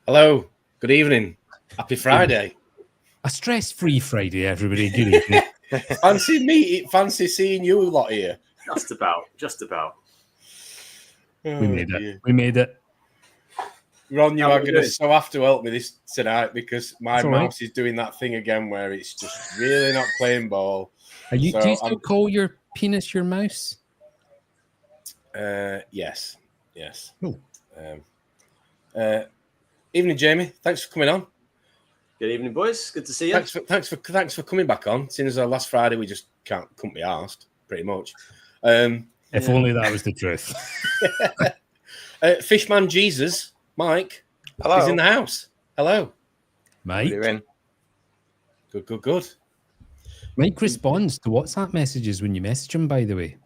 Hello, good evening, happy Friday. A stress-free Friday, everybody. Good evening. Fancy seeing you lot here. Just about. We made it. We made it. Ron, you are going to so have to help me this tonight because my That's all mouse is doing that thing again where it's just really not playing ball. Do you still call your penis your mouse? Yes. Oh. Evening, Jamie. Thanks for coming on. Good evening, boys. Good to see you. Thanks for coming back on. Seeing as last Friday we just couldn't be asked, pretty much. If only that was the truth. Fishman Jesus, Mike, hello. He's in the house. Hello, Mike. How you doing? Good. Mike responds to WhatsApp messages when you message him, by the way.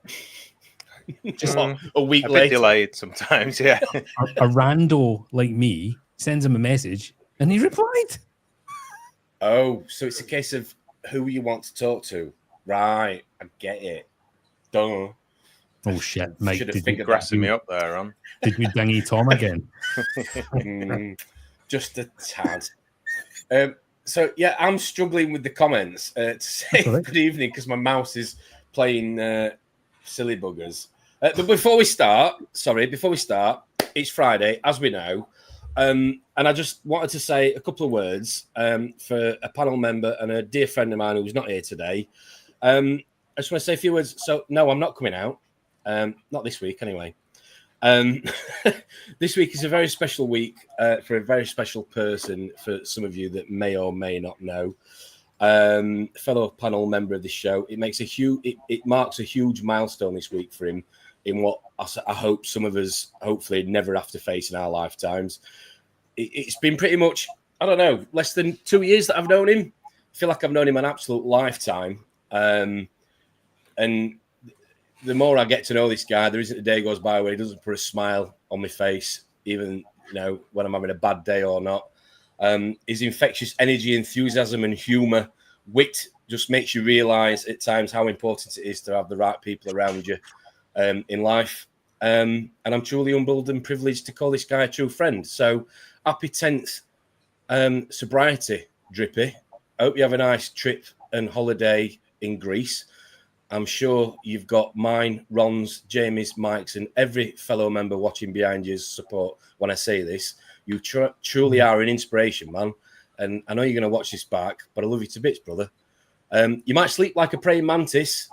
Just a week a later. bit delayed sometimes, yeah. a rando like me sends him a message and he replied. Oh, so it's a case of who you want to talk to. Right, I get it. Duh. Oh, shit, Mike. Should have You're figured grassing me up there, Ron. Did we dingy Tom again? Just a tad. So, yeah, I'm struggling with the comments to say good evening because my mouse is playing silly buggers. But before we start, it's Friday, as we know. And I just wanted to say a couple of words for a panel member and a dear friend of mine who's not here today. I just want to say a few words. So, no, I'm not coming out. Not this week, anyway. This week is a very special week for a very special person for some of you that may or may not know. Fellow panel member of the show. It marks a huge milestone this week for him in what I hope some of us hopefully never have to face in our lifetimes. It's been pretty much, I don't know, less than 2 years that I've known him. I feel like I've known him an absolute lifetime. And the more I get to know this guy, there isn't a day goes by where he doesn't put a smile on my face, even when I'm having a bad day or not. His infectious energy, enthusiasm, and humour, wit just makes you realise at times how important it is to have the right people around you in life. And I'm truly humbled and privileged to call this guy a true friend. So happy 10th sobriety, Drippy. I hope you have a nice trip and holiday in Greece. I'm sure you've got mine, Ron's, Jamie's, Mike's, and every fellow member watching behind you support when I say this. You truly are an inspiration, man. And I know you're going to watch this back, but I love you to bits, brother. You might sleep like a praying mantis,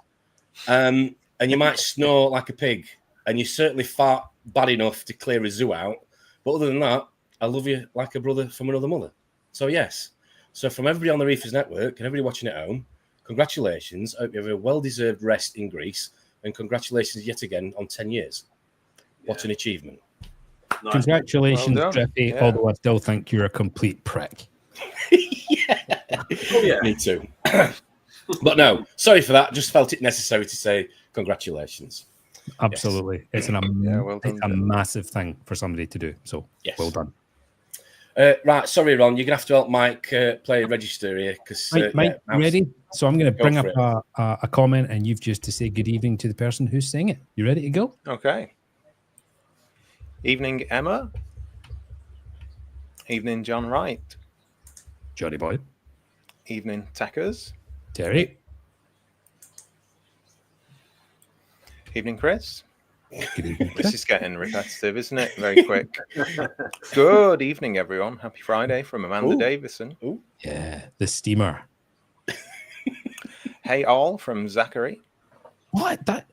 and you might snore like a pig, and you certainly fart bad enough to clear a zoo out. But other than that, I love you like a brother from another mother. So, yes. So, from everybody on the Reefers Network and everybody watching at home, congratulations. I hope you have a well-deserved rest in Greece, and congratulations yet again on 10 years. What an achievement. Nice. Congratulations, well Driffy, although I still think you're a complete prick. Yeah. Me too. But no, sorry for that. Just felt it necessary to say congratulations. Absolutely. Yes. It's a massive thing for somebody to do. So, well done. Right, sorry, Ron. You're going to have to help Mike play register here. Mike, ready? So I'm going to bring up a comment and you've just to say good evening to the person who's saying it. You ready to go? Okay. Evening, Emma. Evening, John Wright. Johnny boy. Evening, Tackers. Terry. Evening, Chris. Good evening, Chris. This is getting repetitive, isn't it? Very quick. Good evening, everyone. Happy Friday from Amanda Davison. Ooh. Yeah, the steamer. Hey, all from Zachary. What?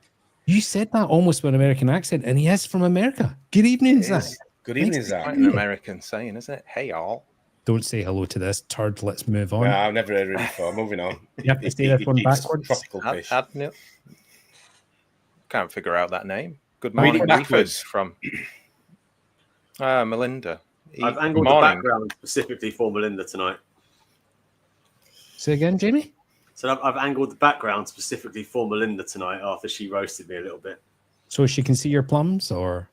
You said that almost with an American accent, and he is from America. Good evening, Zach. Good evening, Zach. Quite an American saying, isn't it? Hey, all. Don't say hello to this turd. Let's move on. No, I've never heard it before. Moving on. You have to say this one backwards. Tropical fish. Can't figure out that name. Good morning, Reefers from Melinda. I've angled the background specifically for Melinda tonight. Say again, Jamie? So I've angled the background specifically for Melinda tonight after she roasted me a little bit. So she can see your plums, or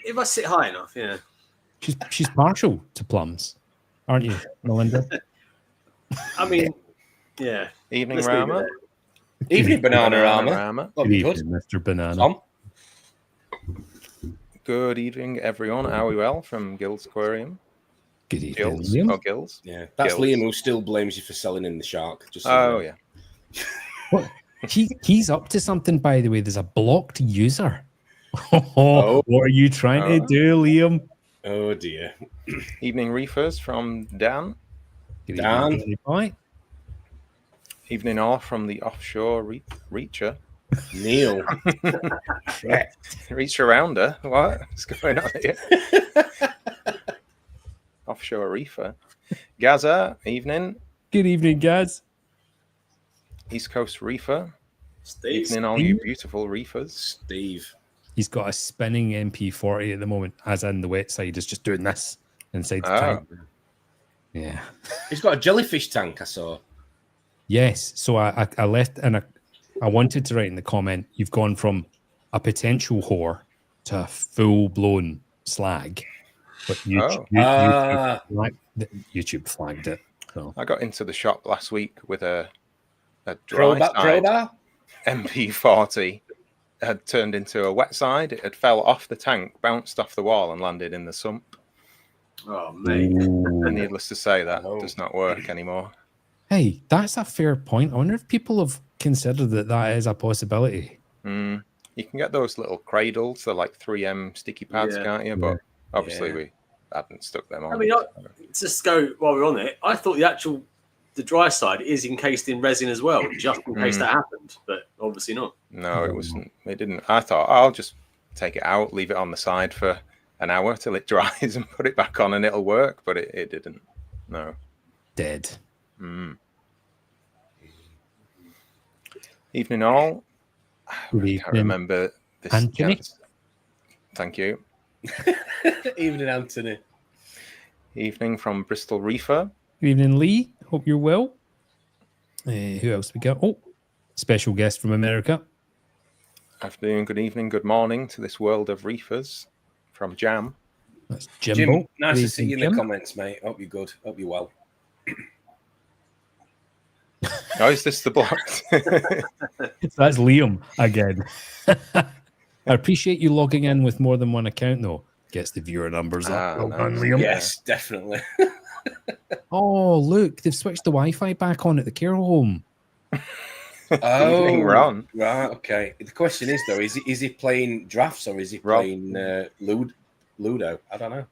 if I sit high enough, yeah. She's partial to plums, aren't you, Melinda? I mean, yeah. Evening, Rama. Evening, Banana Rama. Good evening, Mr. Banana. Tom? Good evening, everyone. Are we well from Gills Aquarium? Good evening, Gills Liam. or Gills? Yeah, that's Gills. Liam who still blames you for selling in the shark. Just so Oh, you know. yeah. What? He's up to something, by the way. There's a blocked user. What are you trying to do, Liam? Oh, dear. Evening Reefers from Dan. Good Dan. evening, Danny boy. Evening all from the offshore reacher. Neil. Reach arounder. What's going on here? Offshore reefer. Gaza, evening. Good evening, guys. East Coast reefer. Steve. Evening, all you beautiful reefers. Steve. He's got a spinning MP40 at the moment, as in the wet side is just doing this inside the tank. Yeah. He's got a jellyfish tank, I saw. Yes. So I left and I wanted to write in the comment, you've gone from a potential whore to a full-blown slag. But YouTube flagged it. So. I got into the shop last week with a dry side crowbar? MP40. Had turned into a wet side. It had fell off the tank, bounced off the wall, and landed in the sump. Oh, mate. And needless to say, that does not work anymore. Hey, that's a fair point. I wonder if people have considered that is a possibility. You can get those little cradles. They're like 3M sticky pads, can't you? But obviously we hadn't stuck them on. I mean, just go while we're on it. I thought the dry side is encased in resin as well, just in case that happened. But obviously not. No, it wasn't. It didn't. I thought I'll just take it out, leave it on the side for an hour till it dries, and put it back on, and it'll work. But it didn't. No. Dead. Evening all. I can't remember this. Anthony. Thank you. Evening, Anthony. Evening from Bristol Reefer. Good evening, Lee. Hope you're well. Who else we got? Oh, special guest from America. Afternoon, good evening, good morning to this world of reefers from Jam. That's Jimbo. Jim, nice to see you in the comments, mate. Hope you're good. Hope you're well. Oh, is this the block? So that's Liam again. I appreciate you logging in with more than one account, though. Gets the viewer numbers up. Well done, Liam. Yes, definitely. Oh, look, they've switched the Wi-Fi back on at the care home. Evening, Ron. Right, okay. The question is, though, is he playing drafts or is he playing Ludo? I don't know.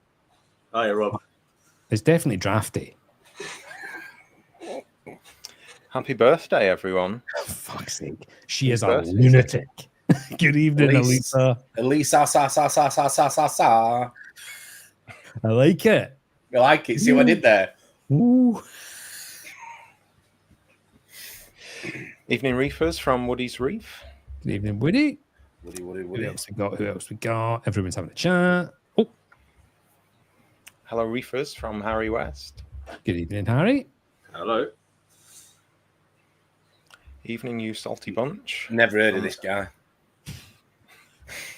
Hiya, Rob. It's definitely drafty. Happy birthday, everyone. For fuck's sake. She is a birthday. lunatic. Good evening, Elisa. Elisa, sa. I like it. You like it? See what I did there? Ooh. Evening Reefers from Woody's Reef. Good evening, Woody. Woody. Who else we got? Everyone's having a chat. Oh, Hello Reefers from Harry West. good evening, Harry. Hello. Evening, you salty bunch. Never heard of this guy.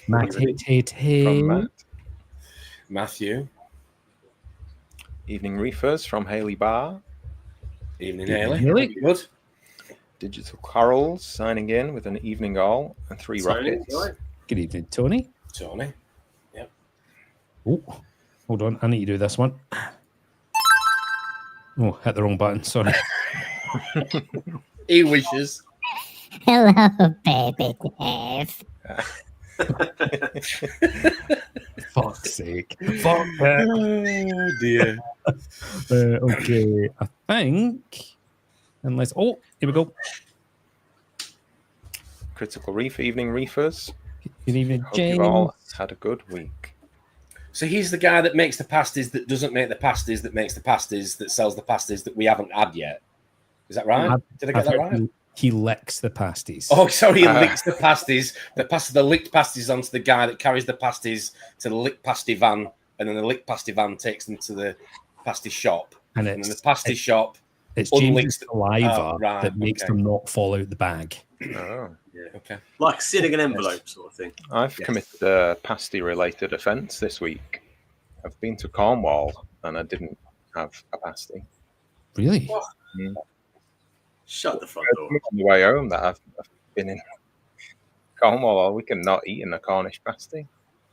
Matt, From Matt. Matthew. Evening Reefers from Haley Bar. Evening, Good Haley. evening, Haley. Good. Digital Corals signing in with an evening all and 3 rockets. Good evening, Tony. Tony. Yep. Oh, hold on. I need to do this one. Oh, hit the wrong button. Sorry. He wishes. Hello, baby Dave. Fuck's sake. Fuck it. Oh, dear. Okay, I think. Unless. Oh, here we go. Critical Reef, evening Reefers. Good evening, Hope James. you've all had a good week. So he's the guy that makes the pasties that doesn't make the pasties that makes the pasties that sells the pasties that we haven't had yet. Is that right? Did I get that right? He licks the pasties. Oh, sorry, he licks the pasties. The licked pasties onto the guy that carries the pasties to the licked pasty van, and then the licked pasty van takes them to the pasty shop. And then the pasty shop. It's James' saliva that makes them not fall out the bag. Oh, yeah. Okay. Like sealing an envelope sort of thing. I've committed a pasty-related offence this week. I've been to Cornwall and I didn't have a pasty. Really? Shut the front door. On the way home that I've been in Cornwall all week and not eaten a Cornish pasty.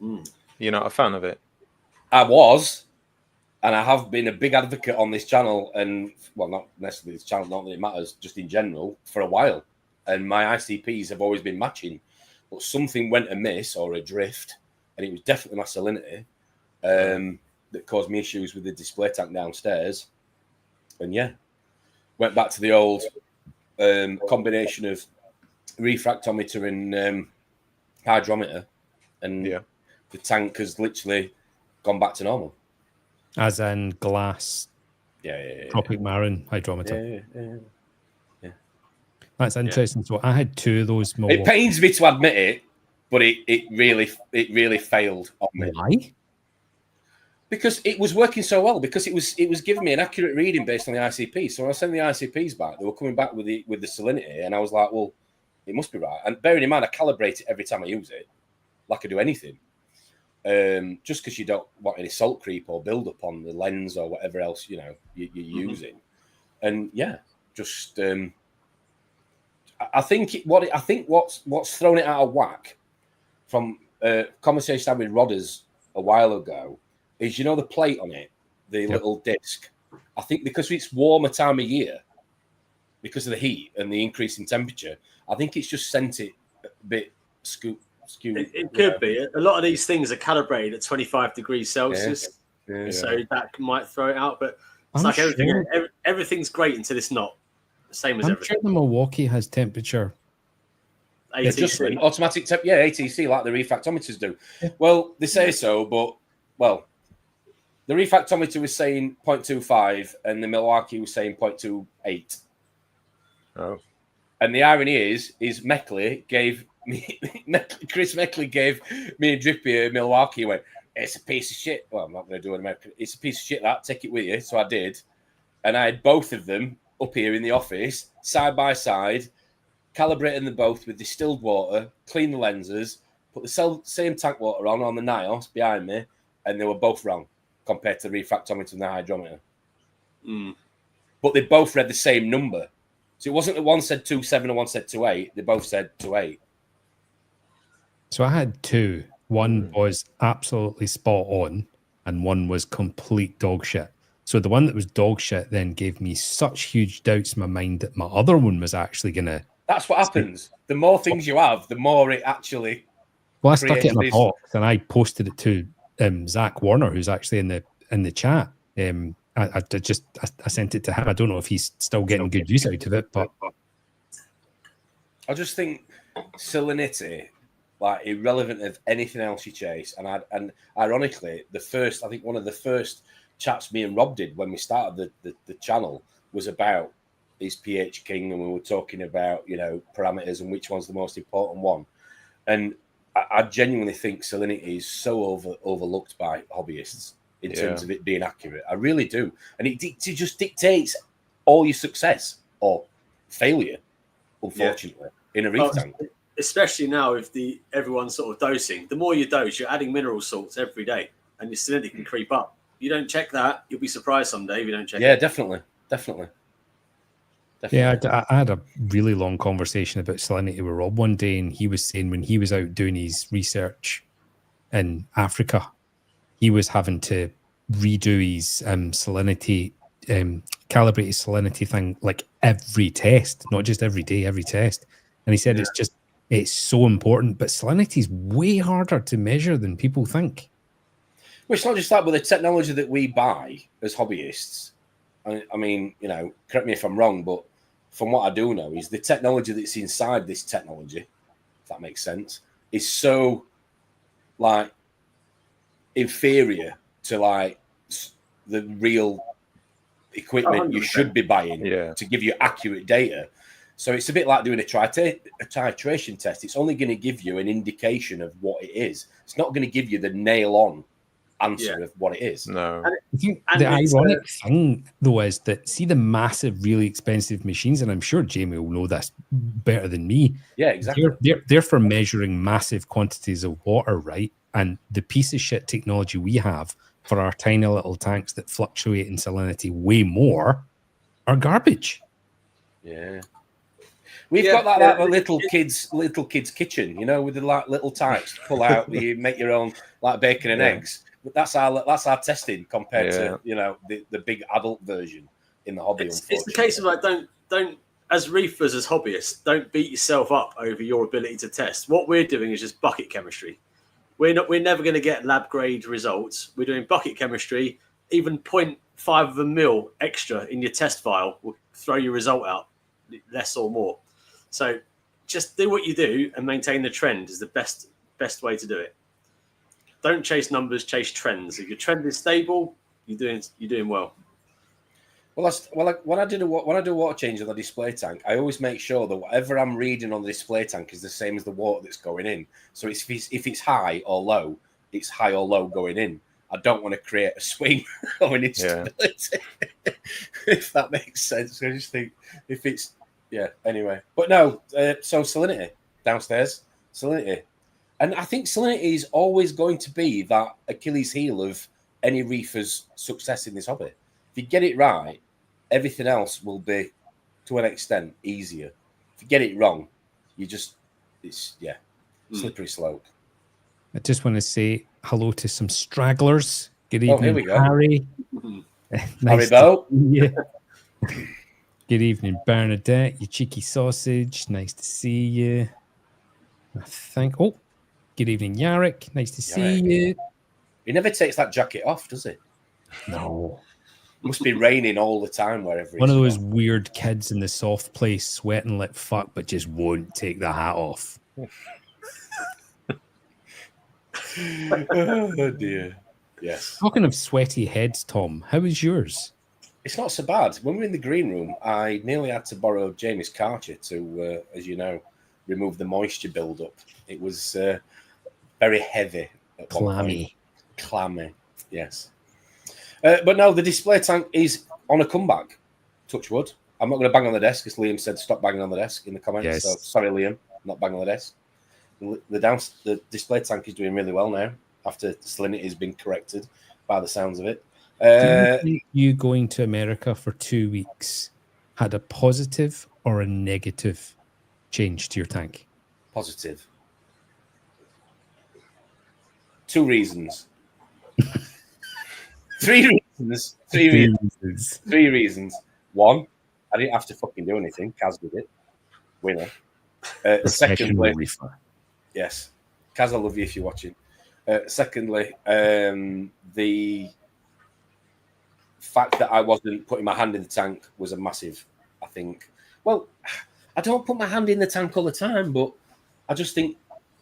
You're not a fan of it? I was, and I have been a big advocate on this channel, and well, not necessarily this channel, not that it matters, just in general, for a while. And my ICPs have always been matching, but something went amiss or adrift, and it was definitely my salinity that caused me issues with the display tank downstairs. And yeah, went back to the old combination of refractometer and hydrometer, and the tank has literally gone back to normal. As in glass, tropic marine hydrometer. Yeah. That's interesting. So I had 2 of those. It pains me to admit it, but it really failed on me. Why? Because it was working so well. Because it was giving me an accurate reading based on the ICP. So when I sent the ICPs back, they were coming back with the salinity, and I was like, well, it must be right. And bearing in mind, I calibrate it every time I use it, like I do anything. Just because you don't want any salt creep or build up on the lens or whatever else you're using, and just I think what's thrown it out of whack from a conversation I had with Rodders a while ago is the plate on it, the little disc. I think because it's warmer time of year, because of the heat and the increase in temperature, I think it's just sent it a bit skewed. It could be. A lot of these things are calibrated at 25 degrees Celsius, so that might throw it out. But it's like everything. Everything's great until it's not. Same as everything. I'm sure the Milwaukee has temperature. ATC. Automatic ATC like the refractometers do. Yeah. Well, they say so, but the refractometer was saying 0.25 and the Milwaukee was saying 0.28. Oh. And the irony is Meckley gave Chris Meckley gave me and Driffy a Milwaukee. Went, it's a piece of shit. Well, I'm not going to do an American. It's a piece of shit. Take it with you. So I did, and I had both of them up here in the office, side by side, calibrating them both with distilled water, clean the lenses, put the same tank water on the NIOS behind me, and they were both wrong compared to the refractometer and the hydrometer. But they both read the same number. So it wasn't that one said 2.7 and one said 2.8. They both said 2.8. So I had 2. One was absolutely spot on, and one was complete dog shit. So the one that was dog shit then gave me such huge doubts in my mind that my other one was actually going to... That's what happens. The more things you have, the more it actually... Well, I stuck it in a box and I posted it to Zach Warner, who's actually in the chat. I sent it to him. I don't know if he's still getting good use out of it, but... I just think salinity... like irrelevant of anything else you chase, and ironically, one of the first chats me and Rob did when we started the channel was about is pH king, and we were talking about parameters and which one's the most important one. And I genuinely think salinity is so overlooked by hobbyists in terms of it being accurate. I really do, and it just dictates all your success or failure, unfortunately, in a reef tank. Especially now, if everyone's sort of dosing, the more you dose, you're adding mineral salts every day, and your salinity can creep up. You don't check that, you'll be surprised someday if you don't check it. Yeah, definitely. Yeah, I had a really long conversation about salinity with Rob one day, and he was saying when he was out doing his research in Africa, he was having to redo his salinity, calibrate his salinity thing like every test, not just every day, every test. And he said it's so important, but salinity is way harder to measure than people think. Well, it's not just that, but the technology that we buy as hobbyists, I mean, correct me if I'm wrong, but from what I do know is the technology that's inside this technology, if that makes sense, is so, inferior to, the real equipment you should be buying to give you accurate data. So it's a bit like doing a titration test. It's only going to give you an indication of what it is. It's not going to give you the nail-on answer of what it is. No. I think the ironic thing, though, is that see the massive, really expensive machines, and I'm sure Jamie will know this better than me. Yeah, exactly. They're for measuring massive quantities of water, right? And the piece of shit technology we have for our tiny little tanks that fluctuate in salinity way more are garbage. Yeah. We've got that little kids kitchen, you know, with the like little types to pull out. You make your own like bacon and eggs. But that's our testing compared to the big adult version in the hobby. It's the case of like don't as reefers, as hobbyists, don't beat yourself up over your ability to test. What we're doing is just bucket chemistry. We're never going to get lab grade results. We're doing bucket chemistry. Even 0.5 of a mil extra in your test file will throw your result out, less or more. So just do what you do and maintain the trend is the best way to do it. Don't chase numbers, chase trends. If your trend is stable, you're doing well. Well, when I do a water change on the display tank, I always make sure that whatever I'm reading on the display tank is the same as the water that's going in. So if it's high or low, it's high or low going in. I don't want to create a swing of an instability, if that makes sense. I just think if it's anyway. But no, so Salinity downstairs, Salinity, and I think Salinity is always going to be that Achilles heel of any reefer's success in this hobby. If you get it right, everything else will be, to an extent, easier. If you get it wrong, it's slippery slope. I just want to say hello to some stragglers. Good evening, here we go. Harry. Harry Bow. Yeah. Good evening, Bernadette, you cheeky sausage. Nice to see you. I think. Oh, good evening, Yarrick. Nice to see you. He never takes that jacket off, does he? No. Must be raining all the time wherever he's one of those weird kids in the soft place sweating like fuck, but just won't take the hat off. Oh dear. Yes. Talking of sweaty heads, Tom, how was yours? It's not so bad. When we were in the green room, I nearly had to borrow Jamie's Karcher to, as you know, remove the moisture build-up. It was very heavy. Clammy, yes. But no, the display tank is on a comeback. Touch wood. I'm not going to bang on the desk, because Liam said stop banging on the desk in the comments. Yes. So sorry, Liam, not banging on the desk. The display tank is doing really well now after Salinity has been corrected by the sounds of it. Do you think you going to America for 2 weeks had a positive or a negative change to your tank? Positive. 2 reasons. 3 reasons. 3 reasons. 3 reasons. 1, I didn't have to fucking do anything. Kaz did it. Winner. Secondly, yes. Kaz, I love you if you're watching. Secondly, the fact that I wasn't putting my hand in the tank was a massive, I think. Well, I don't put my hand in the tank all the time, but I just think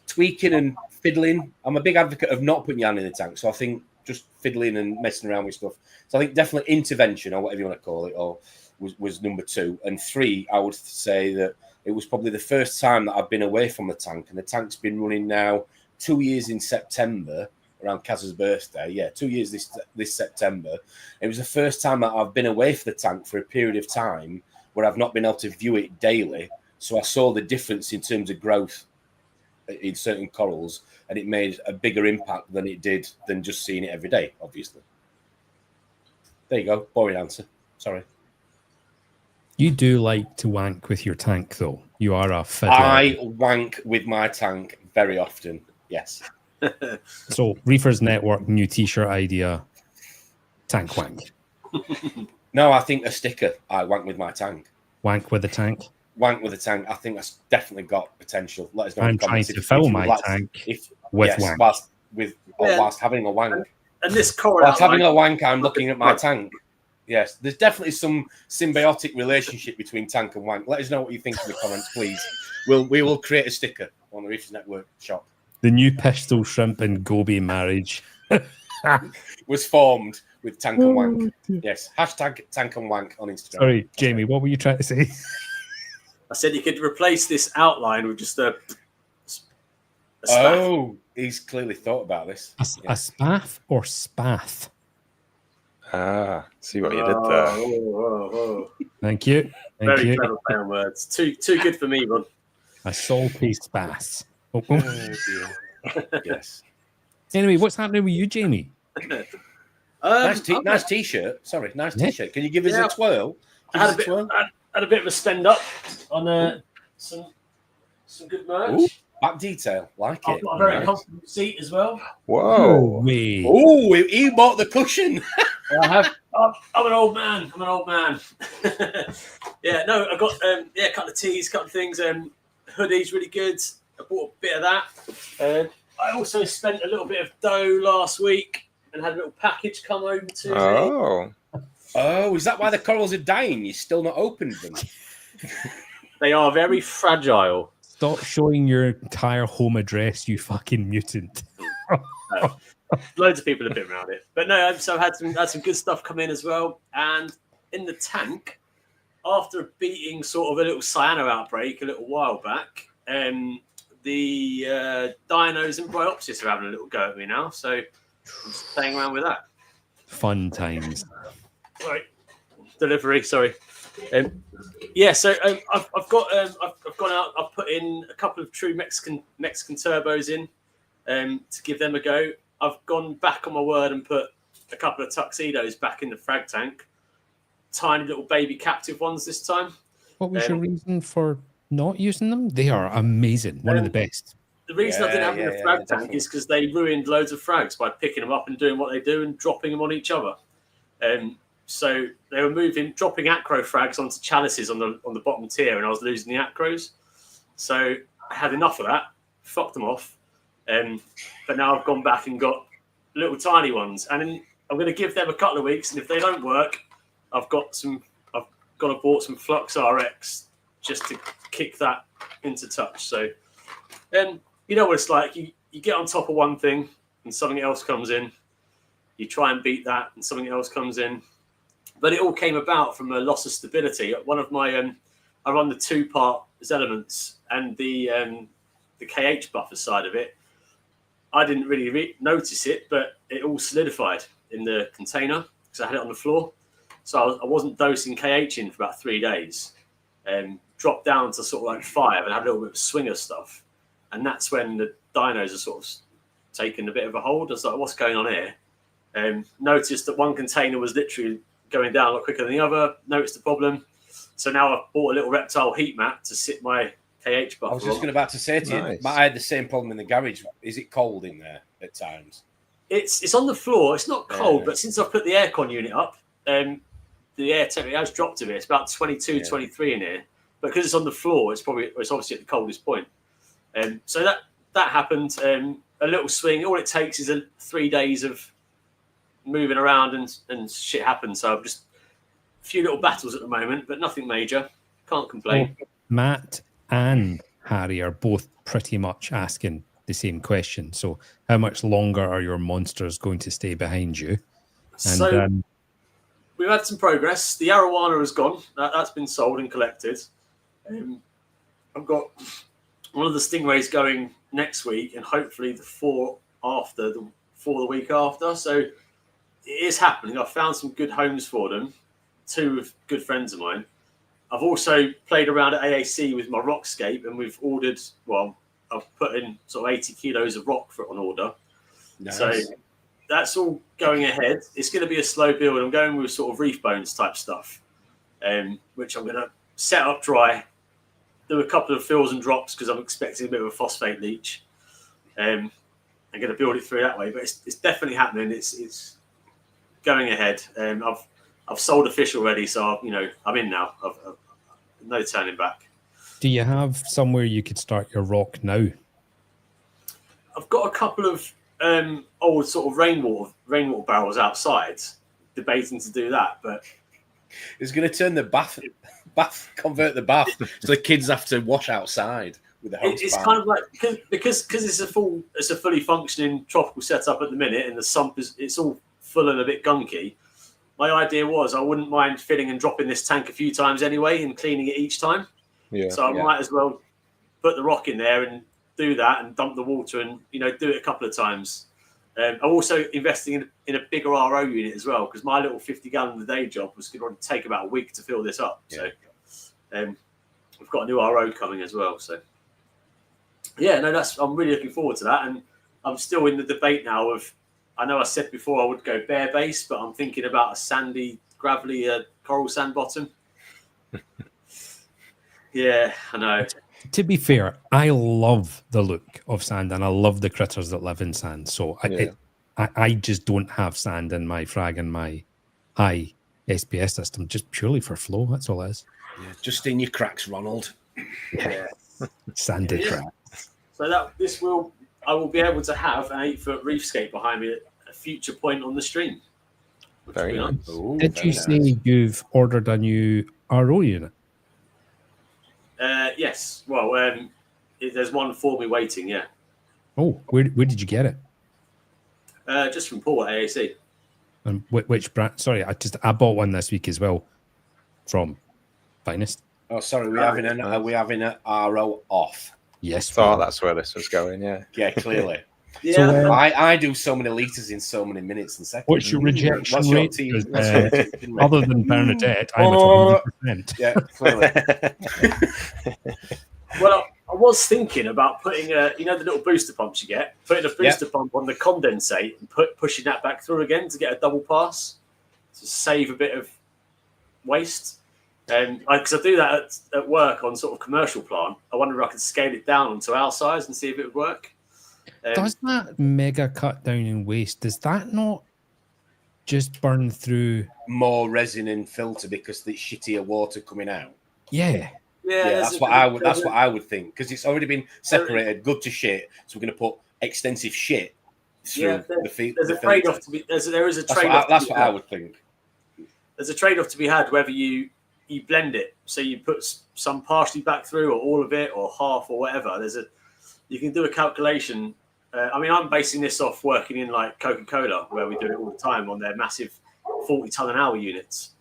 tweaking and fiddling. I'm a big advocate of not putting your hand in the tank. So I think just fiddling and messing around with stuff. So I think definitely intervention, or whatever you want to call it, or was number 2. And 3, I would say that it was probably the first time that I've been away from the tank. And the tank's been running now 2 years in September, around Kaz's birthday. Yeah, 2 years this September. It was the first time that I've been away from the tank for a period of time where I've not been able to view it daily. So I saw the difference in terms of growth in certain corals, and it made a bigger impact than it did than just seeing it every day, obviously. There you go. Boring answer. Sorry. You do like to wank with your tank, though. You are a fiddler. I wank with my tank very often. Yes. So, Reefers Network, new t-shirt idea, tank wank. No, I think a sticker. I wank with my tank. Wank with a tank? Wank with a tank. I think that's definitely got potential. Let us know. I'm trying to fill my tank with wank. Whilst having a wank. And this coral whilst having a wank, I'm looking at my tank. Yes, there's definitely some symbiotic relationship between tank and wank. Let us know what you think in the comments, please. We will create a sticker on the Reefers Network shop. The new pistol shrimp and goby marriage was formed with tank and wank. Yes, hashtag tank and wank on Instagram. Sorry, Jamie, what were you trying to say? I said you could replace this outline with just a spaff. Oh, he's clearly thought about this. A spaff or spath? Ah, see what you did there. Oh. Thank you. Very clever play on words. Too good for me, Ron. A salty spath. Oh, Yes. Anyway, what's happening with you, Jamie? Nice t-shirt. Sorry, nice t-shirt. Can you give us a twirl? I had a bit of a spend up on some good merch. Ooh, back detail, like I've it. got a very Nice. comfortable seat as well. Whoa. Wait. Oh, he bought the cushion. I have. I'm an old man. Yeah, no, I got a couple of teas, couple of things. Hoodies, really good. I bought a bit of that. I also spent a little bit of dough last week and had a little package come over to me. Oh, is that why the corals are dying? You still not opened them? They are very fragile. Stop showing your entire home address, you fucking mutant. Loads of people have been around it, but no. So I had some good stuff come in as well. And in the tank, after beating sort of a little cyano outbreak a little while back, the dinos and bryopsis are having a little go at me now. So I'm just playing around with that. Fun times. Right, delivery. Sorry. So I've gone out. I've put in a couple of true Mexican turbos in to give them a go. I've gone back on my word and put a couple of tuxedos back in the frag tank. Tiny little baby captive ones this time. What was your reason for not using them? They are amazing. One of the best. The reason I didn't have them in the frag tank is because they ruined loads of frags by picking them up and doing what they do and dropping them on each other. So they were dropping acro frags onto chalices on the bottom tier, and I was losing the acros. So I had enough of that, fucked them off. But now I've gone back and got little tiny ones, and then I'm going to give them a couple of weeks. And if they don't work, I've gone and bought some Flux RX just to kick that into touch. So, you know what it's like. You get on top of one thing, and something else comes in. You try and beat that, and something else comes in. But it all came about from a loss of stability. One of my, I run the 2-part elements and the KH buffer side of it. I didn't really notice it, but it all solidified in the container because I had it on the floor. So I wasn't dosing KH in for about 3 days. Dropped down to sort of like 5 and had a little bit of swinger stuff. And that's when the dinos are sort of taking a bit of a hold. I was like, what's going on here? Noticed that one container was literally going down a lot quicker than the other. Noticed the problem. So now I've bought a little reptile heat mat to sit my KH buffer. I was just about to say to you, Matt, I had the same problem in the garage. Is it cold in there at times? It's on the floor. It's not cold, but since I've put the aircon unit up, the air temperature has dropped a bit. It's about 22, 23 in here. But because it's on the floor, it's obviously at the coldest point. So that happened. A little swing. All it takes is 3 days of moving around and shit happens. So I've just a few little battles at the moment, but nothing major. Can't complain. Well, Matt and Harry are both pretty much asking the same question. So how much longer are your monsters going to stay behind you? And, so we've had some progress. The arowana has gone. That's been sold and collected. I've got one of the stingrays going next week, and hopefully the 4 the week after. So it is happening. I've found some good homes for them. 2 of good friends of mine. I've also played around at AAC with my Rockscape, and we've ordered. Well, I've put in sort of 80 kilos of rock on order. Nice. So that's all going ahead. It's going to be a slow build. I'm going with sort of reef bones type stuff, which I'm going to set up dry, do a couple of fills and drops because I'm expecting a bit of a phosphate leach. I'm going to build it through that way, but it's definitely happening. It's going ahead. I've sold a fish already, so I'm in now. I've no turning back. Do you have somewhere you could start your rock now? I've got a couple of old sort of rainwater barrels outside, debating to do that, but it's going to turn the bath, convert the bath, so the kids have to wash outside with the hose. It's kind of like because it's a fully functioning tropical setup at the minute, and the sump it's all full and a bit gunky. My idea was I wouldn't mind filling and dropping this tank a few times anyway and cleaning it each time. Yeah. So I might as well put the rock in there and do that and dump the water and do it a couple of times. I'm also investing in a bigger RO unit as well because my little 50-gallon a day job was going to take about a week to fill this up. Yeah. So we've got a new RO coming as well. So I'm really looking forward to that, and I'm still in the debate now of. I know I said before I would go bare base, but I'm thinking about a sandy, gravelly coral sand bottom. Yeah, I know. To be fair, I love the look of sand and I love the critters that live in sand. So I just don't have sand in my frag and my high SPS system just purely for flow. That's all it is. Yeah, just in your cracks, Ronald. Yeah. Sandy crack. So I will be able to have an 8-foot reefscape behind me at a future point on the stream. Very nice. Ooh, Did very you say nice. you've ordered a new RO unit? Yes. Well, there's one for me waiting. Yeah. Oh, where did you get it? Just from Paul at AAC. And which brand? Sorry, I bought one this week as well from Finest. Oh, sorry, we're having an RO off. Yes. Thought that's where this was going. Yeah. Yeah, clearly. Yeah. So, I do so many litres in so many minutes and seconds. what's your rejection What's your rate? team? Because, What's your team rate? other than Bernadette, I'm at 100%. Yeah, clearly. Well, I was thinking about putting the little booster pumps you get, putting a booster pump on the condensate and pushing that back through again to get a double pass to save a bit of waste. Because I do that at work on sort of commercial plant. I wonder if I could scale it down onto our size and see if it would work. Does that mega cut down in waste, does that not just burn through? More resin and filter because the shittier water coming out. Yeah. Yeah, that's what I would think, because it's already been separated, good to shit. So we're going to put extensive shit through the feet. There's a trade-off to be. There is a trade-off. That's what I would think. There's a trade-off to be had whether you blend it, so you put some partially back through, or all of it, or half, or whatever. You can do a calculation. I mean, I'm basing this off working in like Coca-Cola, where we do it all the time on their massive 40-ton an hour units.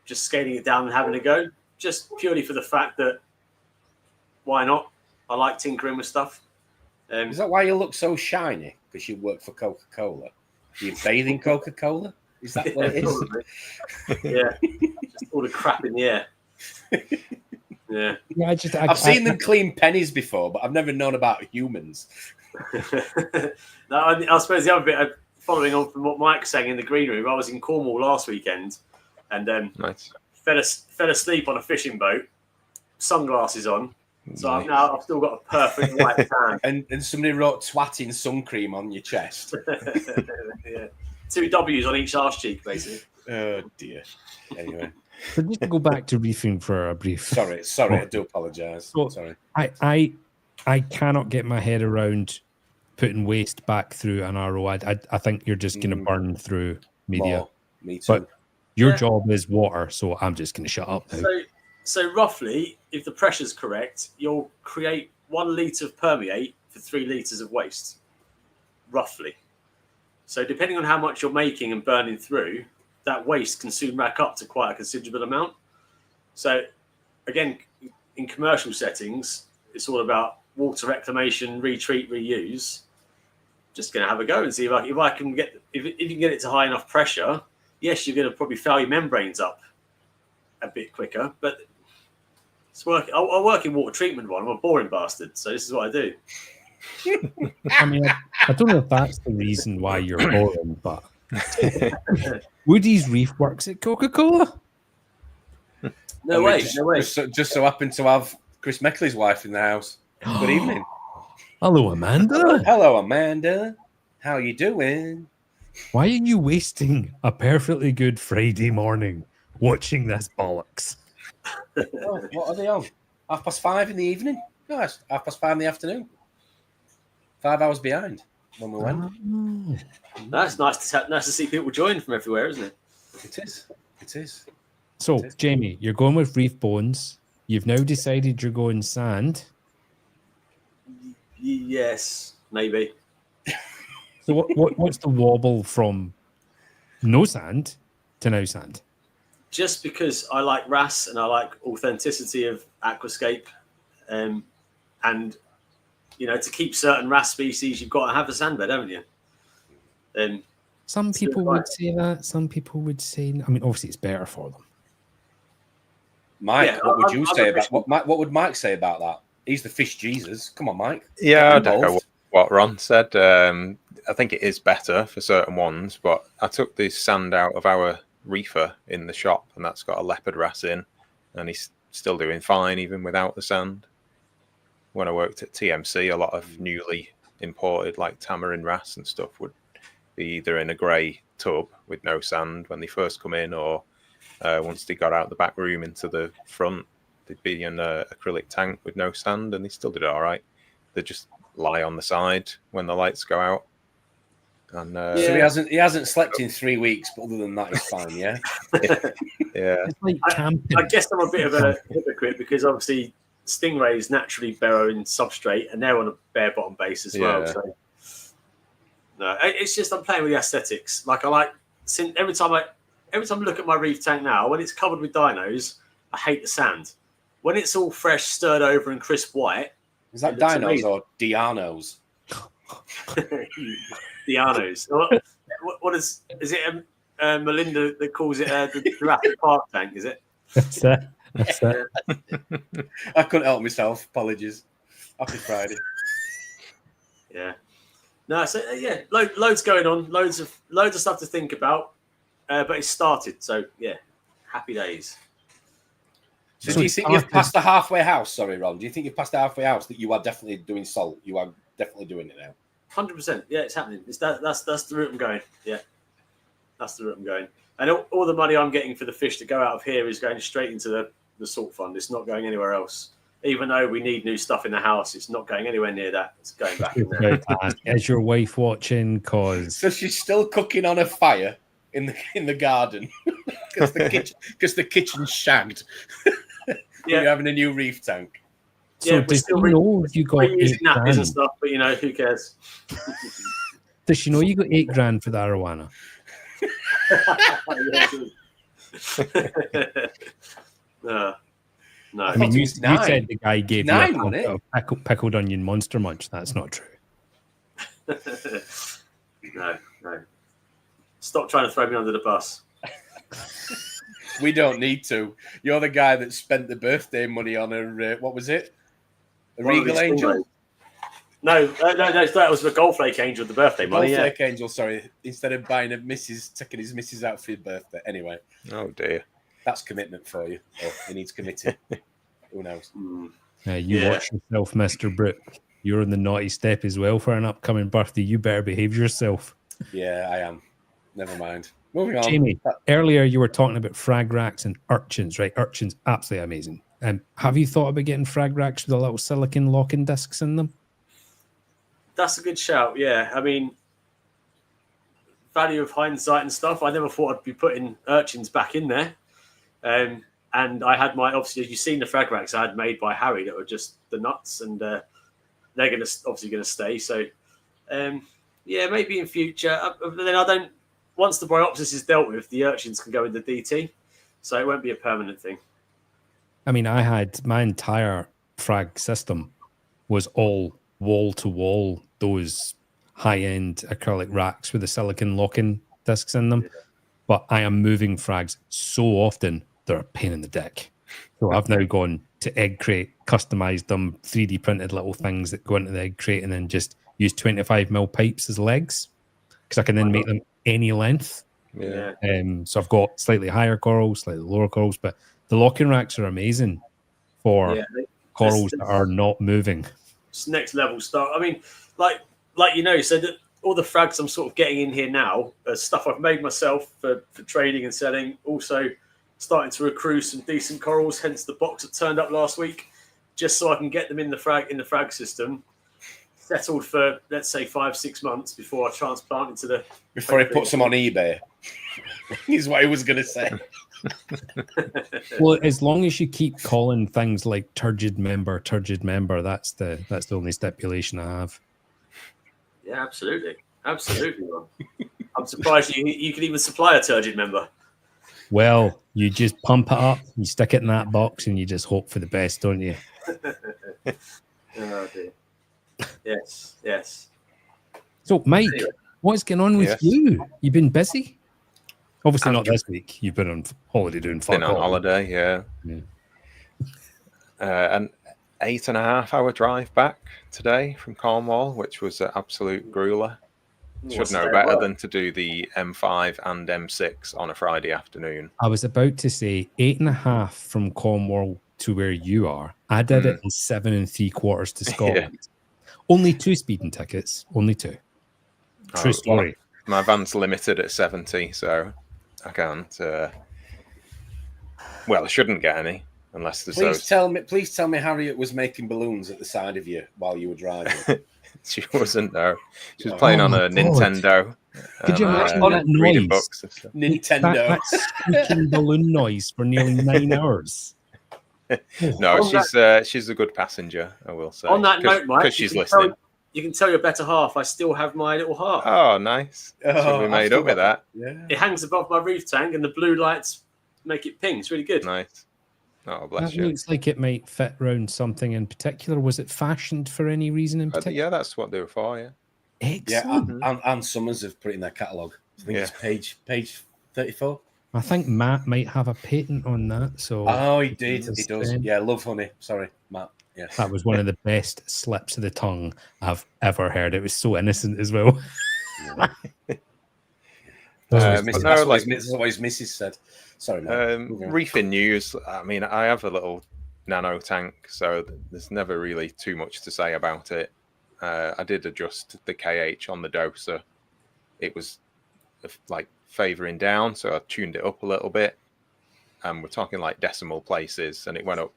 Just scaling it down and having a go, just purely for the fact that why not? I like tinkering with stuff. Is that why you look so shiny? Because you work for Coca-Cola? Do you bathe in Coca-Cola? Is that what it is? Yeah, just all the crap in the air. Yeah, I've seen them clean pennies before, but I've never known about humans. No, I suppose the other bit, following on from what Mike's saying in the green room, I was in Cornwall last weekend, and Nice. fell asleep on a fishing boat, sunglasses on. So I've still got a perfect white tan. And somebody wrote twatting sun cream on your chest. Yeah. 2 W's on each arse cheek, basically. Oh dear. Anyway. So just to go back to reefing for a brief. Sorry, I do apologise. So, sorry. I cannot get my head around putting waste back through an RO. I think you're just going to burn through media. More. Me too. But your job is water, so I'm just going to shut up now. So roughly, if the pressure's correct, you'll create 1 litre of permeate for 3 litres of waste. Roughly. So depending on how much you're making and burning through, that waste can soon rack up to quite a considerable amount. So again, in commercial settings, it's all about water reclamation, retreat, reuse. Just going to have a go and see if I can get, if you can get it to high enough pressure. Yes, you're going to probably foul your membranes up a bit quicker, but it's work. I work in water treatment. I'm a boring bastard, so this is what I do. I mean, I don't know if that's the reason why you're boring, but Woody's Reef works at Coca-Cola. No way. Just so happened to have Chris Meckley's wife in the house. Good evening. Hello, Amanda. Hello, Amanda. How you doing? Why are you wasting a perfectly good Friday morning watching this bollocks? Oh, what are they on? 5:30 in the evening? No, it's 5:30 in the afternoon. 5 hours behind when we went. That's nice to see people join from everywhere, isn't it? It is. So, Jamie, you're going with reef bones. You've now decided you're going sand. Yes, maybe. So what's the wobble from no sand to now sand? Just because I like RAS and I like authenticity of aquascape, and to keep certain RAS species, you've got to have a sandbed, haven't you? And some people would say that. Some people would say, I mean, obviously it's better for them. Mike, what would you say about what would Mike say about that? He's the fish Jesus. Come on, Mike. Yeah, I don't know what Ron said. I think it is better for certain ones, but I took the sand out of our reefer in the shop, and that's got a leopard wrasse in, and he's still doing fine even without the sand. when I worked at TMC, a lot of newly imported like tamarin wrasse and stuff would be either in a grey tub with no sand when they first come in, or once they got out the back room into the front, they'd be in an acrylic tank with no sand, and they still did all right. They just lie on the side when the lights go out. And so he hasn't slept in 3 weeks, but other than that, he's fine. Yeah, yeah. It's like camping. I guess I'm a bit of a hypocrite because obviously stingrays naturally burrow in substrate, and they're on a bare bottom base as well. Yeah. So no, it's just I'm playing with the aesthetics. Like I like every time I look at my reef tank now, when it's covered with dinos, I hate the sand. When it's all fresh, stirred over, and crisp white, is that dinos or Dianos? Dianos. What is it? Melinda that calls it the Jurassic Park tank, is it? That's it. That's it. I couldn't help myself. Apologies. Happy Friday. Yeah. No, so yeah, loads going on, loads of stuff to think about, but it's started. So yeah, happy days. So do you think you've passed the halfway house? Sorry, Ron. Do you think you've passed the halfway house that you are definitely doing salt? You are definitely doing it now. 100%. Yeah, it's happening. That's the route I'm going. Yeah, that's the route I'm going. And all the money I'm getting for the fish to go out of here is going straight into the salt fund. It's not going anywhere else. Even though we need new stuff in the house, it's not going anywhere near that. It's going back in there. Is your wife watching? So she's still cooking on a fire in the garden because the kitchen's shagged. Yeah, You're having a new reef tank. So yeah, does she know you got using nappies and $8,000? stuff, but who cares? Does she know you got $8,000 for the arowana? No. I mean, you $9. said the guy gave you $9, a wasn't it? pickled onion monster munch. That's not true. No. Stop trying to throw me under the bus. We don't need to. You're the guy that spent the birthday money on a what was it? A Regal Angel? No, that was the Gold Flake Angel, the birthday money. Gold Flake Angel, sorry. Instead of buying taking his missus out for his birthday. Anyway. Oh dear. That's commitment for you. Oh, he needs committing. Who knows? You watch yourself, Mr. Brooke. You're on the naughty step as well for an upcoming birthday. You better behave yourself. Yeah, I am. Never mind. Moving on. Jamie, earlier you were talking about frag racks and urchins, right? Urchins, absolutely amazing. Have you thought about getting frag racks with a little silicon locking discs in them? That's a good shout, yeah. I mean, value of hindsight and stuff, I never thought I'd be putting urchins back in there. And I had obviously, you've seen the frag racks I had made by Harry that were just the nuts, and they're obviously going to stay. So, yeah, maybe in future. But then once the bryopsis is dealt with, the urchins can go in the DT. So it won't be a permanent thing. I mean, I had my entire frag system was all wall-to-wall, those high-end acrylic racks with the silicon locking discs in them. But I am moving frags so often, they're a pain in the dick. So I've now gone to egg crate, customized them, 3D printed little things that go into the egg crate, and then just use 25mm pipes as legs, because I can then make them any length. Yeah. So I've got slightly higher corals, slightly lower corals, but the locking racks are amazing for corals that are not moving. It's next level stuff. I mean, like so that all the frags I'm sort of getting in here now are stuff I've made myself for trading and selling. Also starting to recruit some decent corals, hence the box that turned up last week, just so I can get them in the frag system, settled for, let's say, 5-6 months before I transplant into the... Before he puts them on eBay. Is what he was going to say. Well, as long as you keep calling things like turgid member, that's the only stipulation I have. Yeah, absolutely. Absolutely. I'm surprised you can even supply a turgid member. Well, you just pump it up, you stick it in that box, and you just hope for the best, don't you? Oh, dear. Yes. So, Mike, what's going on with you? You've been busy? Obviously not this week. You've been on holiday doing fuck all. Been on holiday, yeah. An 8.5-hour drive back today from Cornwall, which was an absolute grueler. Should know better than to do the M5 and M6 on a Friday afternoon. I was about to say 8.5 from Cornwall to where you are, I did it in 7 3/4 to Scotland. Only 2 speeding tickets. Only 2. True story. My van's limited at 70, so I can't. Well, I shouldn't get any unless there's Please tell me Harriet was making balloons at the side of you while you were driving. She wasn't, no. She was playing on a God. Nintendo. Could you imagine that reading noise? books and stuff. Nintendo. That squeaking balloon noise for nearly 9 hours. No, she's a good passenger, I will say. On that note, Mike, because she's listening. You can tell your better half I still have my little heart. Oh, nice. So we made up with that. Yeah. It hangs above my reef tank, and the blue lights make it ping. It's really good. Nice. Oh, bless That you. looks like it might fit round something in particular. Was it fashioned for any reason in particular? Yeah, that's what they were for, yeah. Excellent. Yeah, and Summers have put it in their catalogue. I think it's page 34. I think Matt might have a patent on that. So Oh, he did. He does. Yeah, Love Honey. Sorry, Matt. Yes. that was one of the best slips of the tongue I've ever heard. It was so innocent as well. That's what his missus said. Sorry, Matt. Reefing news. I mean, I have a little nano tank, so there's never really too much to say about it. I did adjust the KH on the doser. It was like favoring down, so I tuned it up a little bit. And we're talking like decimal places, and it went up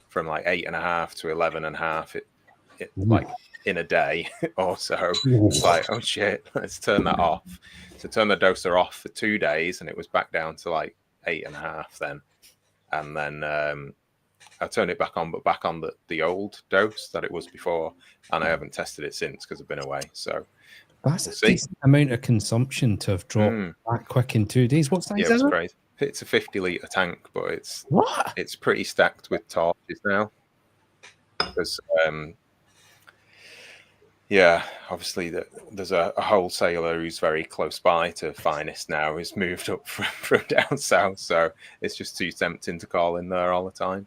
from like 8.5 to 11.5. It like in a day or so. It's like, oh shit, let's turn that off. So turn the doser off for 2 days, and it was back down to like 8.5 then. And then I turned it back on, but back on the old dose that it was before, and I haven't tested it since because I've been away. So that's a decent amount of consumption to have dropped that quick in 2 days. What size is it? Crazy. It's a 50-litre tank, but it's pretty stacked with torches now. Because obviously there's a wholesaler who's very close by to Finest now, who's moved up from down south, so it's just too tempting to call in there all the time.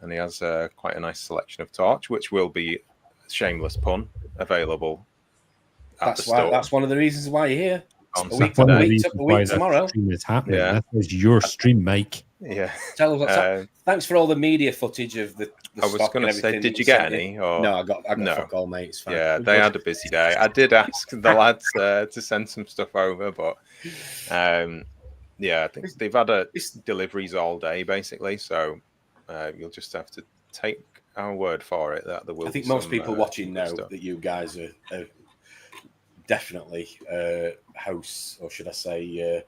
And he has quite a nice selection of torch, which will be, shameless pun, available at the store. That's one of the reasons why you're here. A week tomorrow. Stream is happening. Yeah. That was your stream, Mike. Yeah. Tell us what's up. Thanks for all the media footage of the I was going to say, did you get any? Or... No, I got fuck all, mate. It's fine. Yeah, they had a busy day. I did ask the lads to send some stuff over, but I think they've had deliveries all day, basically. So you'll just have to take our word for it that there will. I think be most some, people watching know stuff. that you guys are definitely hosts, or should I say,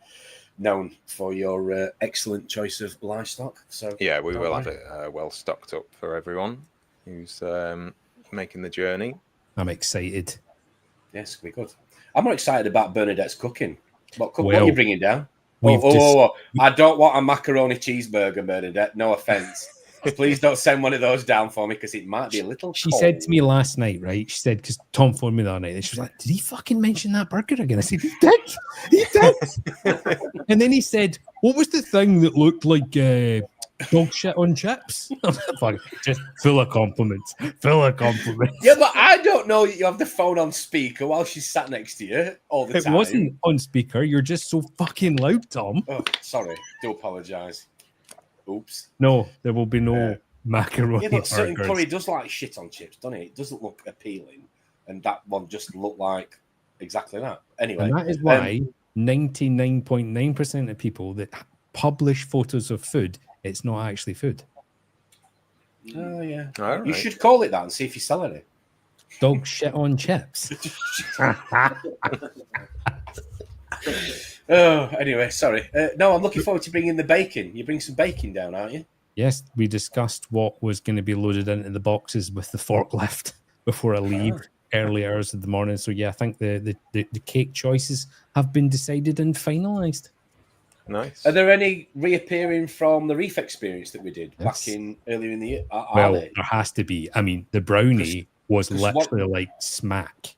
known for your excellent choice of livestock. So yeah, we will have it well stocked up for everyone who's making the journey. I'm excited. Yes, it'll be good. I'm more excited about Bernadette's cooking. What are you bringing down? I don't want a macaroni cheeseburger, Bernadette. No offense. Please don't send one of those down for me because it might be a little She cold. said to me last night, right? She said, because Tom phoned me the other night, and she was like, did he fucking mention that burger again? I said, he did. He did. And then he said, what was the thing that looked like dog shit on chips? Just full of compliments. Full of compliments. Yeah, but I don't know that you have the phone on speaker while she's sat next to you all the time. It wasn't on speaker. You're just so fucking loud, Tom. Oh, sorry. Do apologise. Oops. No, there will be no macaroni. Yeah, but certain burgers. curry does like shit on chips, doesn't it? It doesn't look appealing, and that one just looked like exactly that. Anyway, and that is why 99.9% of people that publish photos of food, it's not actually food. Oh yeah, All right. You should call it that and see if you're selling it. Dog shit on chips. Oh, anyway, sorry. No, I'm looking forward to bringing the bacon. You bring some bacon down, aren't you? Yes, we discussed what was going to be loaded into the boxes with the forklift before I leave early hours of the morning. So yeah, I think the cake choices have been decided and finalised. Nice. Are there any reappearing from the reef experience that we did back in earlier in the year? There has to be. I mean, the brownie was literally like smack.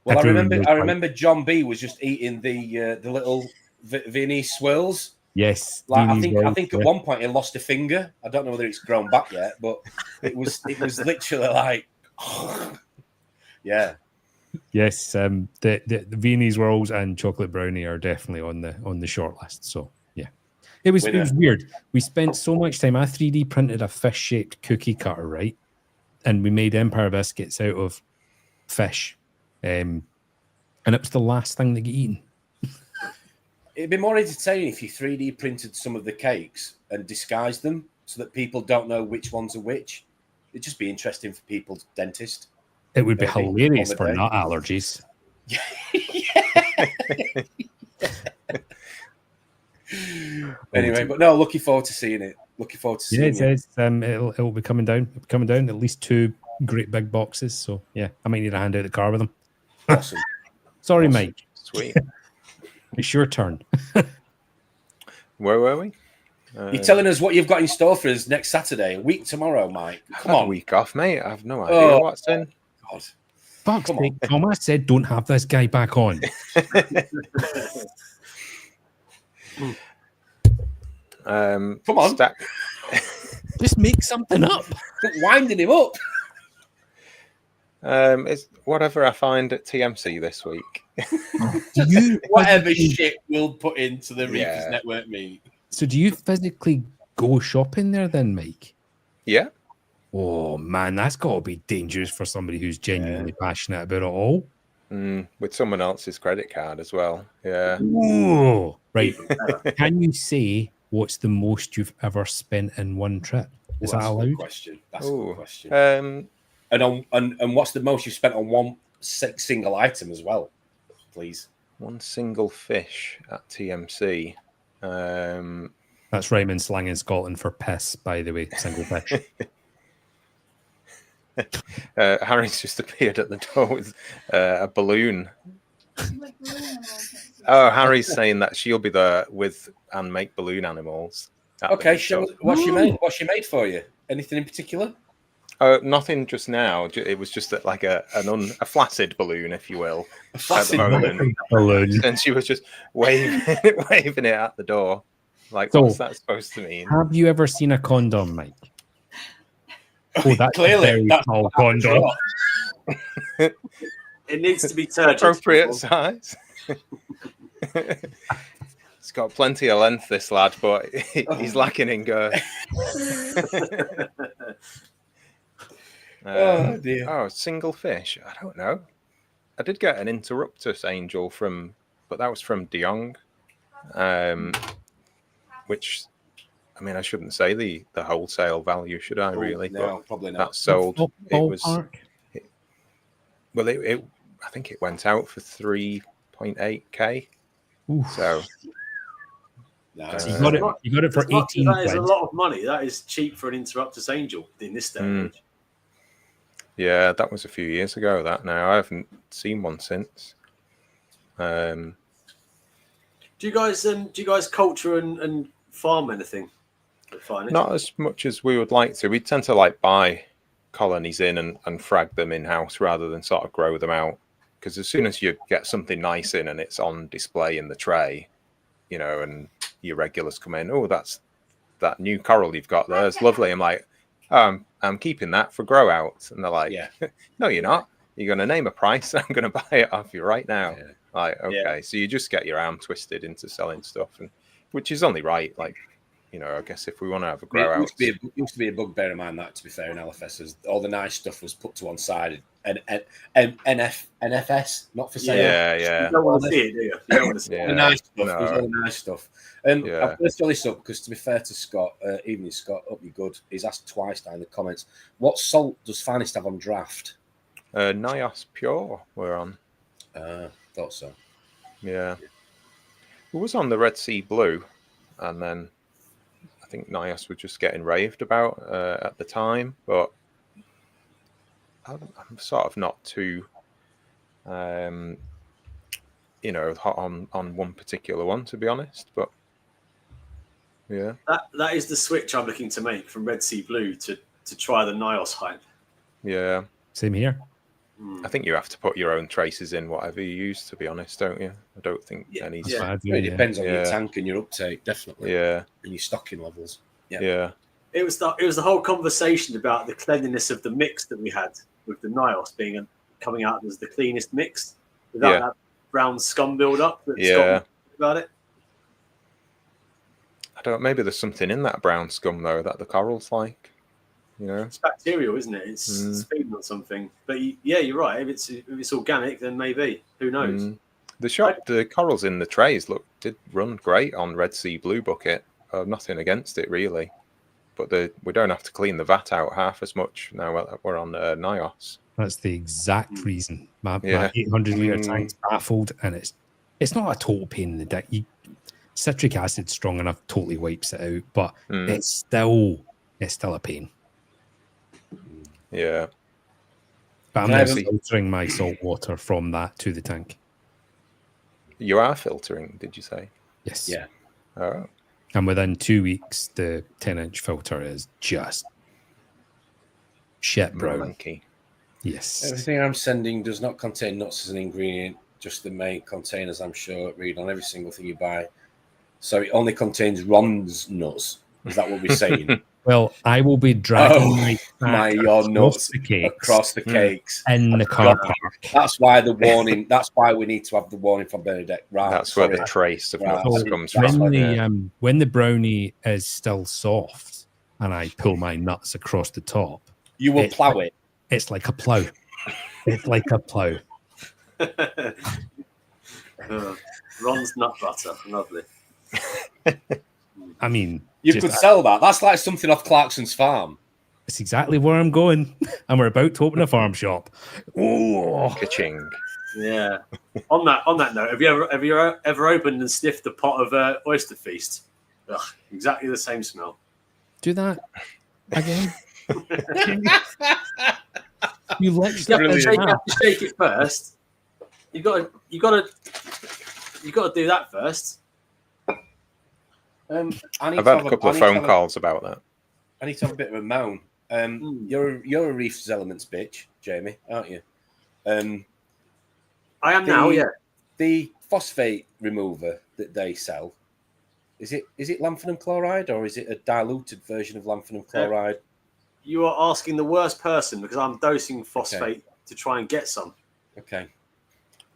Well, I remember John B was just eating the little Viennese swirls. Yes, like I think at one point he lost a finger. I don't know whether it's grown back yet, but it was literally like, yeah. Yes, the Viennese rolls and chocolate brownie are definitely on the short list. So yeah, It was weird. We spent so much time. I 3D printed a fish-shaped cookie cutter, right? And we made Empire biscuits out of fish. And it was the last thing that got eaten. It'd be more entertaining if you 3D printed some of the cakes and disguised them so that people don't know which ones are which. It'd just be interesting for people's dentist. It would be hilarious for nut allergies. Anyway, but no, looking forward to seeing it. Looking forward to seeing it. It'll be coming down. It'll be coming down. At least 2 great big boxes. So yeah, I might need to hand out the car with them. Awesome. Sorry, awesome. Mike. Sweet. It's your turn. Where were we? You're telling us what you've got in store for us next Saturday, a week tomorrow, Mike. Come on. A week off, mate. I have no idea what's in. God. Fuck's sake, Tom, I said don't have this guy back on. Come on. Just make something up. Winding him up. It's whatever I find at TMC this week. Whatever shit we'll put into the Reefers Network meet. So do you physically go shopping there then, Mike? Yeah. Oh man, that's got to be dangerous for somebody who's genuinely passionate about it all. With someone else's credit card as well. Yeah. Ooh. Right. Can you say what's the most you've ever spent in one trip? Is that allowed? Question. That's a good question. And what's the most you've spent on one single item as well, please? One single fish at TMC. That's Raymond slang in Scotland for piss, by the way. Single fish. Harry's just appeared at the door with a balloon. Oh, Harry's saying that she'll be there with and make balloon animals. Okay, what's she made for you? Anything in particular? Nothing just now. It was just like a flaccid balloon, if you will. A flaccid balloon. And she was just waving it at the door. Like, what's that supposed to mean? Have you ever seen a condom, Mike? Oh, that's clearly that's small condom. It needs to be turgid. Appropriate size. It's got plenty of length, this lad, but he's lacking in girth. Oh dear. Oh, single fish. I don't know. I did get an Interruptus angel but that was from De Jong, which, I mean, I shouldn't say the wholesale value, should I? Really? No, probably not. That sold. I think it went out for 3.8k. So. You got it for 18. That is a lot of money. That is cheap for an Interruptus angel in this day and age. Yeah, that was a few years ago. That now I haven't seen one since. Do you guys culture and farm anything? Not as much as we would like to. We tend to buy colonies in and frag them in house rather than sort of grow them out. Because as soon as you get something nice in and it's on display in the tray, and your regulars come in, oh, that's that new coral you've got there. It's lovely. I'm like, I'm keeping that for grow out. And they're like, no, you're not. You're going to name a price. I'm going to buy it off you right now. Yeah. Like, okay. So you just get your arm twisted into selling stuff, which is only right. Like, I guess if we want to have a grow out. It used to be a bugbear of mine, that, to be fair, in LFS, is all the nice stuff was put to one side. And NFS, not for sale. Yeah. You don't want to see it, do you? You don't want to see it. The nice stuff. No. All the nice stuff. I've got to fill this up because, to be fair to Scott, evening Scott, hope you're good. He's asked twice now in the comments, what salt does Finest have on draft? Nios Pure we're on. Thought so. Yeah. It was on the Red Sea Blue, and then I think Nios was just getting raved about at the time, but I'm sort of not too, hot on one particular one, to be honest. But yeah, that is the switch I'm looking to make from Red Sea Blue to try the Nios hype. Yeah, same here. I think you have to put your own traces in whatever you use, to be honest, don't you? I don't think any. It depends on your tank and your uptake, definitely. Yeah, and your stocking levels. Yeah. It was the whole conversation about the cleanliness of the mix that we had with the Nios coming out as the cleanest mix without that brown scum build up. About it. I don't. Maybe there's something in that brown scum though that the corals like. You know, it's bacterial, isn't it? It's feeding on something. But yeah, you're right. If it's organic, then maybe. Who knows? The corals in the trays did run great on Red Sea Blue Bucket. Nothing against it really, but we don't have to clean the vat out half as much now. We're on NIOS. That's the exact reason. My Yeah. 800 litre tank's baffled, and it's not a total pain in the dick. Citric acid strong enough totally wipes it out, but it's still a pain. Yeah. But I'm not filtering my salt water from that to the tank. You are filtering, did you say? Yes. Yeah. Oh. And within 2 weeks, the 10-inch filter is just shit brown. Monkey. Yes. Everything I'm sending does not contain nuts as an ingredient, just the main containers, I'm sure. Read on every single thing you buy. So it only contains Ron's nuts. Is that what we're saying? Well, I will be dragging your nuts across the cakes in the car park. That's why the warning. That's why we need to have the warning from Benedict. Right. That's where the trace of nuts comes from. When the brownie is still soft and I pull my nuts across the top, you will plow it. It's like a plow. It's like a plow. Ron's nut butter, lovely. I mean, you could sell that. That's like something off Clarkson's farm. It's exactly where I'm going, and we're about to open a farm shop. Oh, ka-ching! Yeah. On that note, have you ever opened and sniffed a pot of oyster feast? Ugh, exactly the same smell. Do that again. You have to shake it first. You got to do that first. I've had a couple of phone calls about that. I need to have a bit of a moan. You're a Reef's Elements bitch, Jamie, aren't you? I am now, yeah. The phosphate remover that they sell, is it lanthanum chloride or is it a diluted version of lanthanum chloride? You are asking the worst person because I'm dosing phosphate to try and get some. Okay.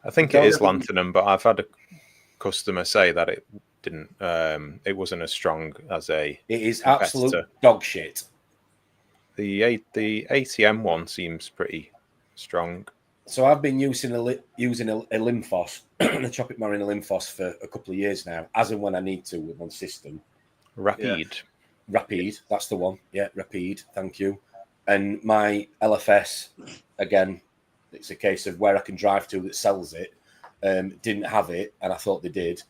I think it is lanthanum, but I've had a customer say that it didn't. It wasn't as strong as a. It is absolute dog shit. The ATM one seems pretty strong. So I've been using a Limphos, a Tropic Marine Limphos for a couple of years now, as and when I need to with my system. Rapide, that's the one. Yeah, Rapide. Thank you. And my LFS, again, it's a case of where I can drive to that sells it. Didn't have it, and I thought they did.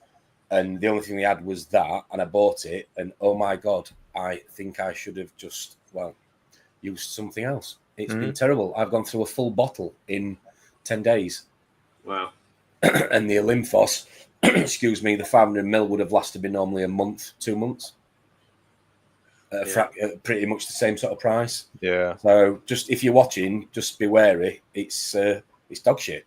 And the only thing they had was that, and I bought it. And oh my God, I think I should have just, used something else. It's been terrible. I've gone through a full bottle in 10 days. Wow. And the Limphos, excuse me, the 500 ml would have lasted me normally a month, 2 months. Pretty much the same sort of price. Yeah. So just if you're watching, just be wary. It's dog shit.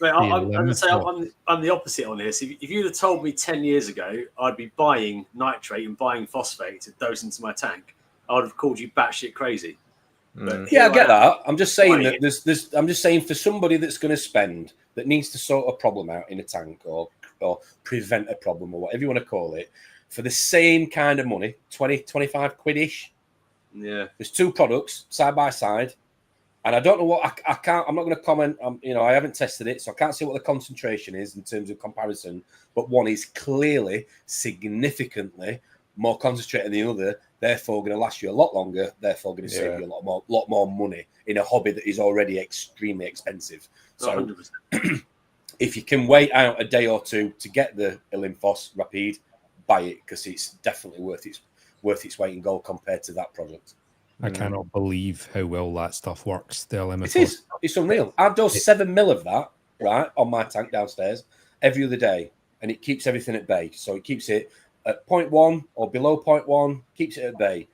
Mate, I'm the opposite on this. If you'd have told me 10 years ago I'd be buying nitrate and buying phosphate to dose into my tank, I would have called you batshit crazy. But I get that. I'm just saying that I'm just saying for somebody that's going to spend, that needs to sort a problem out in a tank or prevent a problem or whatever you want to call it, for the same kind of money, 20, 25 quid-ish. Yeah. There's two products side by side. And I don't know what I'm not going to comment. I haven't tested it, so I can't see what the concentration is in terms of comparison. But one is clearly significantly more concentrated than the other, therefore going to last you a lot longer, therefore going to save you a lot more money in a hobby that is already extremely expensive. So if you can wait out a day or two to get the Limphos Rapide, buy it because it's definitely worth its weight in gold compared to that product. I cannot believe how well that stuff works. The Limphos. It is. It's unreal. I've done 7 mil of that, right, on my tank downstairs every other day, and it keeps everything at bay. So it keeps it at 0.1 or below 0.1, keeps it at bay.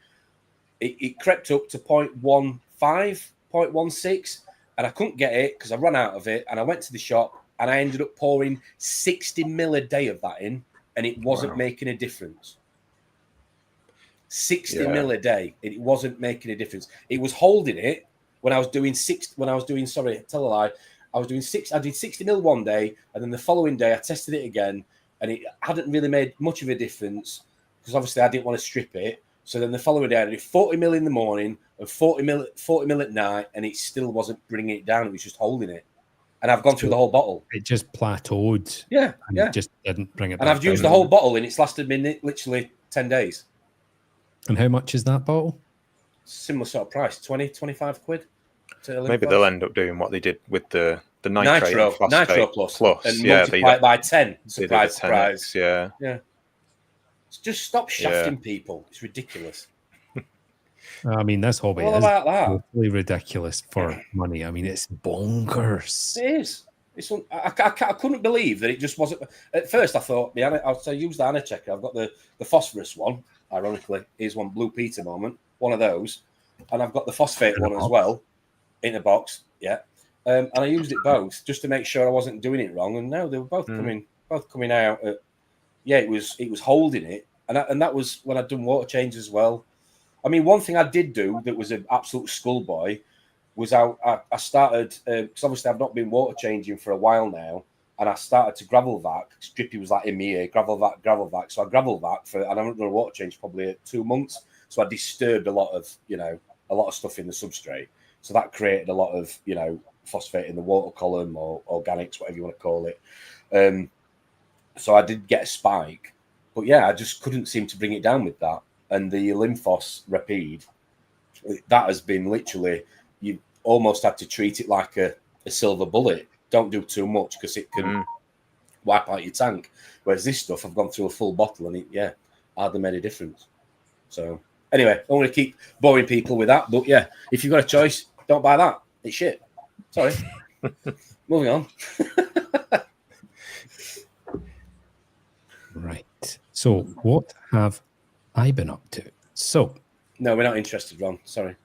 It crept up to 0.15, 0.16, and I couldn't get it because I ran out of it, and I went to the shop, and I ended up pouring 60 mil a day of that in, and it wasn't making a difference. 60 mil a day, and it wasn't making a difference. It was holding it when I was doing tell a lie. I did 60 mil one day, and then the following day I tested it again, and it hadn't really made much of a difference. because obviously I didn't want to strip it. So then the following day I did 40 mil in the morning and 40 mil at night, and it still wasn't bringing it down. It was just holding it. And I've gone through the whole bottle. It just plateaued. Yeah, and yeah. It just didn't bring it And back I've used down. the whole bottle, and it's lasted me literally 10 days. And how much is that bottle? Similar sort of price, 20, 25 quid. Maybe they'll end up doing what they did with the nitrate Nitro Plus, and yeah, multiply it by 10. Surprise, 10x, surprise. Yeah. Just stop shafting people. It's ridiculous. I mean, this hobby All is about that. totally ridiculous for money. I mean, it's bonkers. It is. I couldn't believe that it just wasn't. At first, I thought I'll use the Anna checker. I've got the phosphorus one. Ironically, is one Blue Peter moment, one of those, and I've got the phosphate one as well in a box. Yeah, and I used it both just to make sure I wasn't doing it wrong. And no, they were both coming out. It was holding it, and that was when I'd done water change as well. I mean, one thing I did do that was an absolute schoolboy was I started, because obviously I've not been water changing for a while now, and I started to gravel vac. Drippy was like in me ear, gravel vac. So I gravel vac and I haven't done a water change probably 2 months. So I disturbed a lot of stuff in the substrate. So that created a lot of, phosphate in the water column or organics, whatever you want to call it. So I did get a spike, but yeah, I just couldn't seem to bring it down with that. And the Lymphos Rapide, that has been literally, you almost had to treat it like a silver bullet. Don't do too much because it can wipe out your tank. Whereas this stuff, I've gone through a full bottle and it, hardly made a difference. So anyway, I don't want to keep boring people with that. But yeah, if you've got a choice, don't buy that. It's shit. Sorry. Moving on. Right. So what have I been up to? So no, we're not interested, Ron. Sorry.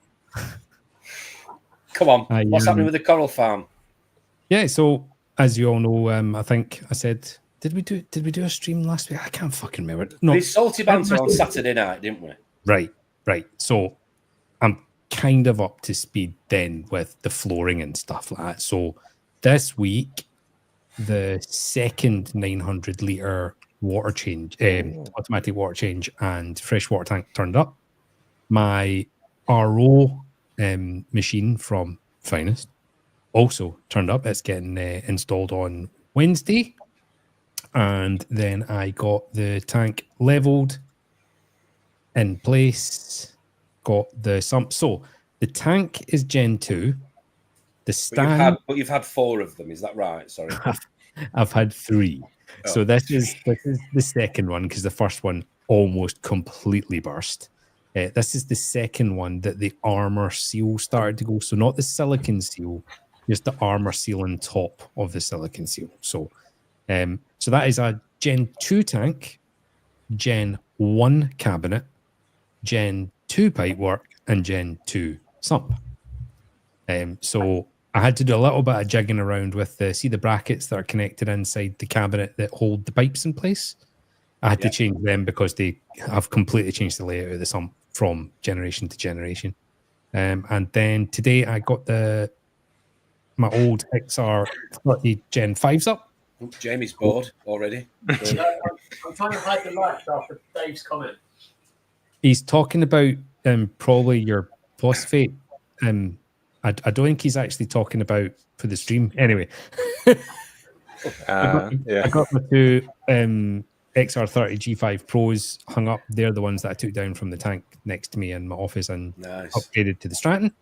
Come on. What's happening with the coral farm? Yeah, so as you all know, I think I said, did we do a stream last week? I can't fucking remember. No, we salty banter on Saturday night, didn't we? Right. So I'm kind of up to speed then with the flooring and stuff like that. So this week, the second 900 litre water change, automatic water change and freshwater tank turned up. My RO machine from Finest also turned up. It's getting installed on Wednesday. And then I got the tank leveled in place, got the sump. So the tank is Gen 2. The stand. But you've had 4 of them, is that right? Sorry. I've had 3. Oh. So this is the second one because the first one almost completely burst. This is the second one that the armor seal started to go. So not the silicon seal, just the armor seal on top of the silicon seal. So that is a Gen 2 tank, Gen 1 cabinet, Gen 2 pipework, and Gen 2 sump. So I had to do a little bit of jigging around with the brackets that are connected inside the cabinet that hold the pipes in place. I had to change them because they have completely changed the layout of the sump from generation to generation. And then today I got my old XR30 Gen 5s up. Oops, Jamie's bored already. I'm trying to hide the lights after Dave's comment. He's talking about probably your phosphate. I don't think he's actually talking about for the stream. Anyway, I got my 2 XR30 G5 Pros hung up. They're the ones that I took down from the tank next to me in my office and upgraded to the Stratton.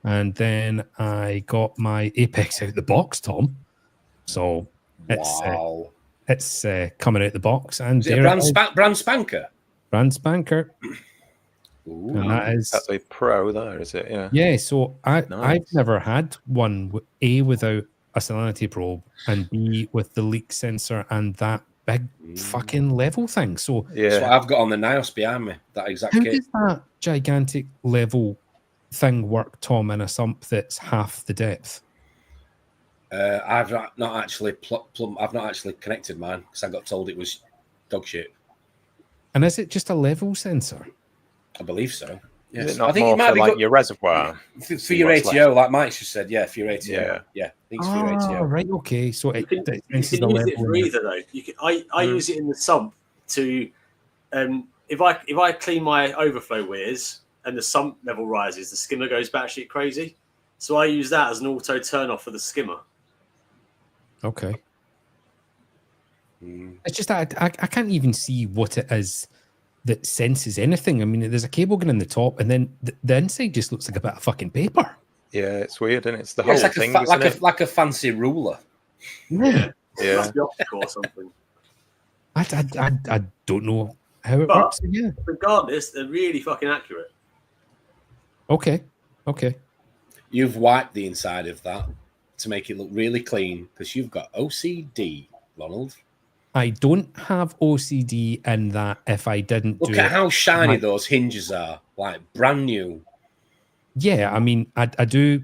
And then I got my Apex out the box, Tom. So it's coming out the box. And is it a brand spanker? Brand spanker. Ooh. And that's a Pro there, is it? Yeah. Yeah, so I've never had one, A, without a salinity probe, and B, with the leak sensor and that big fucking level thing. So that's what I've got on the NIOS behind me, that exact how kit. does that gigantic level thing work, Tom, in a sump that's half the depth? I've not actually I've not actually connected mine because I got told it was dog shit. And is it just a level sensor? I believe so. Yes. Is it not I think more it might for be like your reservoir? For your ATO, like Mike's just said, for your ATO. Yeah. I think it's for your ATO. Right, okay. So you can use it for either though. I use it in the sump to if I clean my overflow weirs and the sump level rises, the skimmer goes batshit crazy. So I use that as an auto turn off for the skimmer. Okay. It's just that I can't even see what it is that senses anything. I mean, there's a cable going in the top, and then the inside just looks like a bit of fucking paper. Yeah, it's weird, and it's the Yeah, whole it's thing, like a fancy ruler. Yeah. Yeah. Must be optical or something. I don't know how it But- works. Yeah. Regardless, they're really fucking accurate. Okay. You've wiped the inside of that to make it look really clean because you've got OCD, Ronald. I don't have OCD in that if I didn't Look do at it. how shiny those hinges are, like brand new. Yeah, I mean, I do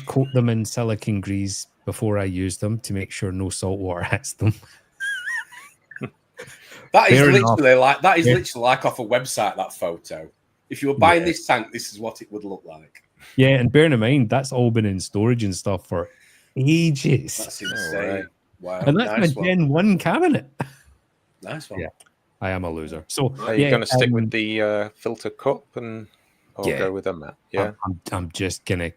coat them in silicone grease before I use them to make sure no salt water hits them. That is Fair literally enough. like that is Yeah. literally like off a website. That photo. If you were buying this tank, this is what it would look like. Yeah, and bearing in mind that's all been in storage and stuff for ages, That's insane. right. Wow, and that's nice my one. Gen 1 cabinet. Nice one. Yeah. I am a loser. So Are you going to stick um, with the filter cup or Yeah. go with a mat? Yeah. I'm just gonna.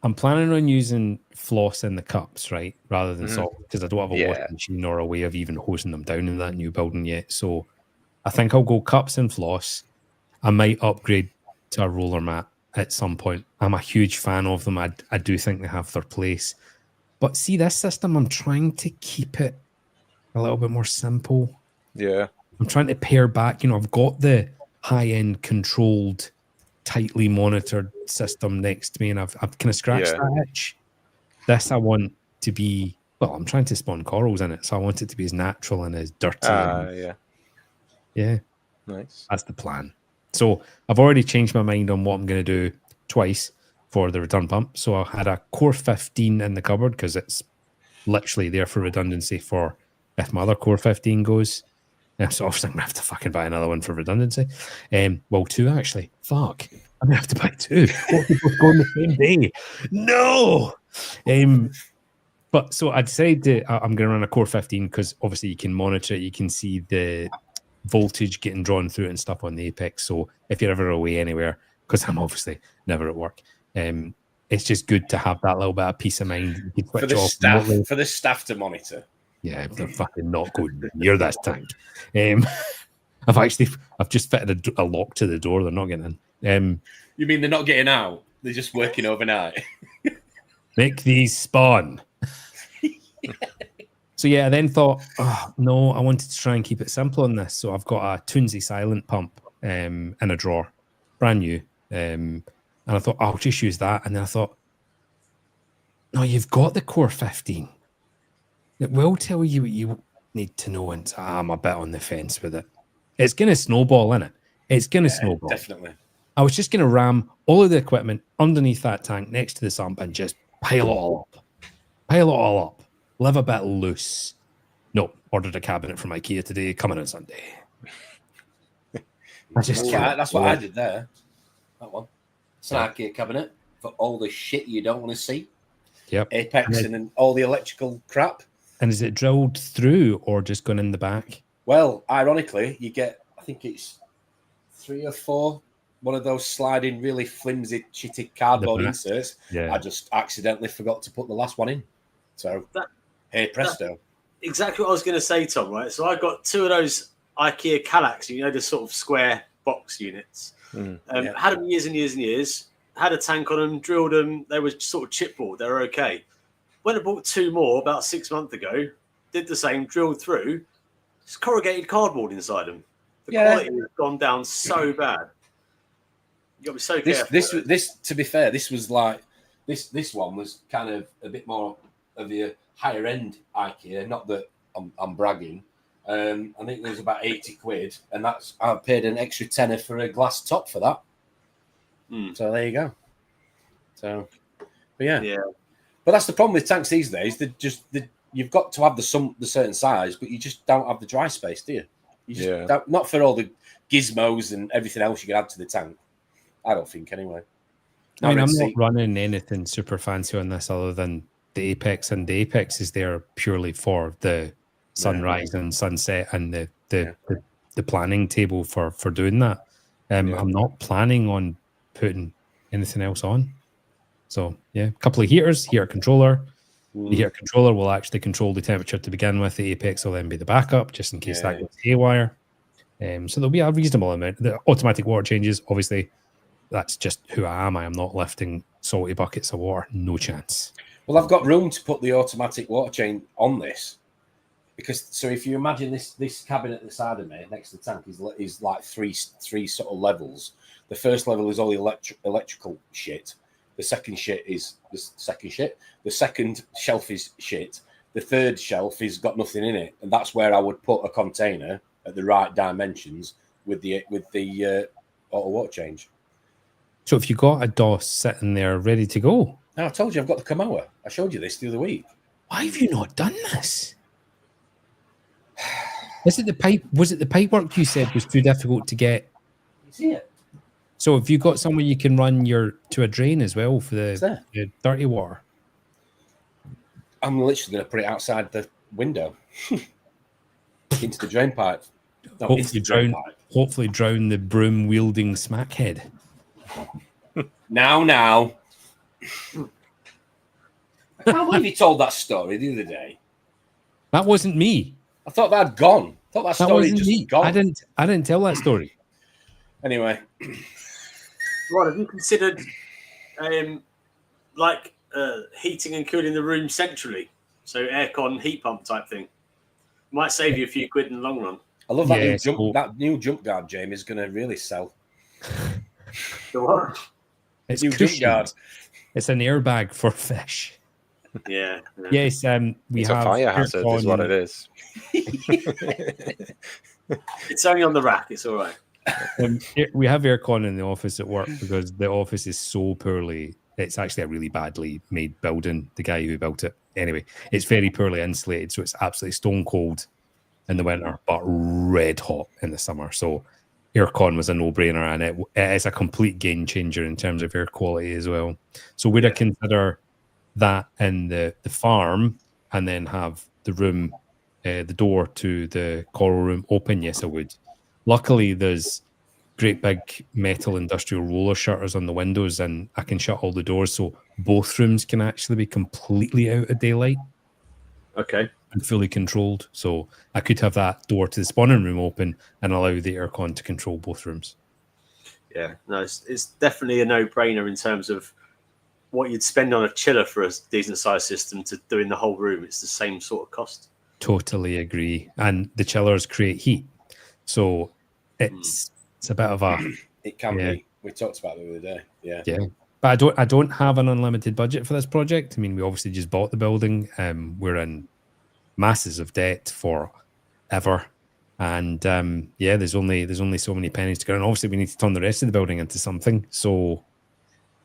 I'm planning on using floss in the cups, right, rather than salt, because I don't have a washing machine or a way of even hosing them down in that new building yet. So I think I'll go cups and floss. I might upgrade to a roller mat at some point. I'm a huge fan of them. I do think they have their place. But see, this system, I'm trying to keep it a little bit more simple. Yeah. I'm trying to pare back. I've got the high-end controlled, tightly monitored system next to me, and I've kind of scratched that itch. This I want to be, well, I'm trying to spawn corals in it, so I want it to be as natural and as dirty. Yeah. Nice. That's the plan. So I've already changed my mind on what I'm going to do twice for the return pump. So I had a Core 15 in the cupboard because it's literally there for redundancy for if my other Core 15 goes. So obviously I'm going to have to fucking buy another one for redundancy. Well, two actually. Fuck. I'm going to have to buy two. What if they both go on the same day? No! But so I decided I'm going to run a Core 15 because obviously you can monitor it. You can see the voltage getting drawn through it and stuff on the apex. So if you're ever away anywhere, because I'm obviously never at work, it's just good to have that little bit of peace of mind. You can For the switch off staff, remotely. for the staff to monitor. Yeah, they're fucking not going near this tank. I've just fitted a lock to the door. They're not getting in. You mean they're not getting out? They're just working overnight. Make these spawn. So yeah, I then thought, oh, no, I wanted to try and keep it simple on this. So I've got a Toonsy silent pump in a drawer, brand new. And I thought, I'll just use that. And then I thought, no, you've got the Core 15. It will tell you what you need to know. And I'm a bit on the fence with it. It's going to snowball, innit? It's going to snowball. Definitely. I was just going to ram all of the equipment underneath that tank next to the sump and just pile it all up. Pile it all up. Live a bit loose. No, ordered a cabinet from IKEA today, coming on Sunday. That's what I did there. That one. It's an IKEA cabinet for all the shit you don't want to see. Yep. Apex and then all the electrical crap. And is it drilled through or just gone in the back? Well, ironically, you get, I think it's 3 or 4, one of those sliding, really flimsy, shitty cardboard inserts. Yeah. I just accidentally forgot to put the last one in. So, hey, presto. Exactly what I was going to say, Tom, right? So I got 2 of those IKEA Kallax, the sort of square box units. Had them years and years and years. Had a tank on them, drilled them. They were sort of chipboard. They were okay. Went and bought 2 more about 6 months ago. Did the same, drilled through. It's corrugated cardboard inside them. The quality has gone down so bad. You got to be so careful. This, to be fair, this was like this one was kind of a bit more of the higher end IKEA. Not that I'm bragging. I think it was about 80 quid, and I paid an extra tenner for a glass top for that. So there you go. So, but yeah. But that's the problem with tanks these days. You've got to have the certain size, but you just don't have the dry space, do you? You just don't, not for all the gizmos and everything else you can add to the tank. I don't think, anyway. I mean, I'm not running anything super fancy on this other than the Apex, and the Apex is there purely for the sunrise and sunset and the planning table for doing that. I'm not planning on putting anything else on. So yeah, a couple of heaters, heater controller. The heater controller will actually control the temperature to begin with. The apex will then be the backup, just in case that goes haywire. So there'll be a reasonable amount. The automatic water changes, obviously, that's just who I am. I am not lifting salty buckets of water. No chance. Well, I've got room to put the automatic water change on this. Because so if you imagine this cabin at the side of me next to the tank is like three sort of levels. The first level is all the electrical shit. The second shit is the second shit. The second shelf is shit. The third shelf is got nothing in it, and that's where I would put a container at the right dimensions with the auto water change. So if you got a DOS sitting there ready to go, no, I told you I've got the Kamoa. I showed you this the other week. Why have you not done this? Was it the pipe work you said was too difficult to get? You see it? So if you got somewhere you can run to a drain as well for the dirty water. I'm literally going to put it outside the window into the drain pipe. No, hopefully drown the broom wielding smackhead. Now. I can't believe you told that story the other day. That wasn't me. I thought that had gone. I thought that story had just gone. I didn't tell that story. Anyway. What have you considered heating and cooling the room centrally? So aircon, heat pump type thing. Might save you a few quid in the long run. I love that that new jump guard, Jamie, is going to really sell. The what? It's new jump guard. It's an airbag for fish. Yeah. Yes, we it's have a fire hazard is what it is. It's only on the rack. It's all right. We have aircon in the office at work because the office is so poorly. It's actually a really badly made building. The guy who built it, anyway, it's very poorly insulated, so it's absolutely stone cold in the winter, but red hot in the summer. So aircon was a no-brainer, and it is a complete game changer in terms of air quality as well. So would I consider that in the farm and then have the room, the door to the coral room open? Yes, I would. Luckily, there's great big metal industrial roller shutters on the windows, and I can shut all the doors, so both rooms can actually be completely out of daylight. Okay. And fully controlled. So I could have that door to the spawning room open and allow the aircon to control both rooms. Yeah, no, it's definitely a no-brainer in terms of what you'd spend on a chiller for a decent sized system to doing the whole room. It's the same sort of cost. Totally agree. And the chillers create heat. So it's a bit of a... It can be. We talked about it the other day. Yeah. Yeah. But I don't have an unlimited budget for this project. I mean, we obviously just bought the building. We're in masses of debt forever. And there's only so many pennies to go. And obviously we need to turn the rest of the building into something. So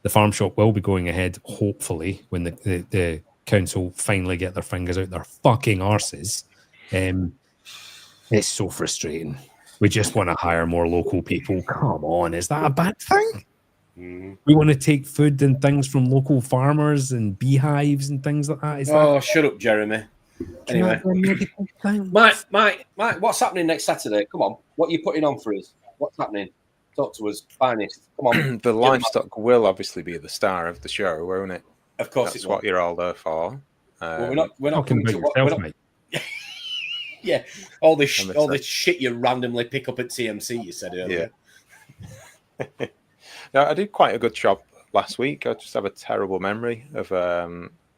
the farm shop will be going ahead, hopefully, when the council finally get their fingers out their fucking arses. It's so frustrating. We just want to hire more local people. Come on, is that a bad thing? We want to take food and things from local farmers and beehives and things like that. Shut up, Jeremy. Anyway, Mike, what's happening next Saturday? Come on, what are you putting on for us? What's happening? Talk to us, Finest. Come on. The livestock will obviously be the star of the show, won't it? Of course, that's what you're all there for. Well, we're not coming to yourself, mate. Yeah, all this shit you randomly pick up at TMC. You said earlier. Yeah. No, I did quite a good job last week. I just have a terrible memory of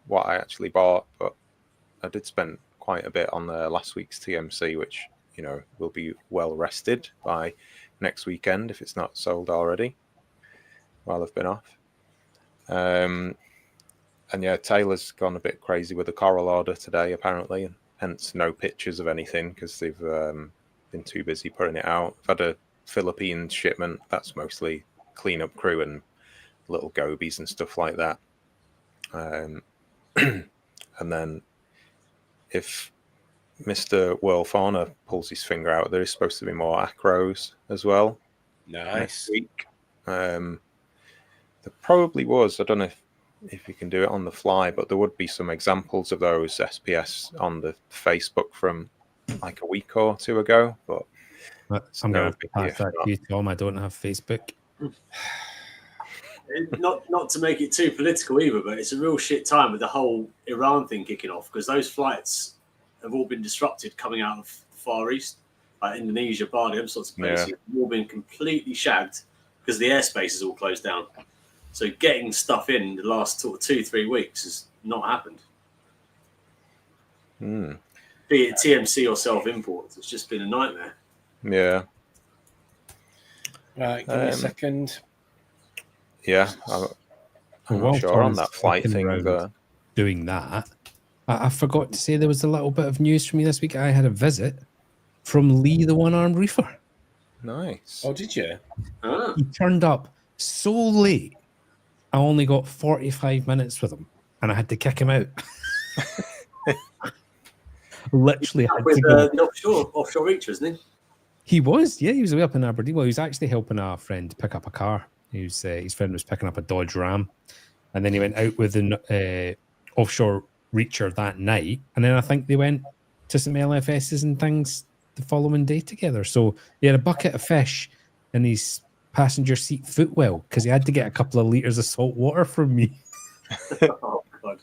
what I actually bought, but I did spend quite a bit on last week's TMC, which will be well rested by next weekend if it's not sold already while I've been off. And yeah, Taylor's gone a bit crazy with the coral order today, apparently, and hence no pictures of anything because they've been too busy putting it out. I've had a Philippines shipment. That's mostly cleanup crew and little gobies and stuff like that. And then if Mr. World Fauna pulls his finger out, there is supposed to be more acros as well. Nice. Next week. There probably was. I don't know if you can do it on the fly, but there would be some examples of those SPS on the Facebook from like a week or two ago, but I'm no going to big pass if that not. to you, Tom. I don't have Facebook. Not to make it too political either, but it's a real shit time with the whole Iran thing kicking off, because those flights have all been disrupted coming out of the Far East, like Indonesia, Bali, those sorts of places. Have all been completely shagged because the airspace is all closed down. So getting stuff in the last 2-3 weeks has not happened. Be it TMC or self-imports, it's just been a nightmare. Yeah. Right, give me a second. Yeah, I'm not sure on that flight thing. Doing that, I forgot to say there was a little bit of news from me this week. I had a visit from Lee, the one-armed reefer. Nice. Oh, did you? He turned up so late. I only got 45 minutes with him, and I had to kick him out. Literally had with to go. The offshore reacher, isn't he? He was, yeah, he was way up in Aberdeen. Well, he was actually helping a friend pick up a car. His friend was picking up a Dodge Ram, and then he went out with an offshore reacher that night, and then I think they went to some LFSs and things the following day together. So he had a bucket of fish in his passenger seat footwell because he had to get a couple of liters of salt water from me. Oh God!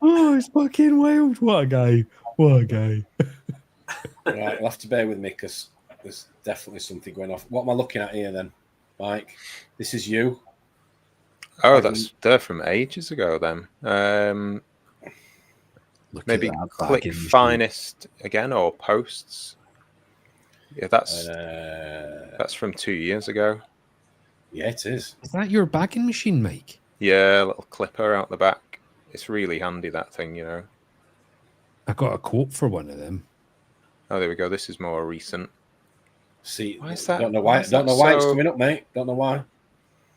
Oh, it's fucking wild! What a guy! What a guy! Right, you'll have to bear with me because there's definitely something going off. What am I looking at here then, Mike? This is you. Oh, they're from ages ago then. Maybe click finest again or posts. Yeah, that's from 2 years ago. Yeah, it is. Is that your bagging machine, Mike? Yeah, a little clipper out the back. It's really handy, that thing, you know. I got a quote for one of them. Oh, there we go. This is more recent. See, why is that? Don't know why it's coming up, mate. Don't know why.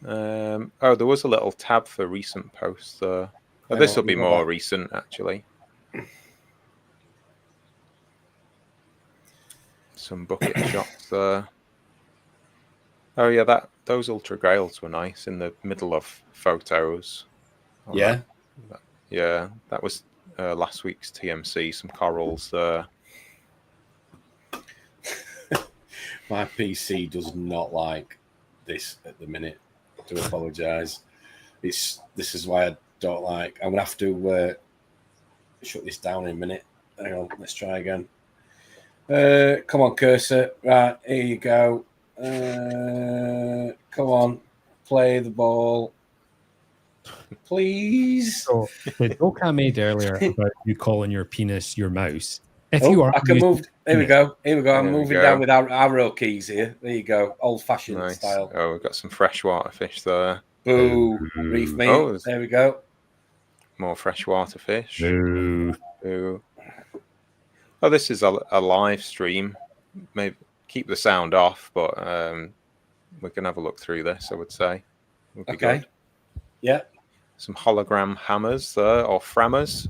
Oh, there was a little tab for recent posts there. Oh, this will be more recent, actually. Some bucket shots there. Oh yeah, those ultra grails were nice in the middle of photos. Yeah, that was last week's TMC. Some corals there. My PC does not like this at the minute. I do apologise. This is why I don't like. I'm gonna have to shut this down in a minute. Hang on, let's try again. Come on, cursor. Right, here you go. Come on, play the ball, please. So the joke I made earlier about you calling your penis your mouse. If you are, I can move. Here we go. Here we go. I'm moving down with our arrow keys here. There you go. Old-fashioned style. Oh, we've got some freshwater fish there. Boo. Reef meat. Oh, there we go. More freshwater fish. Boo. Boo. Oh, this is a live stream. Maybe keep the sound off, but we can have a look through this, I would say. Would be good. Yeah. Some hologram hammers there, or frammers.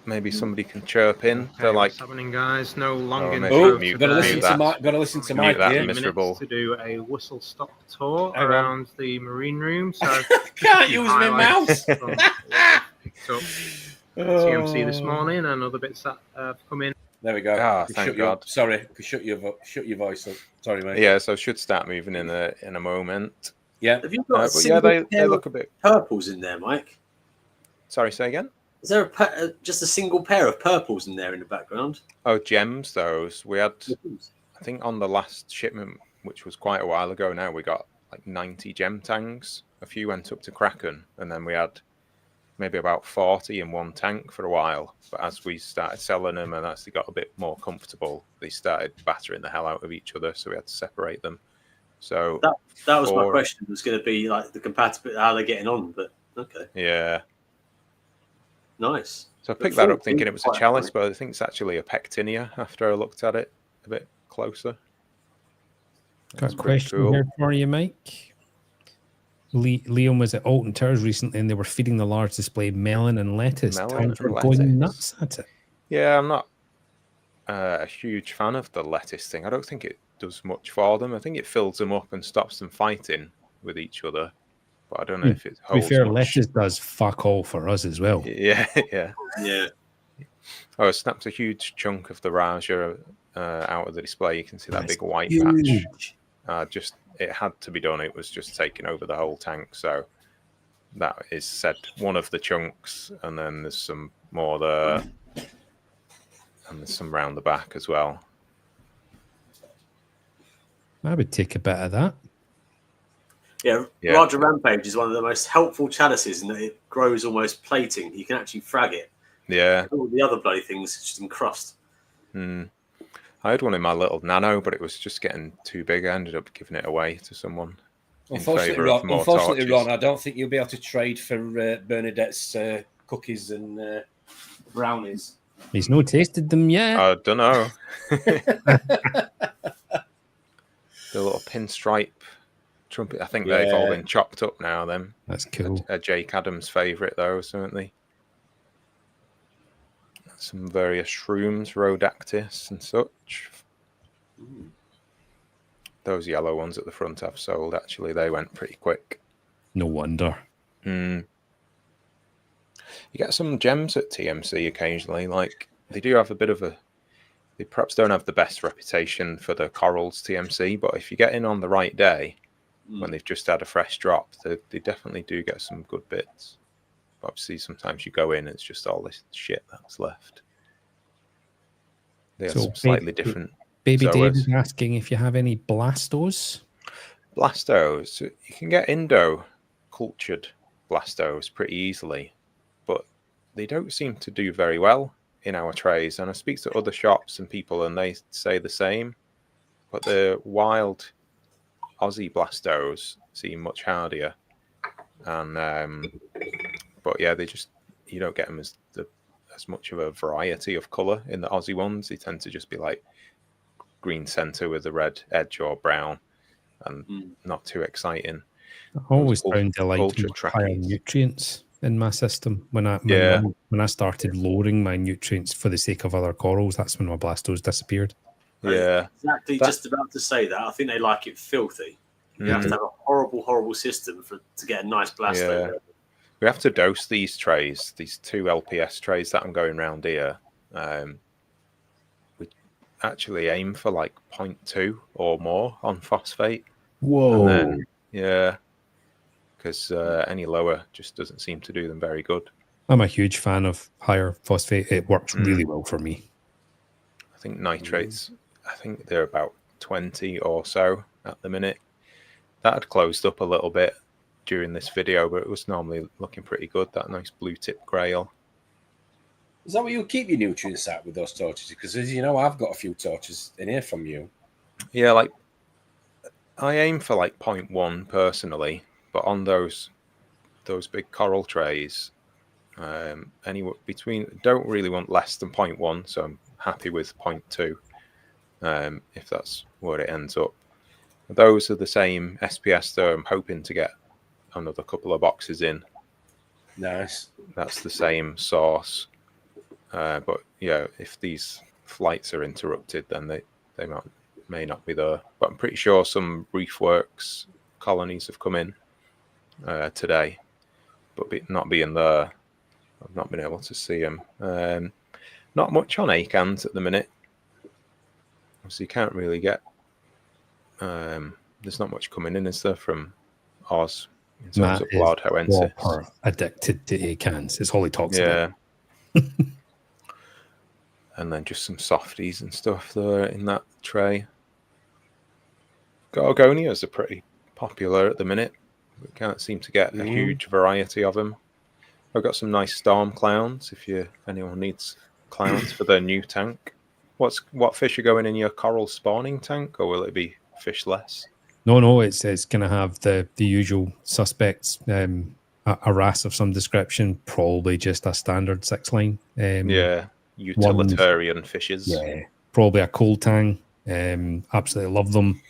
Maybe somebody can chirp in. Okay, they're like, what's happening, guys? No long intro. Gotta listen to Mike here. Miserable. To do a whistle stop tour around the marine room. So can't use my mouse. Picked up TMC this morning and other bits that have come in. There we go. Ah, thank God. Sorry, shut your voice up. Sorry, mate. Yeah, so I should start moving in a moment. Yeah. Have you got they look a bit purples in there, Mike? Sorry, say again. Is there just a single pair of purples in there in the background? Oh, gems, those. We had, I think on the last shipment, which was quite a while ago now, we got like 90 gem tanks. A few went up to Kraken, and then we had maybe about 40 in one tank for a while. But as we started selling them and as they got a bit more comfortable, they started battering the hell out of each other, so we had to separate them. So that was my question. It was going to be like the compatibility, how they're getting on, but okay. Yeah. Nice. So I picked that up thinking it was a chalice, but I think it's actually a pectinia after I looked at it a bit closer. Got a question here for you, Mike. Liam was at Alton Towers recently and they were feeding the large display melon and lettuce. Towns were going nuts at it. Yeah, I'm not a huge fan of the lettuce thing. I don't think it does much for them. I think it fills them up and stops them fighting with each other. But I don't know if it holds. To be fair, much. lettuce does fuck all for us as well. Yeah. Yeah. Oh, I snapped a huge chunk of the Raja out of the display, you can see that That's big white huge. patch. It had to be done. It was just taking over the whole tank. So that is said one of the chunks, and then there's some more there, and there's some round the back as well. I would take a bit of that. Yeah, Roger Rampage is one of the most helpful chalices in that it grows almost plating. You can actually frag it. Yeah. All the other bloody things just encrust. I had one in my little nano, but it was just getting too big. I ended up giving it away to someone. Unfortunately, Ron, I don't think you'll be able to trade for Bernadette's cookies and brownies. He's no tasted them yet. I don't know. The little pinstripe trumpet. I think they've all been chopped up now. Then that's cool. A Jake Adams favourite, though, certainly. Some various shrooms, Rhodactis and such. Those yellow ones at the front I've sold. Actually, they went pretty quick. No wonder. You get some gems at TMC occasionally. Like they do have a bit of a. They perhaps don't have the best reputation for the corals TMC, but if you get in on the right day, when they've just had a fresh drop, they definitely do get some good bits. Obviously, sometimes you go in, it's just all this shit that's left. They have some slightly different. Baby zoas. David's asking if you have any Blastos. Blastos, you can get Indo-cultured Blastos pretty easily, but they don't seem to do very well in our trays. And I speak to other shops and people, and they say the same. But the wild Aussie Blastos seem much hardier, and but yeah, you don't get them as much of a variety of colour in the Aussie ones. They tend to just be like green centre with a red edge or brown, and not too exciting. I always found delighted higher nutrients in my system. When I started lowering my nutrients for the sake of other corals, that's when my Blastos disappeared. Yeah, exactly. Just about to say that. I think they like it filthy. You have to have a horrible, horrible system to get a nice Blasto. Yeah. We have to dose these trays, these 2 LPS trays that I'm going around here. We actually aim for like 0.2 or more on phosphate. Whoa. And then, because any lower just doesn't seem to do them very good. I'm a huge fan of higher phosphate. It works really well for me. I think nitrates, I think they're about 20 or so at the minute. That had closed up a little bit during this video, but it was normally looking pretty good, that nice blue tip grail. Is that where you keep your nutrients at with those torches? Because as you know, I've got a few torches in here from you. Yeah, like I aim for like 0.1 personally, but on those big coral trays, anywhere between, don't really want less than 0.1, so I'm happy with 0.2 if that's where it ends up. Those are the same SPS though. I'm hoping to get another couple of boxes in. Nice. That's the same source. But yeah, if these flights are interrupted, then they may not be there. But I'm pretty sure some Reefworks colonies have come in today, but not being there, I've not been able to see them. Not much on Acans at the minute. So you can't really get. There's not much coming in, is there, from Oz in terms of Bloodhoensis? Addicted to Acans. It's all he talks about. And then just some softies and stuff there in that tray. Gorgonias are pretty popular at the minute. We can't seem to get a huge variety of them. I've got some nice storm clowns if anyone needs clowns for their new tank. What fish are going in your coral spawning tank, or will it be fishless? No, it's going to have the usual suspects, a wrasse of some description, probably just a standard 6-line. Utilitarian fishes. Yeah, probably a cold tang. Absolutely love them.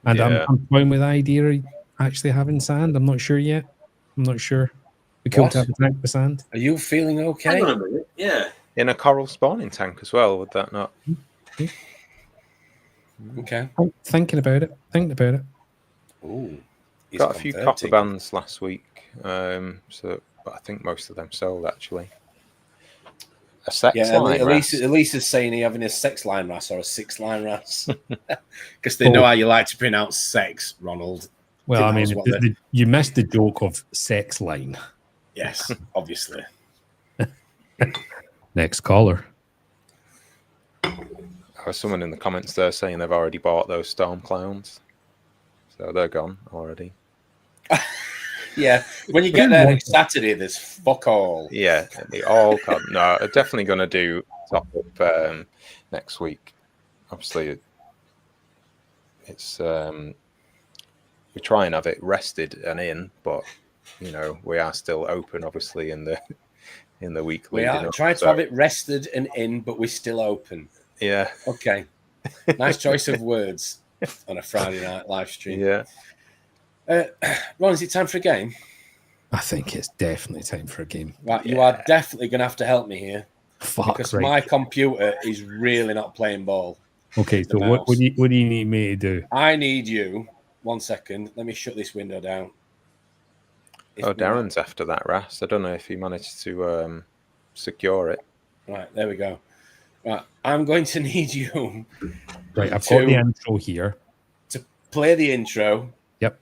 And I'm toying with the idea of actually having sand. I'm not sure yet. I'm not sure. Be cool to have a tank with sand. Are you feeling okay? Hang on a minute. Yeah. In a coral spawning tank as well, would that not? Okay. I'm thinking about it. Ooh. Got a few copper bands last week, but I think most of them sold actually. A sex line wrasse. Elisa's saying he having a sex line wrasse or a 6-line wrasse. Because they know how you like to pronounce sex, Ronald. Well, I mean, you missed the joke of sex line. Yes, obviously. Next caller. There's someone in the comments there saying they've already bought those storm clowns. So they're gone already. Yeah, when you get there next Saturday, there's fuck all. Yeah, they all come. No, I'm definitely going to do top up next week. Obviously, it's we try and have it rested and in, but you know we are still open. Obviously, in the week. We are trying to have it rested and in, but we're still open. Yeah. Okay. Nice choice of words on a Friday night live stream. Yeah. Ron, is it time for a game? I think it's definitely time for a game. Right, you are definitely going to have to help me here. Fuck, because right. my computer is really not playing ball. Okay, so what do you need me to do? I need you. 1 second. Let me shut this window down. Darren's after that wrasse. I don't know if he managed to secure it. Right, there we go. Right, I'm going to need you. Right, I've got the intro here. To play the intro. Yep.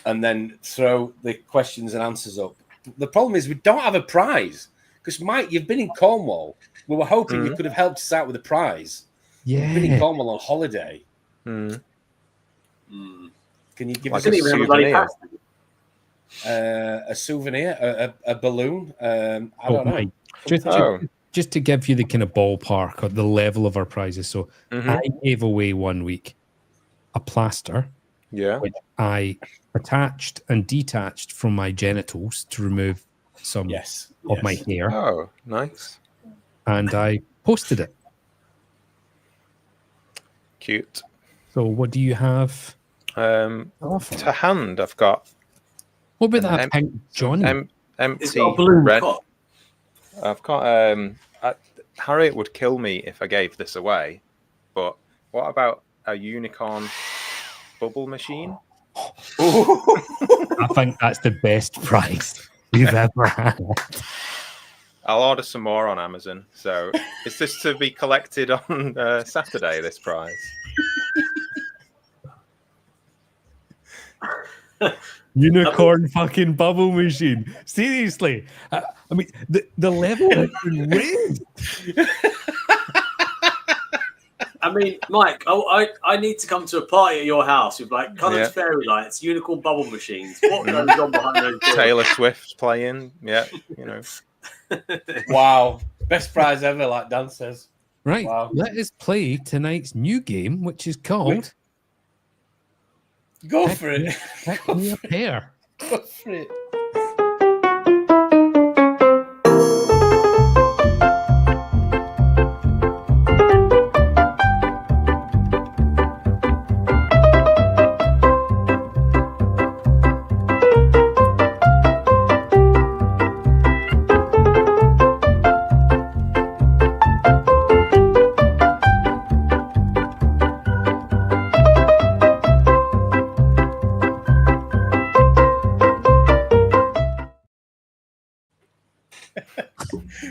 And then throw the questions and answers up. The problem is we don't have a prize. Because, Mike, you've been in Cornwall. We were hoping you could have helped us out with a prize. Yeah. You've been in Cornwall on holiday. Mm. Can you give like us a souvenir? a souvenir, a balloon? I don't know. Mike, just to give you the kind of ballpark or the level of our prizes. So I gave away 1 week a plaster, which I attached and detached from my genitals to remove some of my hair. Oh, nice. And I posted it. Cute. So what do you have? To hand, I've got. What about that pink Johnny? Empty balloon red. cup. I've got. Harriet would kill me if I gave this away. But what about a unicorn bubble machine? I think that's the best prize we've ever had. I'll order some more on Amazon. So, is this to be collected on Saturday? This prize. Unicorn fucking bubble machine. Seriously, I mean the level has been raised. I mean, Mike, I need to come to a party at your house with like coloured fairy lights, unicorn bubble machines. What goes on behind those doors? Taylor Swift playing. Yeah, you know. Wow, best prize ever, like Dan says. Right, wow. Let us play tonight's new game, which is called. Go for it. Pick me a pair. Go for it.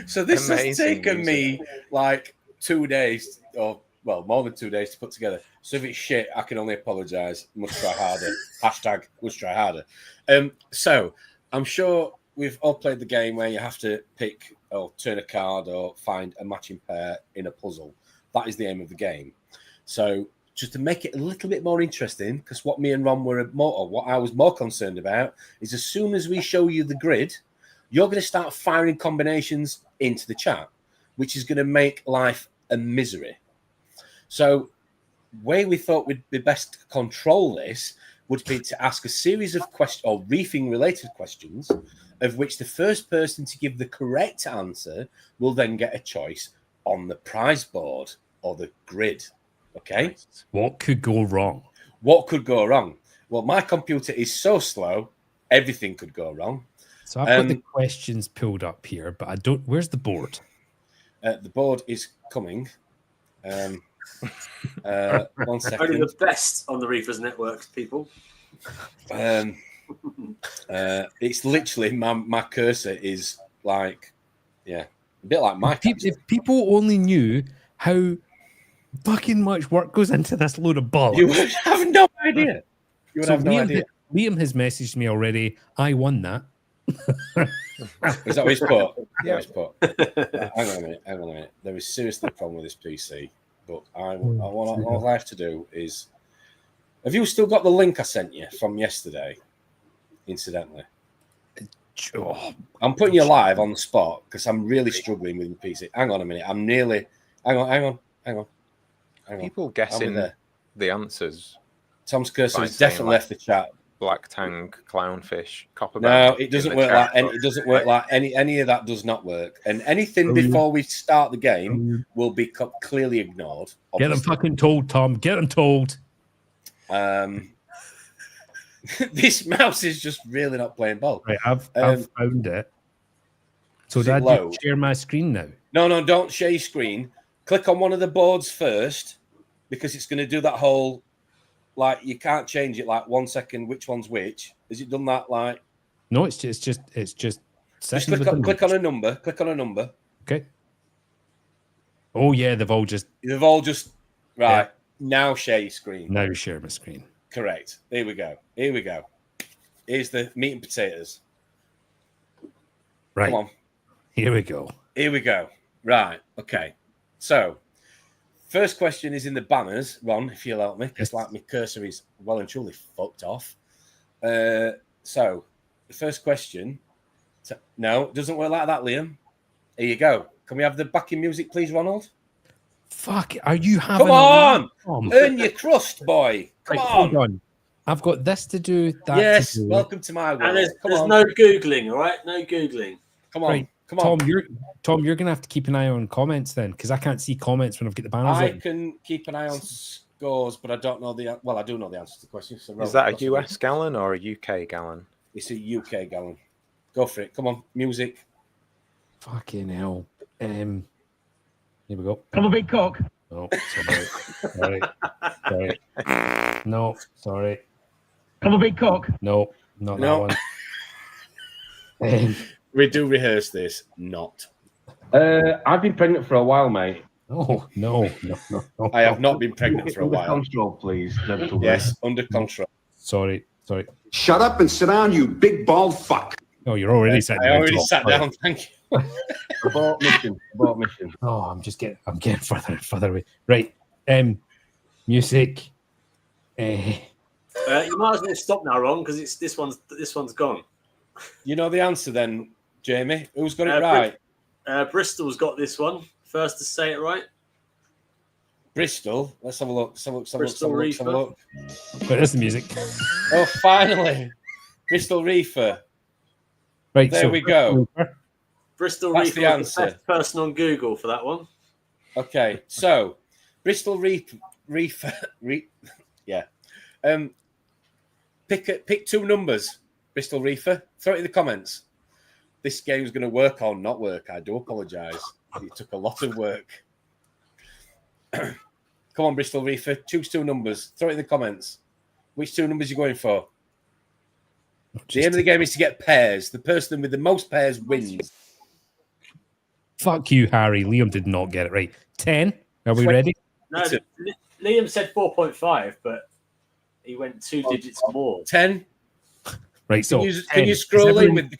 So this has taken me like 2 days, or well, more than 2 days to put together. So if it's shit, I can only apologise. Must try harder. Hashtag must try harder. So I'm sure we've all played the game where you have to pick or turn a card or find a matching pair in a puzzle. That is the aim of the game. So just to make it a little bit more interesting, because what me and Ron were more, or what I was more concerned about, is as soon as we show you the grid, you're going to start firing combinations into the chat, which is going to make life a misery. So way we thought would be best to control this would be to ask a series of questions or reefing related questions, of which the first person to give the correct answer will then get a choice on the prize board or the grid. Okay. What could go wrong? What could go wrong? Well, my computer is so slow, everything could go wrong. So I've got the questions pulled up here, but I don't. Where's the board? The board is coming. 1 second. Only the best on the Reefers Network, people. It's literally my cursor is like, yeah. A bit like Mike. If people only knew how fucking much work goes into this load of bollocks. You would have no idea. You would have no idea. Liam has messaged me already. I won that. Is that what he's put? Yeah, he's put. Hang on a minute. There is seriously a problem with this PC. But all I have to do is... Have you still got the link I sent you from yesterday, incidentally? Oh, I'm putting you live on the spot because I'm really struggling with the PC. Hang on a minute. I'm nearly... Hang on. People guessing the answers. Tom's cursor has definitely left the chat. Black tang, clownfish, copper. No, it doesn't work like any. It doesn't work like any of that. Does not work. And anything before we start the game will be clearly ignored. Obviously. Get them fucking told, Tom. Get them told. This mouse is just really not playing ball. Right, I've found it. So did I share my screen now? No, don't share your screen. Click on one of the boards first because it's going to do that whole. Like you can't change it like 1 second. Which one's which? Has it done that? Like no, it's just. Just click on a number. Click on a number. Okay. Oh yeah, they've all just right. Yeah. Now share your screen. Now share my screen. Correct. Here we go. Here's the meat and potatoes. Right. Come on. Here we go. Right. Okay. So. First question is in the banners, Ron, if you'll help me, because like my cursor is well and truly fucked off. So, the first question... No, it doesn't work like that, Liam. Here you go. Can we have the backing music, please, Ronald? Fuck, are you having... Come on! Earn your crust, boy. Come on. Hold on. I've got this to do, that yes, to do. Welcome to my world. And there's no Googling, all right? No Googling. Come on. Right. Come on. Tom, you're going to have to keep an eye on comments then, because I can't see comments when I've got the banners I on. can keep an eye on scores, but I don't know the... Well, I do know the answer to the question. So is that a US gallon or a UK gallon? It's a UK gallon. Go for it. Come on, music. Fucking hell. Here we go. I'm a big cock. Oh, sorry. No, sorry. I'm a big cock. No, not that one. We do rehearse this. Not. I've been pregnant for a while, mate. Oh, no. I have not been pregnant for a while. Under control, please, gentlemen. Yes, under control. Sorry. Shut up and sit down, you big bald fuck. Oh, you're already sitting down. I already sat down, thank you. Abort mission. Oh, I'm getting further and further away. Right. Music. You might as well stop now, Ron, because this one's gone. You know the answer then, Jamie? Who's got it right? Bristol's got this one. First to say it right. Bristol. Let's have a look. Bristol Reefer. There's the music. Oh, finally. Bristol Reefer. Right. There we go. Bristol That's Reefer. the answer. The best person on Google for that one. Okay. So, Bristol Reefer. Yeah. Pick two numbers. Bristol Reefer. Throw it in the comments. This game's going to work or not work. I do apologise. It took a lot of work. Come on, Bristol Reefer. Choose two numbers. Throw it in the comments. Which two numbers are you going for? The aim of the game is to get pairs. The person with the most pairs wins. Fuck you, Harry. Liam did not get it right. 10. Are we ready? No, Liam said 4.5, but he went 2 digits more. 10. Right. So can you scroll in with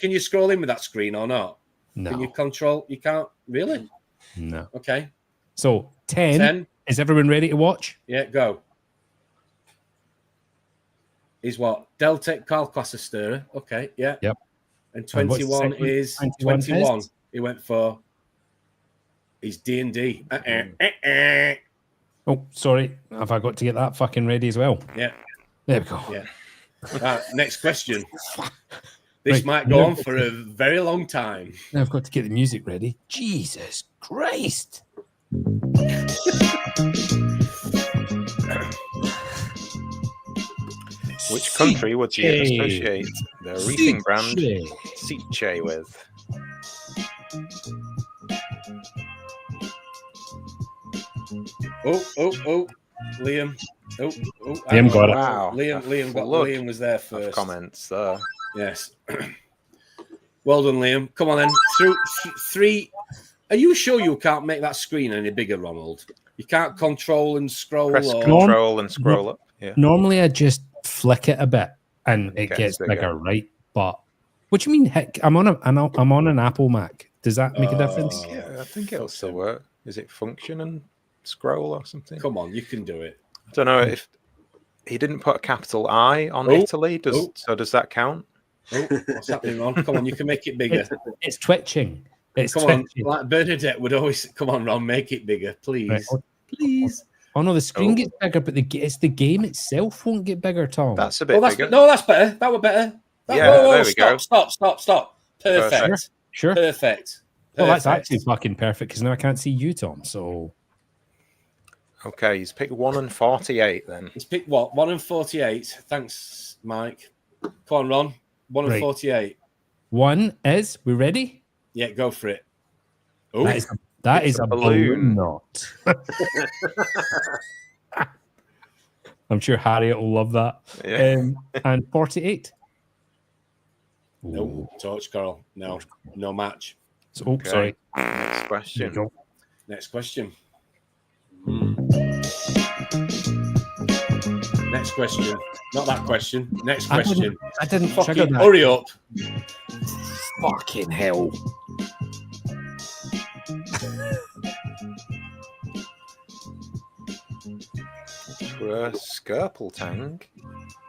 that screen or not? No. Can you control? You can't really. No. Okay. So 10. Is everyone ready to watch? Yeah, go. Is what? Deltec Carl Classer Stirrer. Okay, yeah. Yep. And 21 is 21. He went for his D&D. Oh, sorry. Have I got to get that fucking ready as well? Yeah. There we go. Yeah. Right, next question. This might go on for a very long time. Now I've got to get the music ready. Jesus Christ. Which country would you associate the reefing brand Seache with? Oh, Liam. Liam got it. Wow. Liam was there first. Comments there. Yes. Well done, Liam. Come on then. Through three Are you sure you can't make that screen any bigger, Ronald? You can't control and scroll. Press or... control and scroll up. Yeah. Normally, I just flick it a bit and it Gets gets bigger. bigger, right? But what do you mean? Heck, I'm on an Apple Mac. Does that make a difference? Yeah, I think it'll still work. Is it function and scroll or something? Come on, you can do it. I don't know if he didn't put a capital I on Italy. So does that count? Oh, what's happening, Ron? Come on, you can make it bigger. It's twitching. It's Come twitching. on, like Bernadette would always. Come on, Ron, make it bigger, please, Right. please. Oh no, the screen gets bigger, but it's the game itself won't get bigger, Tom. That's a bit bigger. No, that's better. That were better. There we go. Stop. Perfect. Sure. Perfect. Well, that's actually fucking perfect because now I can't see you, Tom. So okay, he's picked 1 and 48 then. He's picked what? 1 and 48. Thanks, Mike. Come on, Ron. 1 and 48. One is we ready? Yeah, go for it. Oh, that is a balloon knot. I'm sure Harriet will love that. Yeah. And 48. no, torch, Carl. No match. So, Okay. sorry. Next question. Next question. Next question. Not that question. Next question. I didn't Fucking trigger that. hurry up. Fucking hell. Skirple tang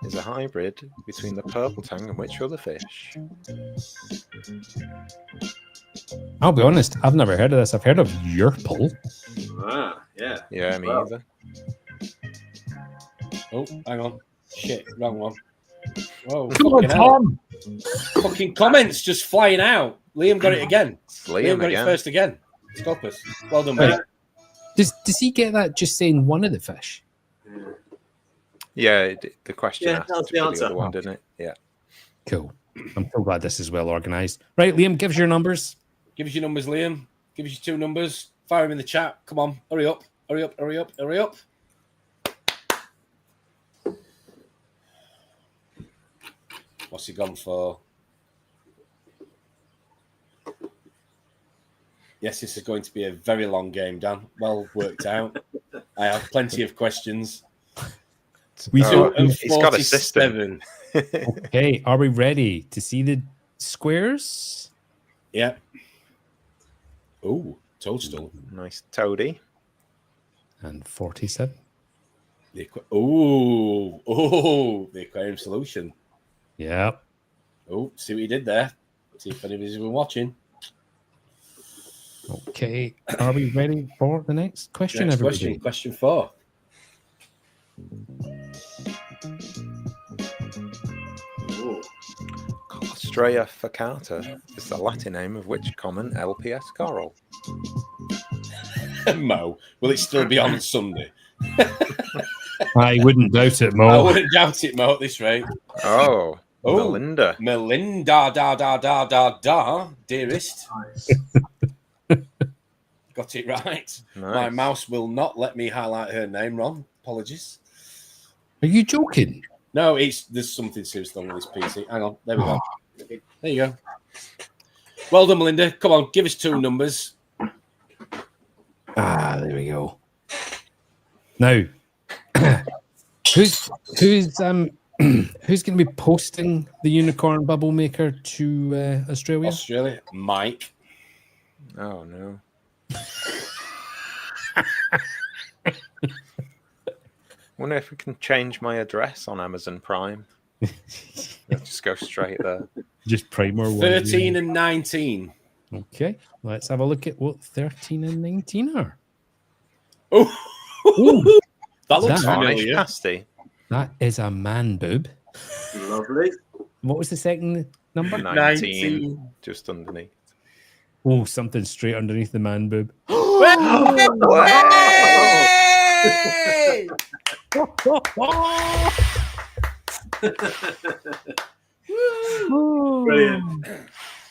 is a hybrid between the purple tang and which other fish? I'll be honest, I've never heard of this. I've heard of Yerple. Yeah. Yeah, me either. Oh, hang on. Shit, wrong one. Whoa, Come on, fucking hell. Tom. Fucking comments just flying out. Liam got it again. Liam got again. it first again. Scopus. Well done, mate. Does he get that just saying one of the fish? Yeah, the question Yeah, asked that was for the the answer. other one, didn't it? Yeah. Cool. I'm so glad this is well organized. Right, Liam, give us your numbers. Give us your numbers, Liam. Give us your 2 numbers. Fire them in the chat. Come on. Hurry up. Hurry up. Hurry up. Hurry up. What's he gone for? Yes, this is going to be a very long game, Dan. Well worked out. I have plenty of questions. We Oh, 2 and he's got a system. 47. Okay, are we ready to see the squares? Yeah. Oh, toadstool. Nice toady. And 47. The aquarium solution. Yeah. Oh, see what you did there. See if anybody's been watching. Okay, are we ready for the next question? Next everybody? question 4. Colostrea facata is the Latin name of which common LPS coral? Mo, will it still be on Sunday? I wouldn't doubt it, I Mo. wouldn't doubt it, Mo, at this rate. Oh, Oh. Melinda. Melinda, dearest. Got it right. My Nice. mouse will not let me highlight her name, Ron. Apologies. Are you joking? No, there's something serious wrong with this PC. Hang on, there we go. There you go. Well done, Melinda. Come on, give us 2 numbers. There we go. Now, who's going to be posting the unicorn bubble maker to Australia? Australia, Mike. Oh, no. Wonder if we can change my address on Amazon Prime. Let's just go straight there. Just primer. 13 and 19. Okay, let's have a look at what 13 and 19 are. Oh, that looks Varnish familiar. pasty. That is a man boob. Lovely. What was the second number? 19, just underneath. Oh, something straight underneath the man boob. Brilliant.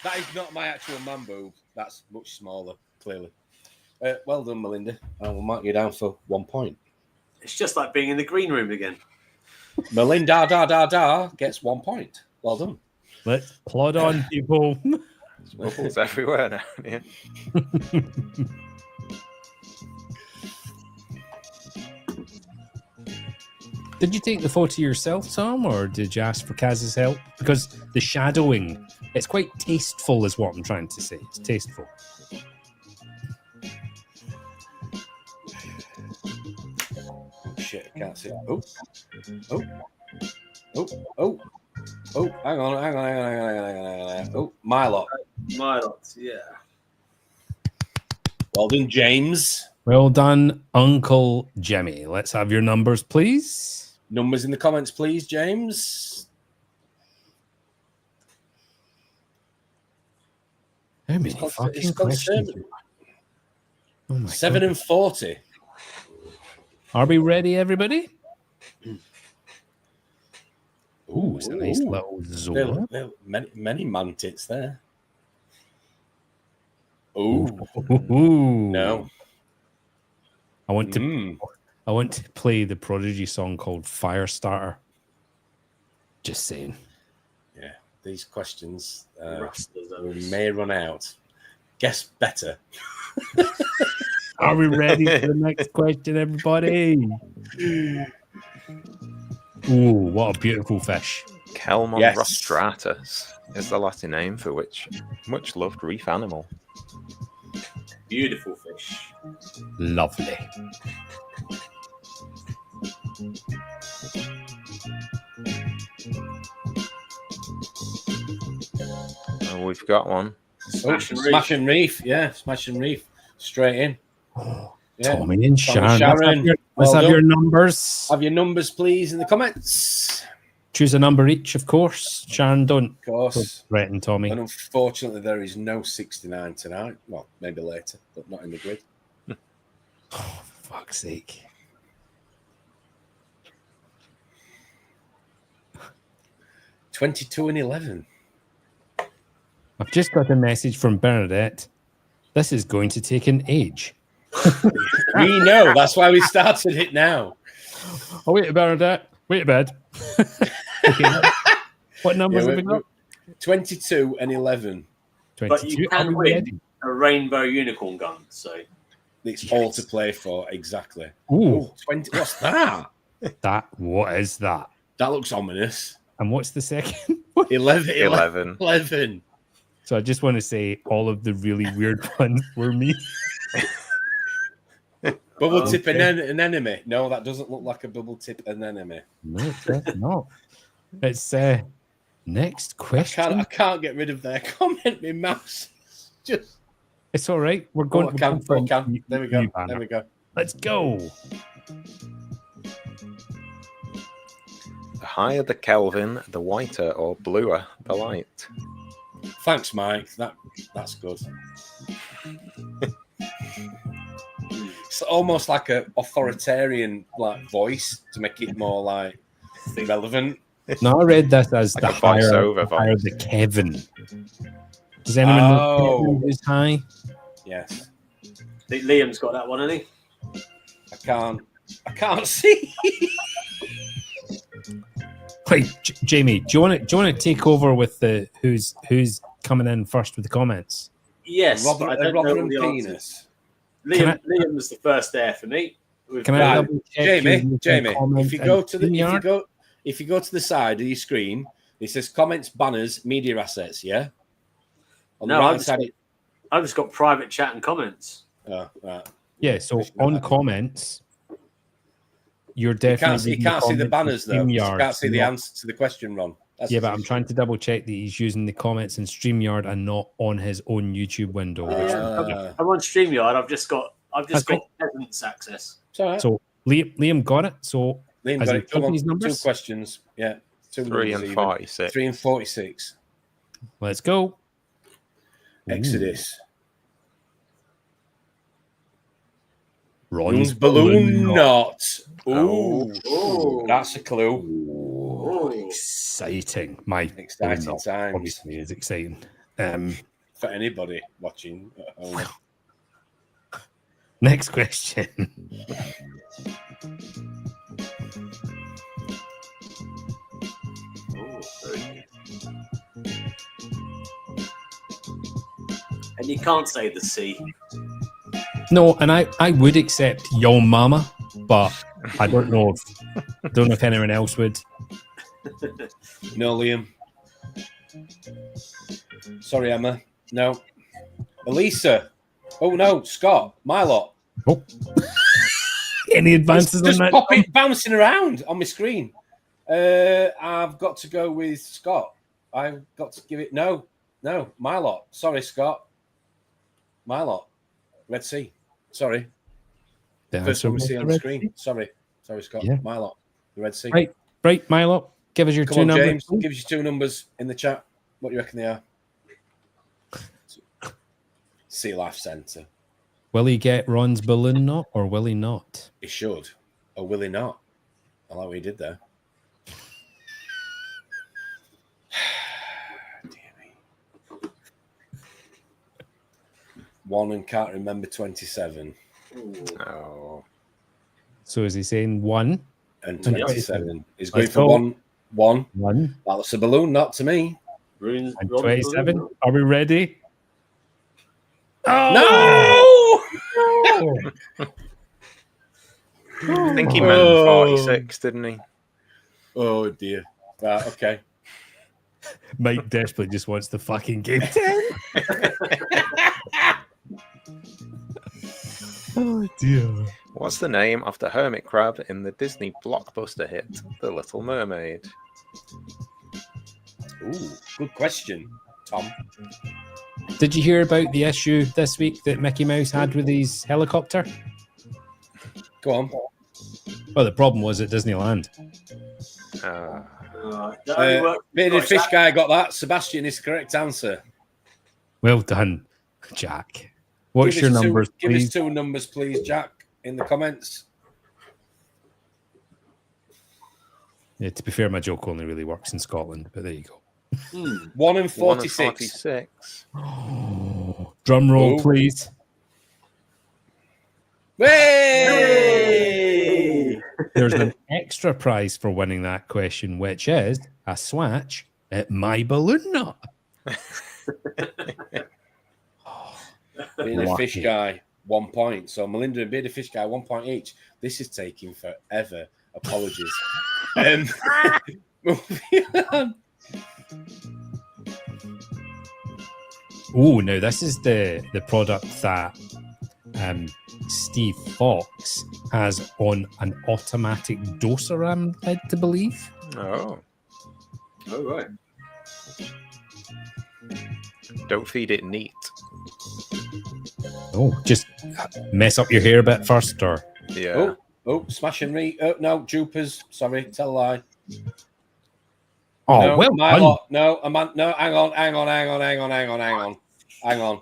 That is not my actual man boob. That's much smaller, clearly. Well done, Melinda. I will mark you down for 1 point. It's just like being in the green room again. Melinda gets 1 point. Well done. Let's plod on, people. There's bubbles everywhere now. Yeah. Did you take the photo yourself, Tom, or did you ask for Kaz's help? Because the shadowing, it's quite tasteful, is what I'm trying to say. It's tasteful. Shit, I can't see. Oh, hang on. Oh, my lot. My lot, yeah. Well done, James. Well done, Uncle Jimmy. Let's have your numbers, please. Numbers in the comments, please, James. How many fucking questions? Oh my 7 God. and 40. Are we ready, everybody? Ooh, it's a nice little zone. Many mantits there. Ooh. No. I want to play the Prodigy song called Firestarter. Just saying. Yeah, these questions we may run out. Guess better. Are we ready for the next question, everybody? Ooh, what a beautiful fish. Kelmon Yes. rostratus is the Latin name for which much loved reef animal. Beautiful fish. Lovely. Oh, we've got one. Smash and Reef. Yeah, Smash and Reef. Straight in. Yeah. Tommy and Sharon. Sharon. Let's Well have your done. numbers. Have your numbers, please, in the comments. Choose a number each, of course. Sharon, don't. Of course. Right, and Tommy. And unfortunately, there is no 69 tonight. Well, maybe later, but not in the grid. Oh, for fuck's sake. $22 and 11. I've just got a message from Bernadette. This is going to take an age. We know. That's why we started it now. Oh, wait, Bernadette. Wait a bed. Okay. What numbers have we got? 22 and 11. But you Are can we win ready? a rainbow unicorn gun. So It's all to play for, exactly. Ooh, 20. What's that? what is that? That looks ominous. And what's the second? 11. 11. So I just want to say all of the really weird ones were me. Bubble tip anemone. No, that doesn't look like a bubble tip anemone. No, it's not. It's next question. I can't get rid of their comment. My mouse just. It's all right. We're going. I can. for There we go. new banner. There we go. Let's go. The higher the Kelvin, the whiter or bluer the light. Thanks, Mike. That's good. It's almost like a authoritarian voice to make it more like relevant. No, I read this as Like the a voiceover higher voice. the Kevin. Does anyone know Kevin is high? Yes. I think Liam's got that one, hasn't he? I can't see. Wait, Jamie, do you want to take over with the who's coming in first with the comments? Yes, but I don't know Robert all and the answers. Penis. Liam was the first there for me. Can I Right, double check Jamie, if you go to the StreamYard? if you go to the side of your screen, it says comments, banners, media assets. Yeah. On the No, right side. I've just got private chat and comments. Oh, right. Yeah, so on comments, you're definitely. You can't see the banners though. You StreamYard, can't see the not- answer to the question, Ron. That's Yeah, the but I'm trying to double check that he's using the comments in StreamYard and not on his own YouTube window. I'm on StreamYard. I've just got peasants access. It's all right. So Liam got it. So Liam has got he it. Come done on, these numbers? 2 questions. Yeah. 2 3 numbers and even. 46. 3 and 46. Let's go. Exodus. Ron's balloon knot. Oh. Ooh, that's a clue. Oh, Exciting. My Exciting balloon knot times. obviously is exciting. For anybody watching at home. Next question. You can't say the sea. No, and I would accept Yo Mama, but I don't know if anyone else would. No, Liam. Sorry, Emma. No. Elisa. Oh no, Scott. My lot. Oh. Any advances Just on that? pop it bouncing around on my screen. I've got to go with Scott. I've got to give it no, my lot. Sorry, Scott. My lot. Red Sea. Sorry. First one we see on the screen. Sorry, Scott. Yeah. My lot. The Red Sea. Right, Milo. Give us your Come two on, numbers. James. Give us your 2 numbers in the chat. What do you reckon they are? Sea Life Centre. Will he get Ron's balloon knot or will he not? He should. Or will he not? I like what he did there. Dear me. 1 and can't remember 27. Oh. So is he saying 1? And 27. He's going Let's for go. 1. 1 That's a balloon, not to me. Runes, and 27. Are we ready? No! I think he meant 46, didn't he? Oh, dear. Right, okay. Mike desperately just wants the fucking game 10. Oh, dear. What's the name of the hermit crab in the Disney blockbuster hit, The Little Mermaid? Ooh, good question, Tom. Did you hear about the issue this week that Mickey Mouse had with his helicopter? Go on. Well, the problem was at Disneyland. Bearded Fish Guy got that. Sebastian is the correct answer. Well done, Jack. What's your numbers, Give please? us 2 numbers, please, Jack, in the comments. Yeah, to be fair, my joke only really works in Scotland, but there you go. 1 and 46. 46. Oh, drum roll, please. Hey! There's an extra prize for winning that question, which is a swatch at My Balloon Knot. Bearded Fish Guy, 1 point. So Melinda and Bearded Fish Guy, 1 point each. This is taking forever. Apologies. Moving on. Oh, no, this is the product that Steve Fox has on an automatic doser, I'm led to believe. Oh. Oh, right. Don't feed it neat. Oh, just mess up your hair a bit first, or Yeah. Oh, smash and re. Oh, no, Jupers. Sorry, tell a lie. oh, No, well my done. lot. No, no, hang on.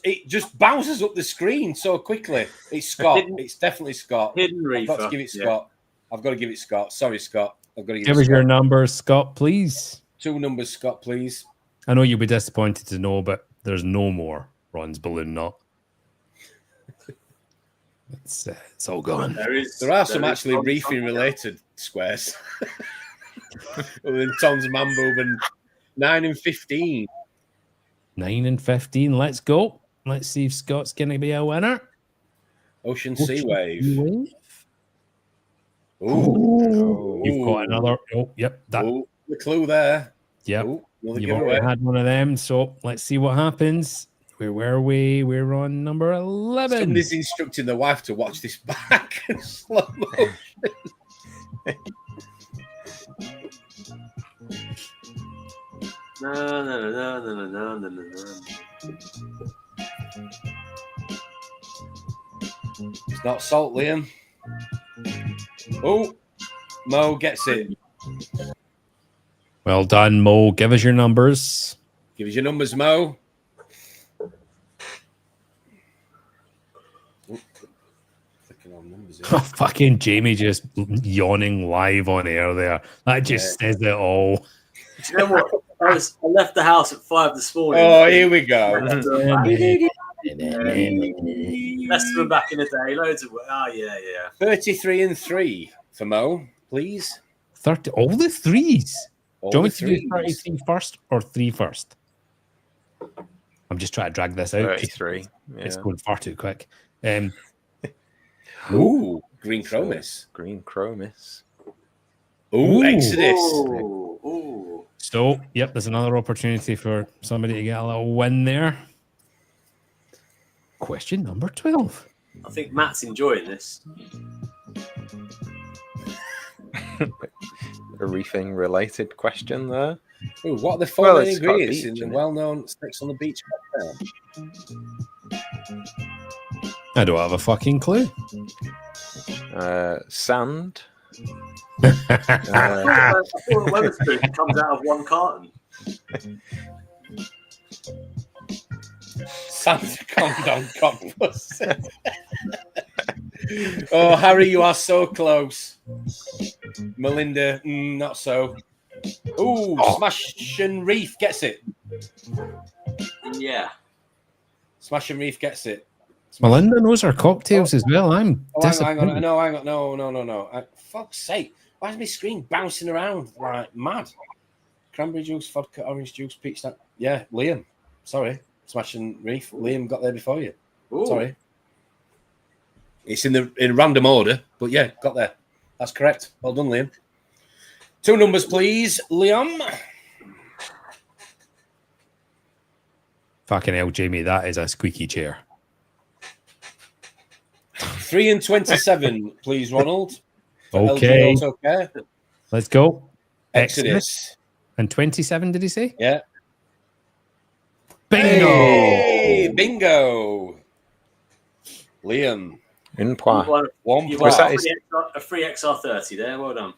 It just bounces up the screen so quickly. It's Scott. It's definitely Scott. Hidden Reefer. I've got to give it Scott. I've got to give it Scott. Sorry, Scott. I've got to Give it us your Scott. numbers, Scott, please. 2 numbers, Scott, please. I know you'll be disappointed to know, but there's no more Ron's Balloon Knot. It's all gone. There are some actually reefing related squares. Other than Tom's man boob and 9 and 15. 9 and 15. Let's go. Let's see if Scott's going to be a winner. Ocean Sea Wave. Ooh. Ooh. You've got another. Oh, yep. That. Ooh, the clue there. Yep. Ooh, another You've already giveaway. had one of them. So let's see what happens. Where were we? We're on number 11. Somebody's instructing the wife to watch this back in slow motion. No. It's not salt, Liam. Oh, Mo gets it. Well done, Mo. Give us your numbers. Give us your numbers, Mo. Clicking on numbers here. Fucking Jamie just yawning live on air there. That just says it all. Do you know what? I left the house at 5 this morning. Oh, here we go. Leicester back in the day. Loads of. Oh, yeah. 33 and 3 for Mo, please. 30. All the threes. All Do you want the me to do threes. 33 first or 3 first? I'm just trying to drag this out. 33. It's Yeah. going far too quick. Ooh, green chromis. Green chromis. Ooh, Exodus. Ooh. So, yep, there's another opportunity for somebody to get a little win there. Question number 12. I think Matt's enjoying this. A reefing related question there. Ooh, what are the four Well, main it's got a ingredients beach, in the innit? well-known Snakes on the Beach cocktail? I don't have a fucking clue. Sand. I thought the Wetherspoon comes out of one carton. Santa Condon Compass. Oh, Harry, you are so close. Melinda, not so. Ooh, Smash and Reef gets it. Yeah. Smash and Reef gets it. Melinda knows her cocktails as well. I'm Oh, hang on, disappointed. hang on. No. Fuck's sake. Why is my screen bouncing around like mad? Cranberry juice, vodka, orange juice, peach snack. Yeah, Liam. Sorry. Smash and Reef. Liam got there before you. Ooh. Sorry. It's in random order, but yeah, got there. That's correct. Well done, Liam. 2 numbers, please, Liam. Fucking hell, Jamie, that is a squeaky chair. 3 and 27, please, Ronald. For Okay. LG AutoCare. Let's go. Exodus. And 27, did he say? Yeah. Bingo! Hey, bingo. Liam. In point. One You point. won a free XR30 there. Well done.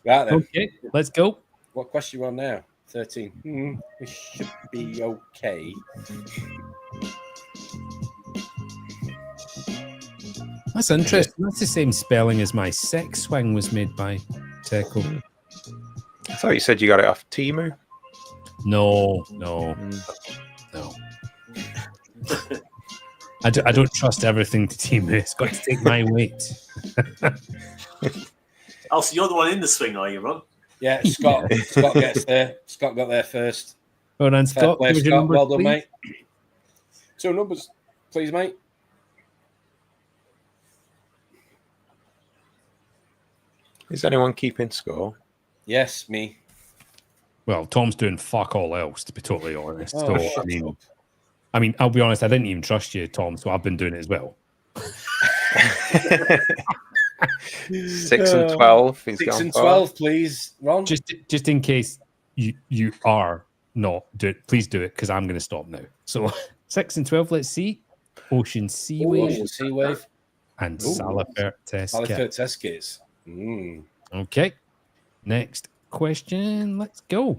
Right then. Okay, let's go. What question are we on now? 13. We should be okay. That's interesting. That's the same spelling as my sex swing was made by Teco. I thought you said you got it off Temu. No. I don't trust everything to Team. It's got to take my weight. Oh, so you're the one in the swing, are you, Ron? Yeah, Scott. Scott gets there. Scott got there first. Well done, Fair Scott. play, Give us your Scott. numbers, Well done, please. mate. 2 numbers, please, mate. Is anyone keeping score? Yes, me. Well, Tom's doing fuck all else, to be totally honest. Oh, So, shut I mean, I'll be honest, I didn't even trust you, Tom, so I've been doing it as well. 6 and 12. He's 6 gone and for. 12, please, Ron. Just in case you are not, please do it, because I'm going to stop now. So 6 and 12, let's see. Ocean Sea Wave Ocean Sea Wave. and Ooh. Salifert Test Kit. Salifert test kits. Okay. Next question. Let's go.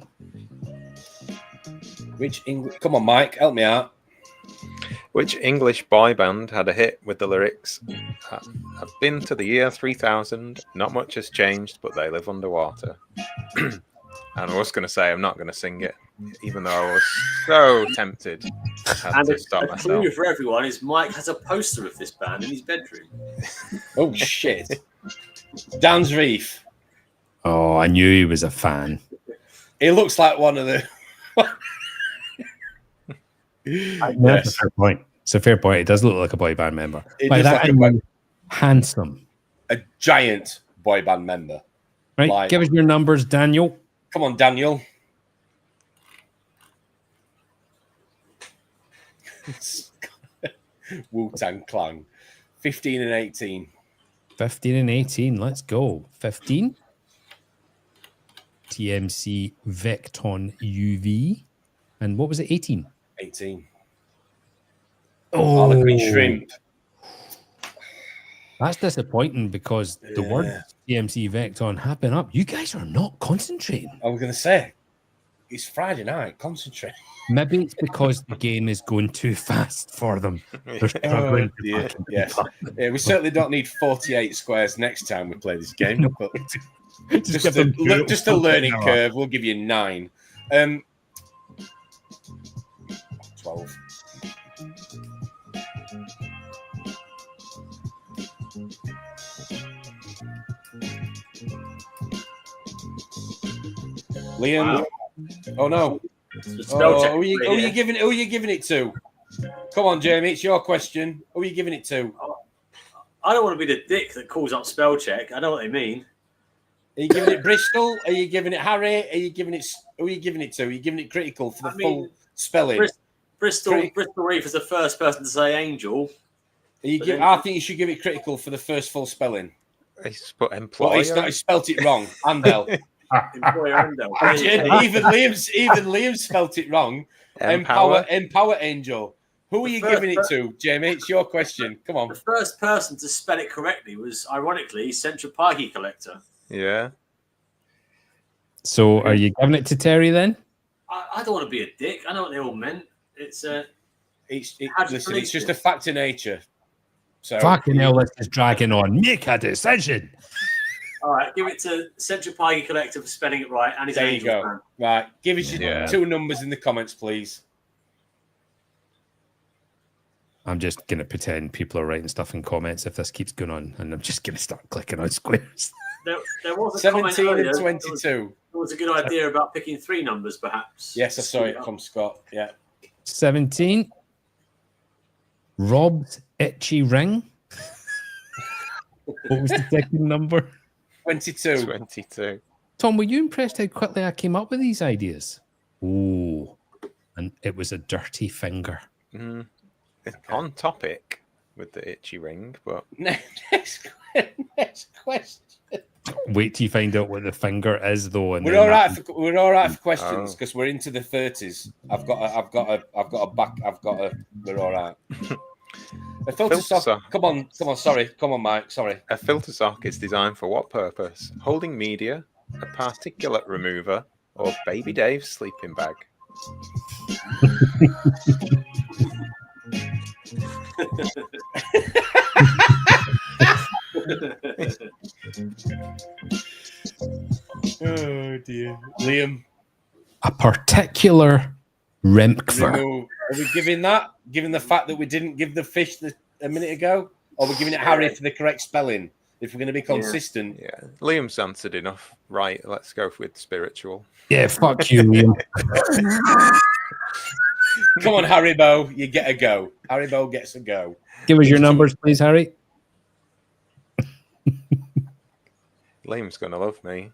Which English? Come on, Mike, help me out. Which English boy band had a hit with the lyrics, "I've been to the year 3000, not much has changed, but they live underwater"? And I was going to say I'm not going to sing it, even though I was so tempted. I had And to stop a myself. clue for everyone is Mike has a poster of this band in his bedroom. Oh, shit. Dan's Reef. Oh, I knew he was a fan. He looks like one of the... That's a fair point. It's a fair point. It does look like a boy band member. It By does that, like I a mean handsome. a giant boy band member. Right, Like- give us your numbers, Daniel. Come on, Daniel. Wu-Tang Clan. 15 and 18. 15 and 18. Let's go. 15. TMC Vecton UV. And what was it? 18. 18. Oh, Harlequin Shrimp. That's disappointing because the Yeah. words TMC Vecton have been up. You guys are not concentrating. I was going to say, it's Friday night. Concentrate. Maybe it's because the game is going too fast for them. They're struggling to dear. fucking keep Yes. up. Yeah, we certainly don't need 48 squares next time we play this game. No. But Just give them just a learning curve. We'll give you 9. 12. Liam, Oh no! Spell check. Who are you giving it to? Come on, Jamie, it's your question. Who are you giving it to? I don't want to be the dick that calls up spell check. I know what they mean. Are you giving it Bristol? Are you giving it Harry? Are you giving it? Who are you giving it to? Are you giving it critical for the full spelling? Bristol Reef is the first person to say angel. I think you should give it critical for the first full spelling. He's put employer. Well, he's not. He spelt it wrong. Andel. Employer Andel. even Liam spelt it wrong. Empower Angel. Who are you giving it to, Jamie? It's your question. Come on. The first person to spell it correctly was, ironically, Central Pikey Collector. Yeah. So, are you giving it to Terry then? I don't want to be a dick. I know what they all meant. Listen, it's just a fact of nature. So fucking hell, let's just drag it on. Make a decision. All right, give it to Central Pikey Collector for spelling it right. And his there you go. Fan. Right, give us your 2 numbers in the comments, please. I'm just going to pretend people are writing stuff in comments if this keeps going on, and I'm just going to start clicking on squares. There was a 17 comment and 22. There was a good idea about picking 3 numbers, perhaps. Yes, I saw it from Scott. Yeah. 17. Rob's itchy ring. What was the second number? 22. 22. Tom, were you impressed how quickly I came up with these ideas? Ooh. And it was a dirty finger. On topic with the itchy ring, but next question. Wait till you find out what the finger is, though. And we're all right for questions because we're into the 30s. We're all right. A filter sock. Come on. Sorry. Come on, Mike. Sorry. A filter sock is designed for what purpose? Holding media, a particulate remover, or Baby Dave's sleeping bag? Oh dear, Liam. A particular Remkfer. Are we giving that? Given the fact that we didn't give the fish a minute ago, or we're giving it Harry for the correct spelling? If we're going to be consistent, yeah. Liam's answered enough. Right, let's go with spiritual. Yeah, fuck you, Liam. Come on, Haribo, you get a go. Haribo gets a go. Give us your numbers, please, Harry. Liam's going to love me.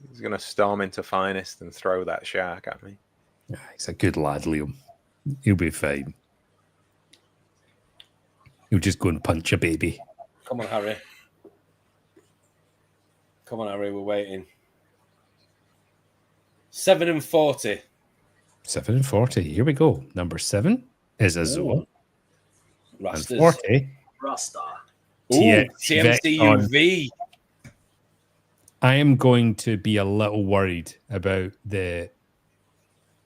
He's going to storm into Finest and throw that shark at me. He's a good lad, Liam. He'll be fine. He'll just go and punch a baby. Come on, Harry. We're waiting. 7 and 40. 7 and 40. Here we go. Number 7 is Azul. And 40. Rasta. TMCUV. I am going to be a little worried about the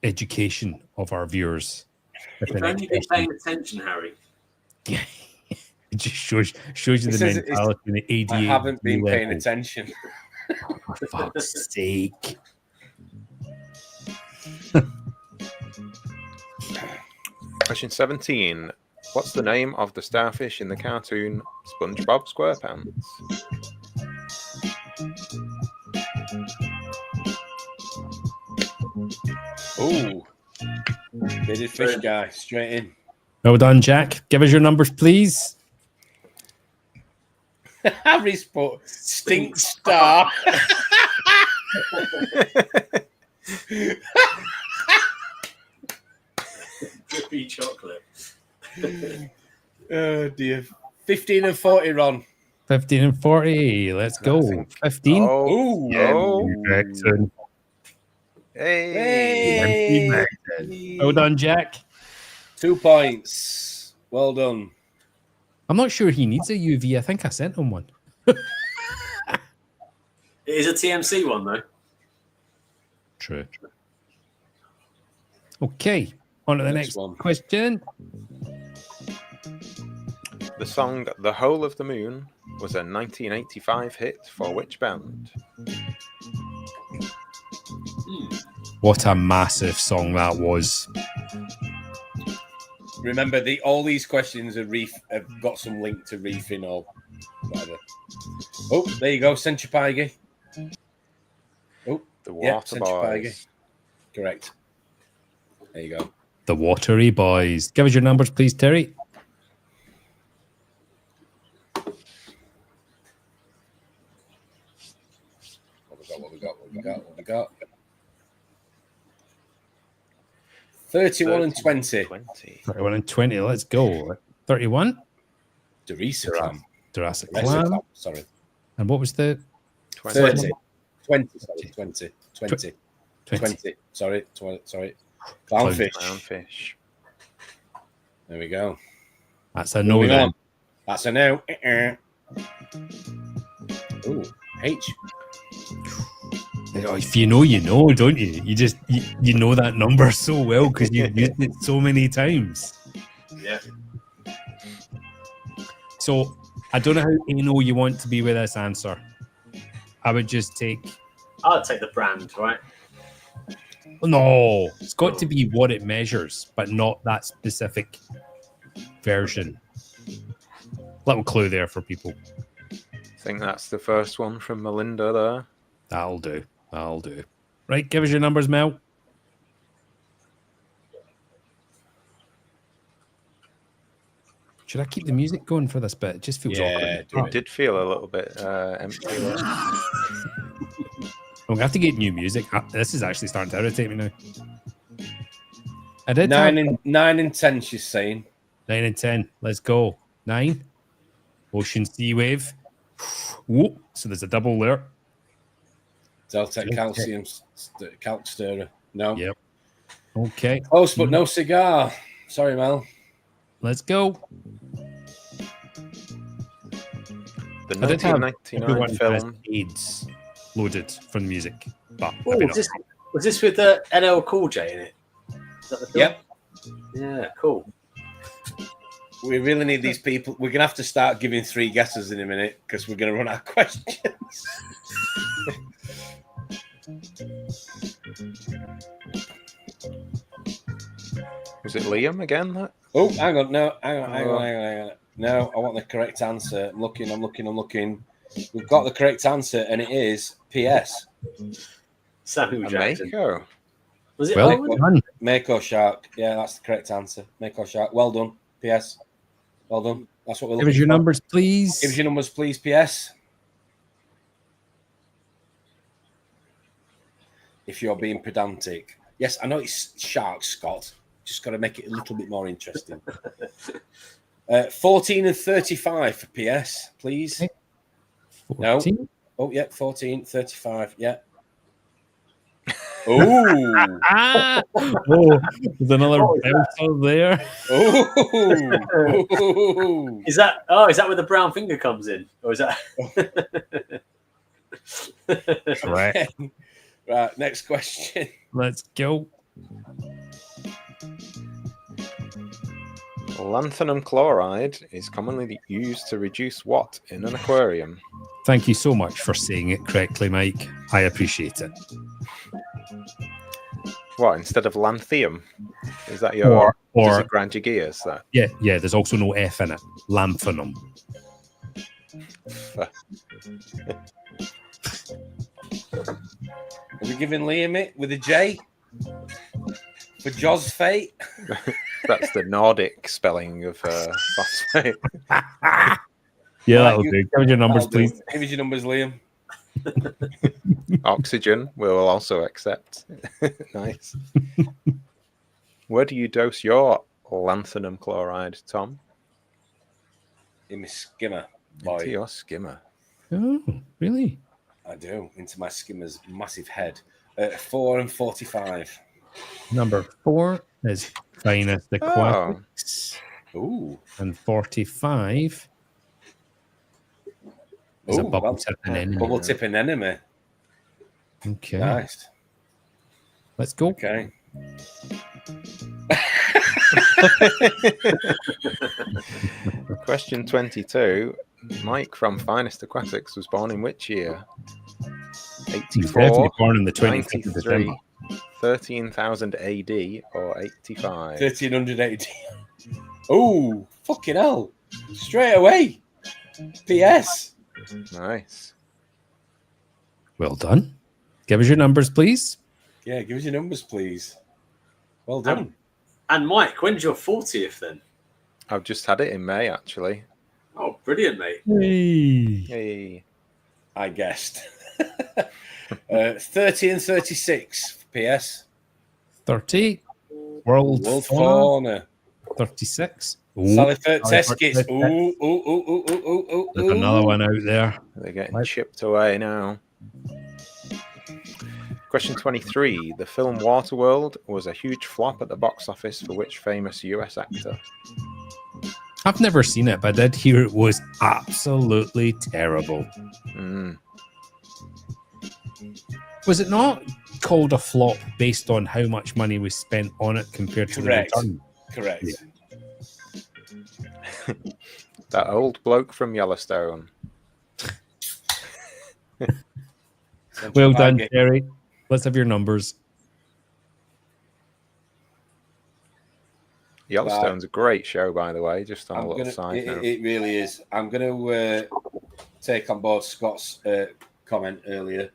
education of our viewers. If only you're paying attention, Harry. Yeah. It just shows you the mentality and the ADHD. I haven't been paying attention. Oh, for fuck's sake. Question 17. What's the name of the starfish in the cartoon SpongeBob SquarePants? Oh, bearded fish guy, straight in. Well done, Jack. Give us your numbers, please. Harry's put Stink Star. Drippy chocolate. Oh dear. 15 and 40, Ron. 15 and 40. Let's go. 15. Oh, Excellent. Hey. Well done, Jack. 2 points. Well done. I'm not sure he needs a UV. I think I sent him one. It is a TMC one, though. True. Okay. On to the next question. The song The Whole of the Moon was a 1985 hit for which band? What a massive song that was. Remember, all these questions have got some link to Reefing or whatever. Oh, there you go, Centripigi. Oh, The Yeah, Water Centrifuge. Boys. Correct. There you go. The Watery Boys. Give us your numbers, please, Terry. What we got? 31 and 20. 31 and 20. Let's go. 31. Jurassic Jurassic Clam. Clam. Sorry. And what was the 30. 20. Sorry. 20. 20. 20. 20. Sorry. Sorry. Clownfish. Clownfish. There we go. That's a no then. That's a no. Ooh, H. If you know, you know, don't you? You know that number so well because you've used it so many times. Yeah. So I don't know how anal you want to be with this answer. I would just take. I'd take the brand, right? No, it's got to be what it measures, but not that specific version. Little clue there for people. I think that's the first one from Melinda there. That'll do. That'll do. Right, give us your numbers, Mel. Should I keep the music going for this bit? It just feels awkward. It did feel a little bit empty. We have to get new music. This is actually starting to irritate me now. I did 9 and 10, she's saying. 9 and 10. Let's go. 9. Ocean Sea Wave. Whoop. So there's a double there. Delta Calcium Calc Stirrer. No. Yep. Okay. Close, but no cigar. Sorry, Mel. Let's go. The 1999 film. AIDS loaded from the music. But Ooh, was this with the NL Cool J in it? Is that the film? Yep. Yeah, cool. We really need these people. We're going to have to start giving 3 guesses in a minute because we're going to run out of questions. Was it Liam again? That? Oh, hang on. No, hang on. No, I want the correct answer. I'm looking. We've got the correct answer, and it is PS. Samuel Jackson. Mako. Was it? Well, Mako Shark. Yeah, that's the correct answer. Mako Shark. Well done. PS. Well done. That's what we're looking for. Give us your numbers, please. Give us your numbers, please. PS. If you're being pedantic. Yes, I know it's Shark, Scott. Just got to make it a little bit more interesting. 14 and 35 for PS, please. 14? No. Oh, yeah, 14, 35. Yeah. Oh. There's another belt there. Oh. Is that where the brown finger comes in? Or is that Right. Right, next question. Let's go. Lanthanum chloride is commonly used to reduce what in an aquarium? Thank you so much for saying it correctly, Mike. I appreciate it. What, instead of lanthium? Is that your does it grind your gears? That? Yeah, there's also no F in it. Lanthanum. Are we giving Liam it with a J? For Joz Fate? That's the Nordic spelling of phosphate. Yeah, that'll do. Give us your numbers, please. Give us your numbers, Liam. Oxygen we'll also accept. Nice. Where do you dose your lanthanum chloride, Tom? In my skimmer, boy. Into your skimmer. Oh, really? I do. Into my skimmer's massive head. 4 and 45. Number 4 is Finest Aquatics. Ooh. And 45 is a bubble tipping enemy. Bubble tipping enemy. Okay. Nice. Let's go. Okay. Question 22. Mike from Finest Aquatics was born in which year? He was definitely 84, born in the 25th of 93, December. 13,000 AD, or 85? 1300 AD. Oh, fucking hell. Straight away. PS. Nice. Well done. Give us your numbers, please. Yeah, give us your numbers, please. Well done. And Mike, when's your 40th then? I've just had it in May, actually. Oh, brilliant, mate. Hey. I guessed. 30 and 36, PS. 30. World Fauna. Fauna. 36. Sally Teskits. Ooh. There's another one out there. They're getting chipped away now. Question 23. The film Waterworld was a huge flop at the box office for which famous US actor? I've never seen it, but I did hear it was absolutely terrible. Was it not called a flop based on how much money was spent on it compared to the return? Correct. Yeah. That old bloke from Yellowstone. Well done, Terry. Let's have your numbers. Yellowstone's a great show, by the way, just on a little side note. It really is. I'm going to take on board Scott's comment earlier,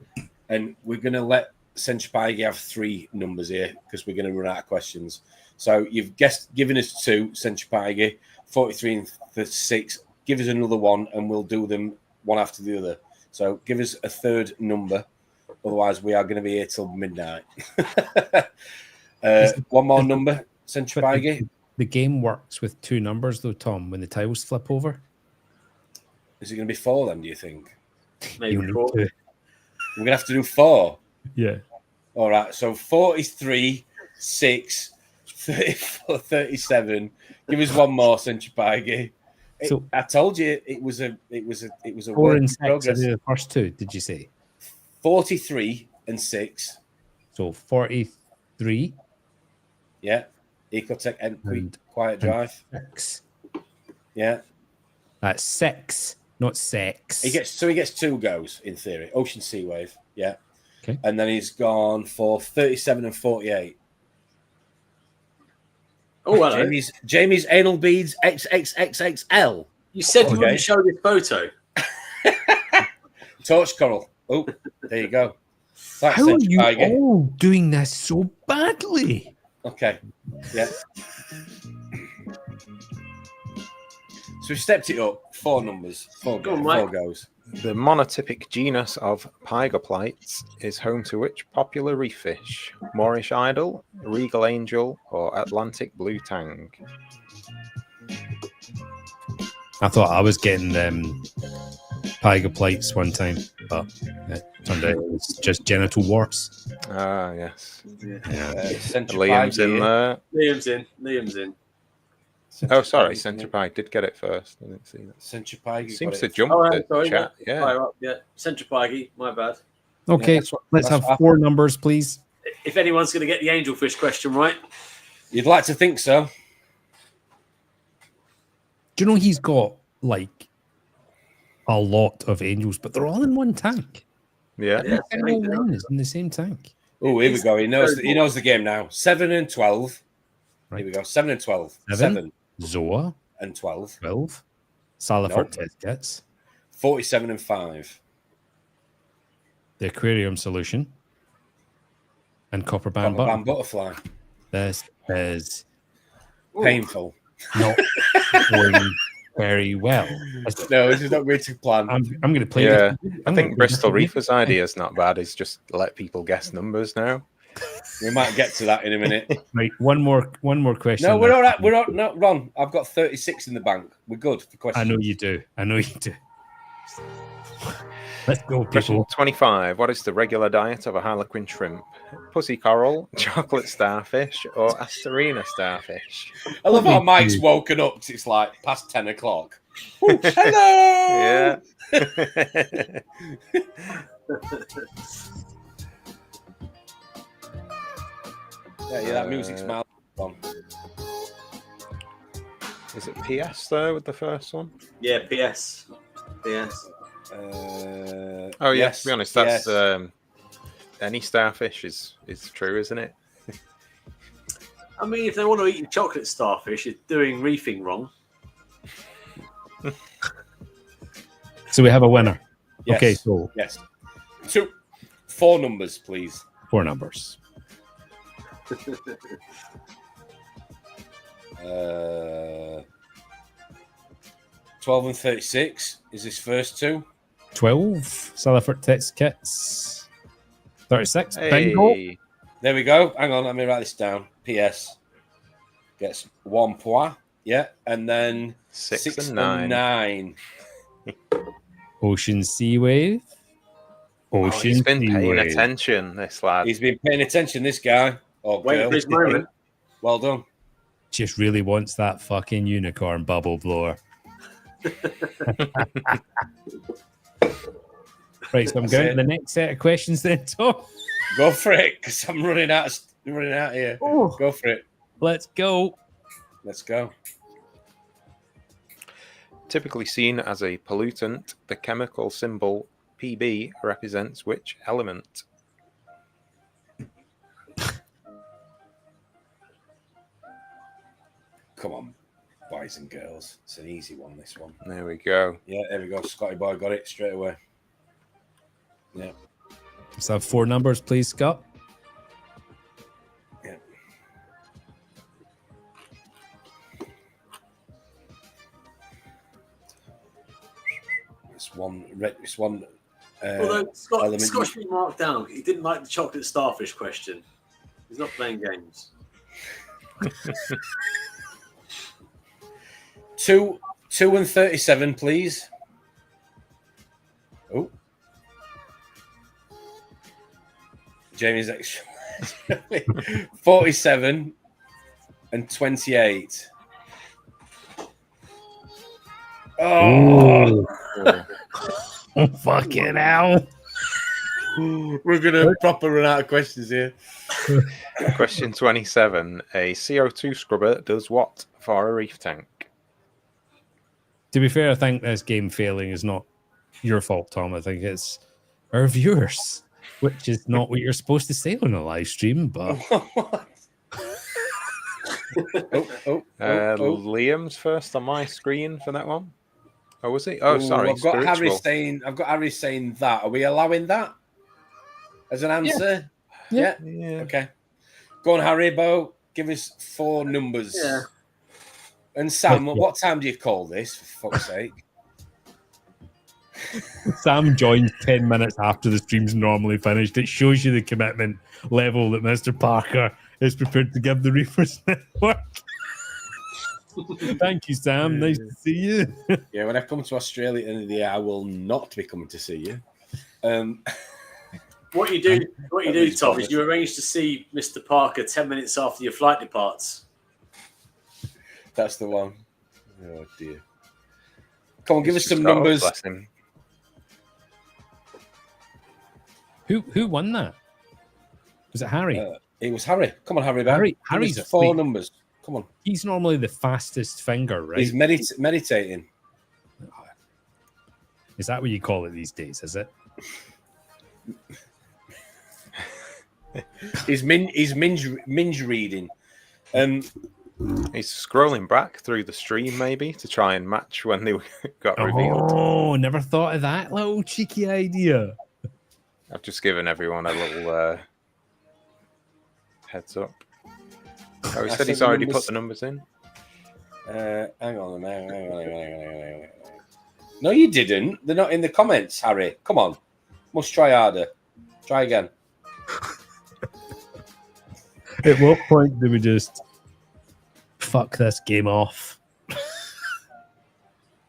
and we're going to let Centripigi have 3 numbers here because we're going to run out of questions. So you've given us 2, Centripigi, 43 and 36. Give us another one, and we'll do them one after the other. So give us a 3rd number. Otherwise, we are going to be here till midnight. One more number, Centripigi. The game works with 2 numbers, though, Tom, when the tiles flip over. Is it going to be 4 then, do you think? Maybe You need 4. to- We're going to have to do 4. Yeah. All right. So 43, 6, 34, 37. Give us one more, Centripigi. So I told you it was a 4 work and in 6 are progress. the first 2, did you say? 43 and 6. So 43. Yeah. Ecotech and And- Quiet Drive. 6. Yeah. That's 6, not 6. He gets 2 goes in theory. Ocean Sea Wave. Yeah. Okay. And then he's gone for 37 and 48. Oh, hello. Jamie's anal beads XXXXL. You said you Okay. wouldn't show this photo. Torch coral. Oh, there you go. That's How are you Centripigi. all doing this so badly? Okay. Yeah. So we stepped it up. 4 numbers. 4 Go on, goes. Mike. 4 goes. The monotypic genus of pygoplites is home to which popular reef fish? Moorish idol, regal angel, or Atlantic blue tang? I thought I was getting pygoplites one time, but it turned out it was just genital warts. Ah, yes. Centripigi Liam's in here. there. Liam's in. Oh, sorry, Centripigi did get it first. I didn't see that. Centripigi Seems got to it. jump Oh, the sorry. chat. Yeah. Higher up, yeah. Centripigi, my bad. Okay, that's what- let's that's have what 4 numbers, please. If anyone's going to get the angelfish question right, You'd like to think so. Do you know he's got like a lot of angels, but they're all in one tank. Yeah. yeah, Every one is in the same tank. Oh, here we It's go. He knows very the game now. 7 and 12. Right. Here we go. 7 and 12. 7. 7 Zoa, and 12. 12. Salifert Nope. Teskits. 47 and 5. The aquarium solution. And copper band Rubber band butter. butterfly. This is Painful. not going very well. No, this is not going to plan. I'm going to play Yeah. this. I think Bristol Reefers' idea is not bad. It's just let people guess numbers now. We might get to that in a minute. Right, one more question. No, we're all right. We're all, no, Ron, I've got 36 in the bank. We're good for questions. I know you do. Let's go, Question people. 25. What is the regular diet of a harlequin shrimp? Pussy coral, chocolate starfish, or Asterina starfish? I love how Me Mike's too. woken up 'cause it's like past 10 o'clock. Oh, hello! Yeah. Yeah, that music smile. On. Is it PS though with the first one? yeah, PS. PS. Oh, Oh yeah, yes, to be honest, that's yes. any starfish is true, isn't it? I mean, if they want to eat chocolate starfish, it's doing reefing wrong. So we have a winner. Yes. Okay, so Yes. 2, 4 numbers, please. 4 numbers. 12 and 36 is his first 2. 12. Saliford Tits Kits. 36. Bingo. Hey, There we go. Hang on, let me write this down. PS gets 1 point. Yeah, and then 6 and 9. Ocean Sea Wave. Ocean he's been Sea paying Wave. attention, this lad. He's been paying attention, this guy. Or Wait girl. for his moment. Well done. Just really wants that fucking unicorn bubble blower. Right, so I'm That's going to it. the next set of questions then, Tom. Go for it, because I'm running out here. Oh. Go for it. Let's go. Let's go. Typically seen as a pollutant, the chemical symbol PB represents which element? Come on, boys and girls. It's an easy one, this one. There we go. Yeah, there we go. Scotty boy got it straight away. Yeah. Let's have 4 numbers, please, Scott. Yeah. It's one. It's one. Although element- Scott's been marked down. He didn't like the chocolate starfish question. He's not playing games. 2 and 37, please. Oh. Jamie's extra. 47 and 28. Oh, Oh, fucking hell. we're going to proper run out of questions here. Question 27. A CO2 scrubber does what for a reef tank? To be fair, I think this game failing is not your fault, Tom. I think it's our viewers, which is not what you're supposed to say on a live stream, but Liam's first on my screen for that one. Oh, was he? Oh, sorry. I've got Harry spiritual. saying that. Are we allowing that as an answer? Yeah. Yeah. Okay. Go on, Harry. Bo, give us 4 numbers. Yeah. And Sam, what time do you call this? For fuck's sake. Sam joins 10 minutes after the stream's normally finished. It shows you the commitment level that Mr. Parker is prepared to give the Reefers Network. Thank you, Sam. Nice to see you. Yeah, when I come to Australia at the end of the year, I will not be coming to see you. What you do, Tom, is you arrange to see Mr. Parker 10 minutes after your flight departs. That's the one. Oh, dear. Come on, give us some Scott, numbers. bless him. Who won that? Was it Harry? It was Harry. Come on, Harry. Give Harry's us 4 wait. numbers. Come on. He's normally the fastest finger, right? He's meditating. Is that what you call it these days? Is it? He's minge reading. He's scrolling back through the stream, maybe, to try and match when they got revealed. Oh, never thought of that little cheeky idea. I've just given everyone a little heads up. Oh, he said he's already put the numbers in. Hang on. Hang on. No, you didn't. They're not in the comments, Harry. Come on. Must try harder. Try again. At what point do we just fuck this game off?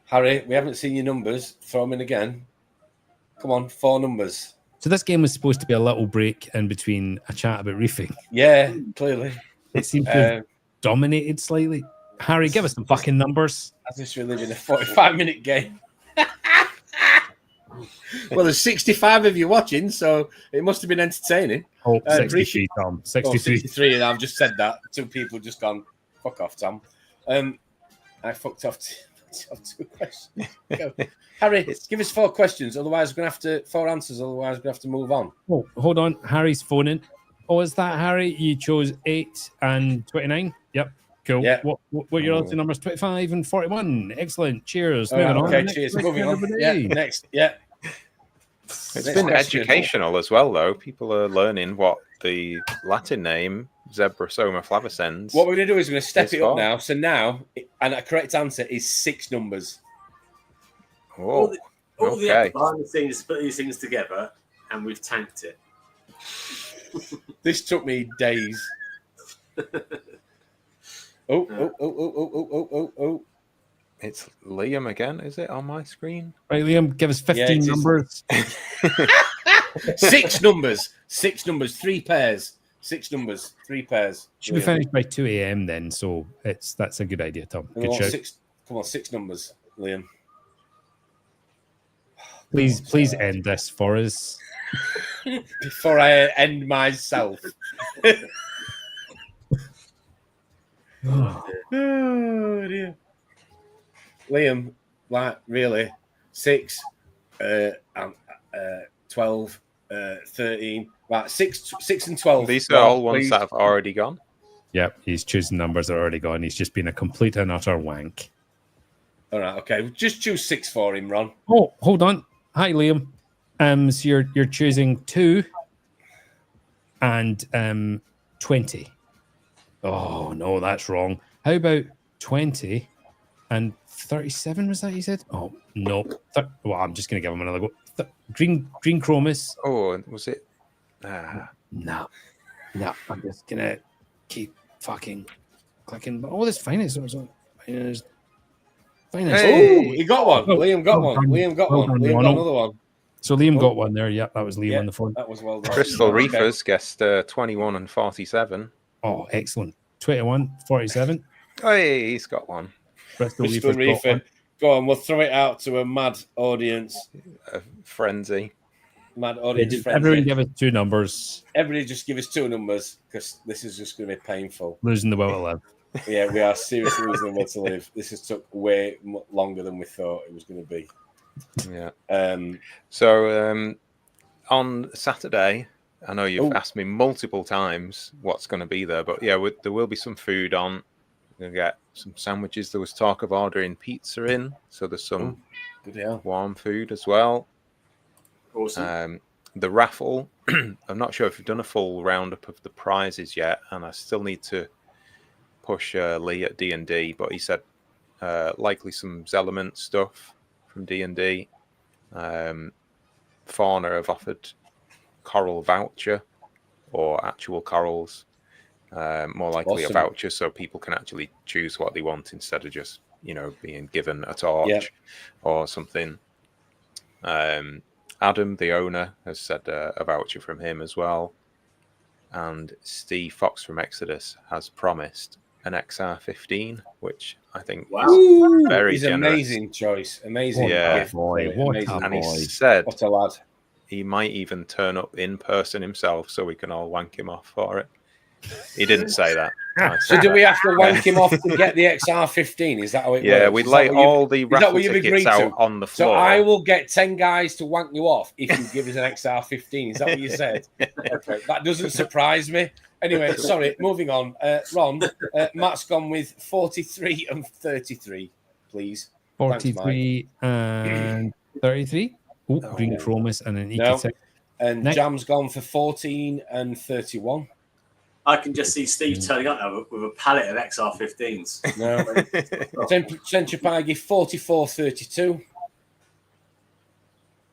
Harry, we haven't seen your numbers. Throw them in again. Come on, 4 numbers. So this game was supposed to be a little break in between a chat about reefing. Yeah, clearly. It seems to have dominated slightly. Harry, give us some fucking numbers. As if we're living a 45-minute game. Well, there's 65 of you watching, so it must have been entertaining. Oh, 63, Tom. 63. 63, and I've just said that. 2 people just gone, fuck off, Tom. I fucked off 2 questions. Go. Harry, give us 4 questions, otherwise we're going to have to, 4 answers, otherwise we're going to have to move on. Oh, hold on. Harry's phoning. Oh, is that Harry? You chose 8 and 29? Yep. Cool. Yeah. What are your other 2 numbers? 25 and 41. Excellent. Cheers. All right, Moving on. okay, Next cheers. question, Moving on. everybody. Yeah, next. Yeah. It's Next been question. educational as well, though. People are learning what the Latin name Zebrasoma flavescens. What we're going to do is we're going to step It's it up far. now. So now, and a correct answer is 6 numbers. Oh, All the okay. effort behind the scenes to put these things together, and we've tanked it. This took me days. Oh. It's Liam again, is it, on my screen? Right, Liam, give us 15 numbers. 6 numbers. 6 numbers. 3 pairs. 6 numbers. 3 pairs. Should be finished by 2 a.m. then, so that's a good idea, Tom. Good show. Come on, 6 numbers, Liam. Please end this for us. Before I end myself. Oh dear. Liam, like really, 6, 12, 13. Right, 6 and 12. These are all ones that have already gone. Yep, he's choosing numbers that are already gone. He's just been a complete and utter wank. All right, okay. Just choose 6 for him, Ron. Oh, hold on. Hi, Liam. So you're choosing 2 and 20. Oh no, that's wrong. How about 20 and 37? Was that you said? Oh no. Well, I'm just gonna give him another go. Green chromis. Oh, was it? No. I'm just gonna keep fucking clicking. Oh, this finest. Finest. Hey. Oh, he got one. Oh, Liam got one. done. Liam got Well one. done, Liam got Ronald. another one. So Liam got one there. Yeah, that was Liam on the phone. That was well done. Crystal Reefers guessed 21 and 47. Oh, excellent. 21, 47. Hey, he's got one. Crystal Crystal Reefers got one. Reefer. Go on, we'll throw it out to a mad audience. A frenzy. Mad audience Everyone frenzy. give us 2 numbers. Everybody just give us 2 numbers because this is just going to be painful. Losing the will to live. Yeah, we are seriously losing the will to live. This has took way longer than we thought it was going to be. Yeah. So on Saturday, I know you've asked me multiple times what's going to be there, but yeah, there will be some food on. We're going to get some sandwiches. There was talk of ordering pizza in, so there's some warm food as well. Awesome. The raffle, I'm not sure if we've done a full roundup of the prizes yet, and I still need to push Lee at D&D, but he said likely some Zelement stuff from D&D. Fauna have offered coral voucher or actual corals, more likely a voucher, so people can actually choose what they want instead of just being given a torch or something. Adam, the owner, has said a voucher from him as well, and Steve Fox from Exodus has promised an XR15, which I think is very generous. Amazing choice. Amazing. Boy, what a And boy. he said What a lad. he might even turn up in person himself so we can all wank him off for it. He didn't say that. So do we have to wank him off to get the XR15? Is that how it works? Yeah, we'd lay all the raffle tickets out on the floor. So I will get 10 guys to wank you off if you give us an XR15. Is that what you said? Okay, that doesn't surprise me. Anyway, sorry, moving on. Ron, Matt's gone with 43 and 33, please. 43 and 33. Oh, green chromis and an EQ6. And Jam's gone for 14 and 31. I can just see Steve turning up now with a pallet of XR15s. No. Centripagi 44-32.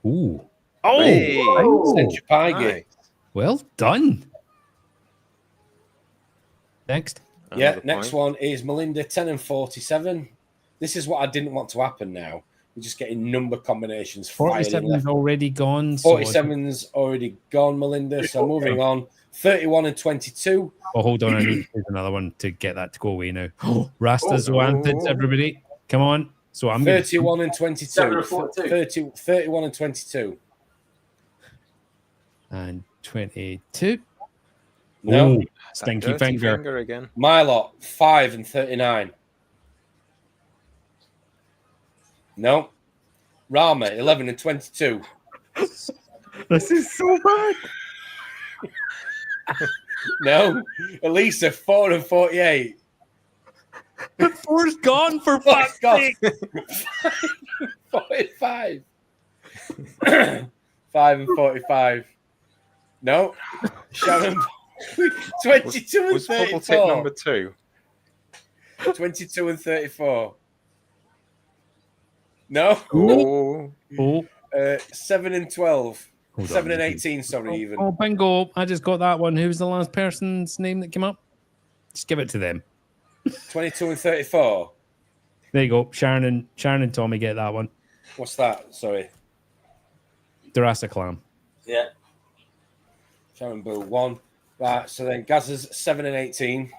Ooh. Oh, Hey. Centripagi. Nice. Well done. Next. Yeah, next one is Melinda 10 and 47. This is what I didn't want to happen now. We're just getting number combinations. 47's already gone. 47's already gone, Melinda. So moving on. 31 and 22. Oh, hold on. I need to choose another one to get that to go away now. Rastas Wanted, everybody. Come on. So I'm 31 and 22. 31 and 22. And 22. No. Ooh, stinky Dirty finger. again. My lot, 5 and 39. No. Rama, 11 and 22. This is so bad. No. Elisa, 4 and 48. The 4's gone for Oh, fuck's God. sake. 45. 5 and 45. No. Sharon 22 and Was bubble tip 34. number 2? 22 and 34. No. Oh, 7 and 12. Hold 7 on. and 18, sorry, even. Oh, bingo. I just got that one. Who was the last person's name that came up? Just give it to them. 22 and 34. There you go. Sharon and Tommy get that one. What's that? Sorry. Jurassic Clam. Yeah. Sharon Boo, 1. Right, so then Gazza's 7 and 18.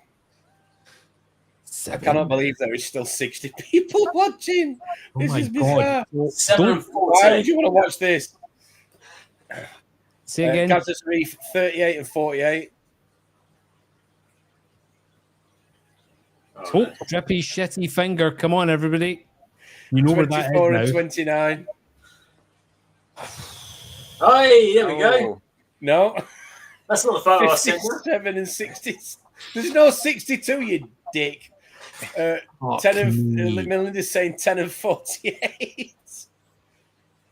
I cannot believe there is still 60 people watching. Oh This my is bizarre. God. 7 and Why 14. would you want to watch this? Say again. Gazza's Reef, 38 and 48. Oh, Drippy shitty finger. Come on, everybody. You know where that is 24 and now. 29. Hey, there we go. oh. No. That's not the photo I sent you. 57 and 60. There's no 62, you dick. 10 and Melinda's saying 10 and 48.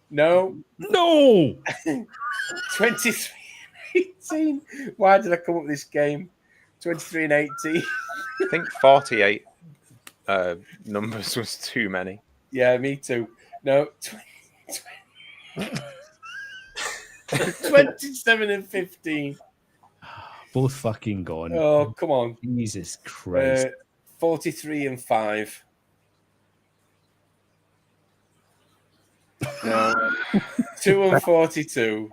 No. No. 23 and 18. Why did I come up with this game? 23 and 18. I think 48 numbers was too many. Yeah, me too. No. 27 and 15. Both fucking gone. Oh, come on. Jesus Christ. 43 and 5. No. 2 and 42.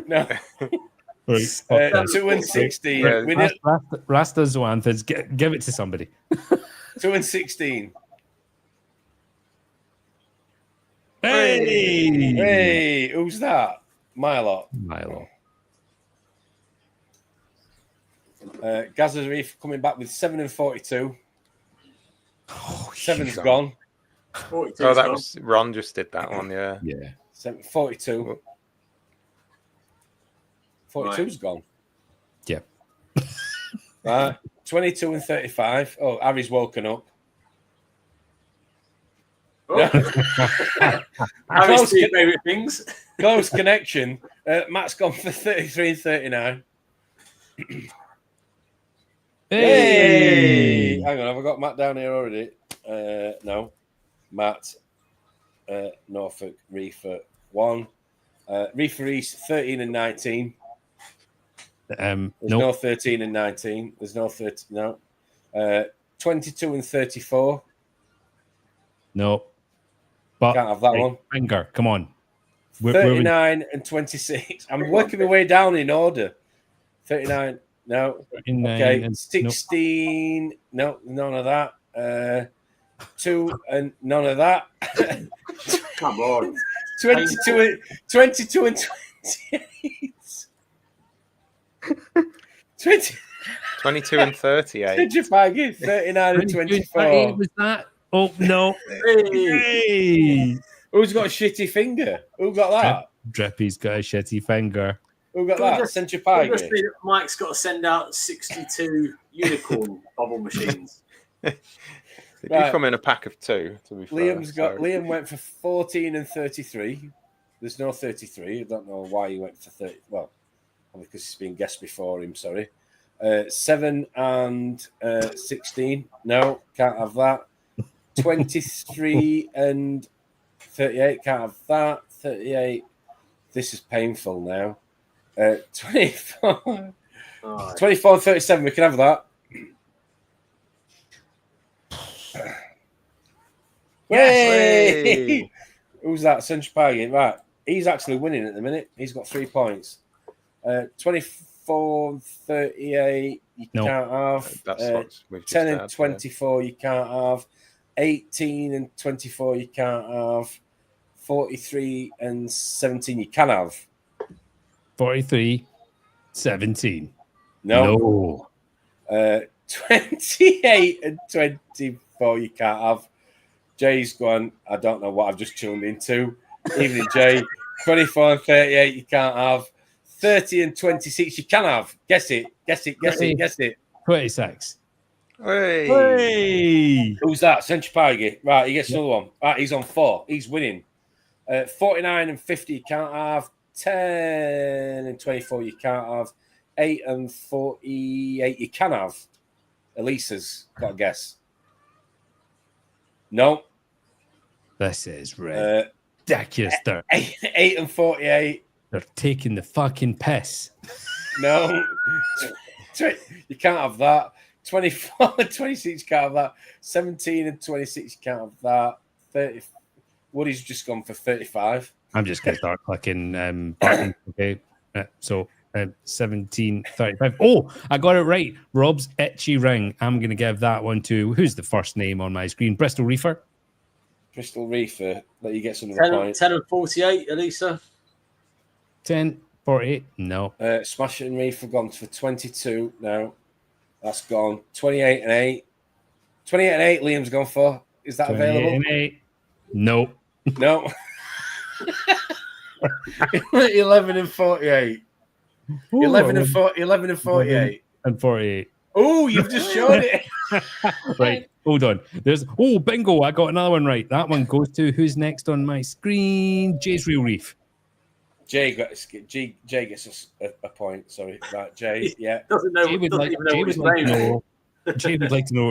No. Right. 2 and 16. Yeah. We did Rasta Zoanthus, give it to somebody. 2 and 16. Hey! Hey, who's that? Milo. Milo. Gazza's Reef coming back with 7 and 42. Oh, 7's gone. 42 Oh, that was Ron just did that one, yeah. Yeah. 42. 42's gone. Yeah. Right. 22 and 35. Oh, Harry's woken up. Oh. Harry's two favourite things. Close connection. Matt's gone for 33 and 39. Hey! Hang on, have I got Matt down here already? No. Matt, Norfolk, Reefer, 1. Reefer East, 13 and 19. There's no 13 and 19. There's no 30. No. 22 and 34. No. But Can't have that one. Finger, come on. 39 and 26. I'm working my way down in order. 39. No. 39 Okay. and- 16. No, none of that. 2 and none of that. Come on. 22 and 28. 22 and 38. 39 and 24. Was that? Oh, no. Hey. Who's got a shitty finger? Who got that? Drippy's got a shitty finger. Who got Can we that? just- Central Can we Pie. just say that Mike's got to send out 62 unicorn bubble machines. They Right. do come in a pack of 2, to be fair. Liam went for 14 and 33. There's no 33. I don't know why he went for 30. Well, probably because he's been guessed before him, sorry. 7 and 16. No, can't have that. 23 and 38. Can't have that. 38. This is painful now. 24. Oh, 24 and 37. We can have that. Yay! Who's that? Central Pie. Right. He's actually winning at the minute. He's got 3 points. 24 and 38. You No. can't have. That's what we've just 10 and had, 24. You can't have. 18 and 24. You can't have. 43 and 17. You can have. 43, 17. No. 28 and 24. You can't have. Jay's gone. I don't know what I've just tuned into. Evening, Jay. 24 and 38. You can't have. 30 and 26. You can have. Guess it. Guess it. Guess it. Guess it. 26. Hey. Hey. Who's that? Central Pie. Right, he gets another one. Right, he's on 4. He's winning. 49 and 50 you can't have. 10 and 24 you can't have. 8 and 48 you can have. Elisa's got a guess. No. This is ridiculous. 8 and 48. They're taking the fucking piss. No. You can't have that. 24 and 26 you can't have that. 17 and 26 you can't have that. 30. Woody's just gone for 35. I'm just going to start clicking buttons. Okay. So 1735. Oh, I got it right. Rob's itchy ring. I'm going to give that one to who's the first name on my screen? Bristol Reefer. Bristol Reefer. Let you get some of the points. 10 and 48, Elisa. 10, 48. No. Smashing Reefer gone for 22. No, that's gone. 28 and 8. 28 and 8. Liam's gone for. Is that available? 28 and 8. No. No. 11 and 48. Ooh, 11 and 48. And 48. Oh, you've just showed it. Right. Hold on. Bingo. I got another one right. That one goes to who's next on my screen? Jay's Real Reef. Jay gets us a point. Sorry. Right, Jay. Yeah. Jay would like to know what we're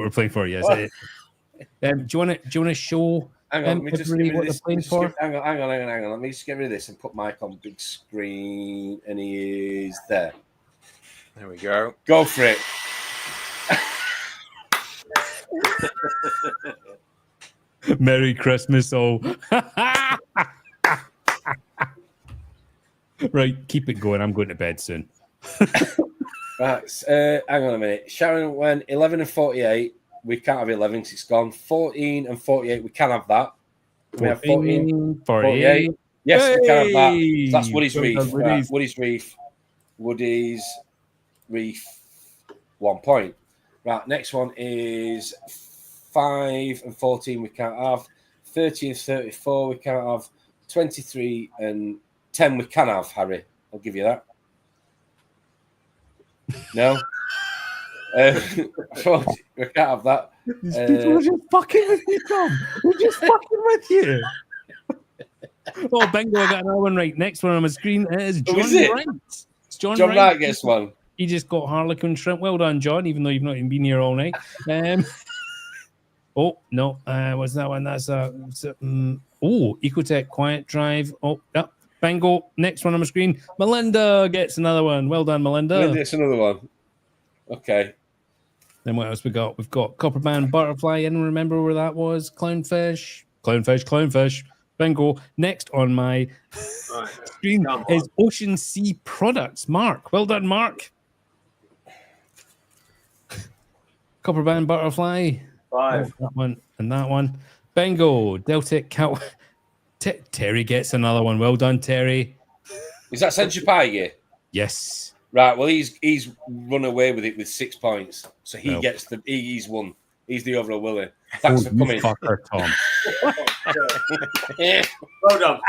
playing for. Yes. Do you want to show Hang on, what they're playing for? Hang on. Let me just get rid of this and put Mike on big screen. And he is there. There we go. Go for it. Merry Christmas, all. Right, keep it going. I'm going to bed soon. Right, hang on a minute. Sharon went 11 and 48. We can't have 11 because it's gone. 14 and 48. We can have that. We have 14, 48. Yes, hey! we can have that. So that's Woody's Reef. Woody's. Right, Woody's Reef. Woody's Reef. 1 point. Right, next one is 5 and 14. We can't have. 30 and 34. We can't have. 23 and 10. We can have, Harry. I'll give you that. No. We can't have that. These people are just fucking with you, Tom. We're just fucking with you. Oh, bingo, I got another one right. Next one on my screen is John Wright. It's John Wright gets one. He just got Harlequin shrimp. Well done, John, even though you've not even been here all night. Oh, no. What's that one? That's Ecotech Quiet Drive. Oh, yep. Bingo. Next one on my screen. Melinda gets another one. Well done, Melinda. Melinda gets another one. Okay. Then what else we got? We've got Copperband Butterfly. Anyone remember where that was? Clownfish. Bingo. Next on my screen is Ocean Sea Products. Mark. Well done, Mark. Copperband Butterfly. 5. That one and that one. Bingo. Deltic Cow. Terry gets another one. Well done, Terry. Is that Century Pie year? Yes. Right. Well, he's run away with it with 6 points, so he's won. He's the overall winner. Thanks for coming, fucker, Tom. Well done.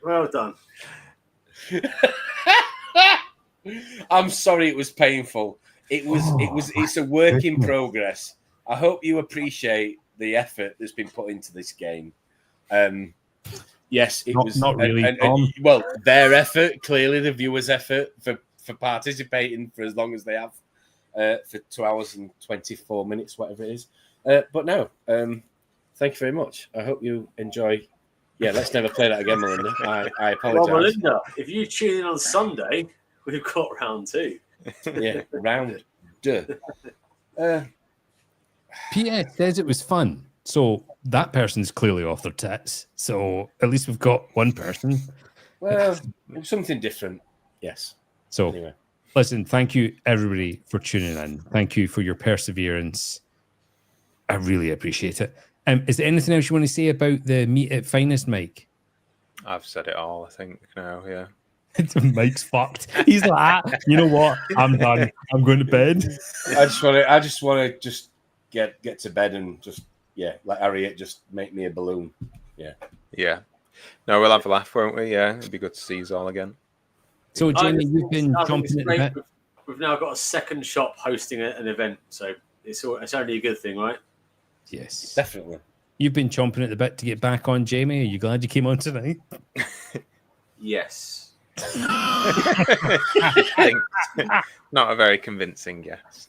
Well done. I'm sorry, it was painful. It's a work in progress. I hope you appreciate the effort that's been put into this game. Yes, it was not really. Well, their effort, clearly the viewers' effort for participating for as long as they have, for 2 hours and 24 minutes, whatever it is. But no, thank you very much. I hope you enjoy. Yeah, let's never play that again, Melinda. I apologize. Well, Melinda, if you tune in on Sunday, we've got round 2. Yeah, round. PS says it was fun. So that person's clearly off their tits. So at least we've got one person. Well, something different. Yes. So anyway, listen, thank you everybody for tuning in. Thank you for your perseverance. I really appreciate it. Is there anything else you want to say about the meet at Finest, Mike? I've said it all, I think, now, yeah. Mike's fucked. He's like, you know what? I'm done. I'm going to bed. I just want to get to bed and just let Harriet just make me a balloon. Yeah. No, we'll have a laugh, won't we? Yeah, it'd be good to see you all again. So, Jamie, you've been jumping in a bit. We've now got a second shop hosting an event, so it's only a good thing, right? Yes, definitely. You've been chomping at the bit to get back on, Jamie. Are you glad you came on tonight? Yes. Not a very convincing guess.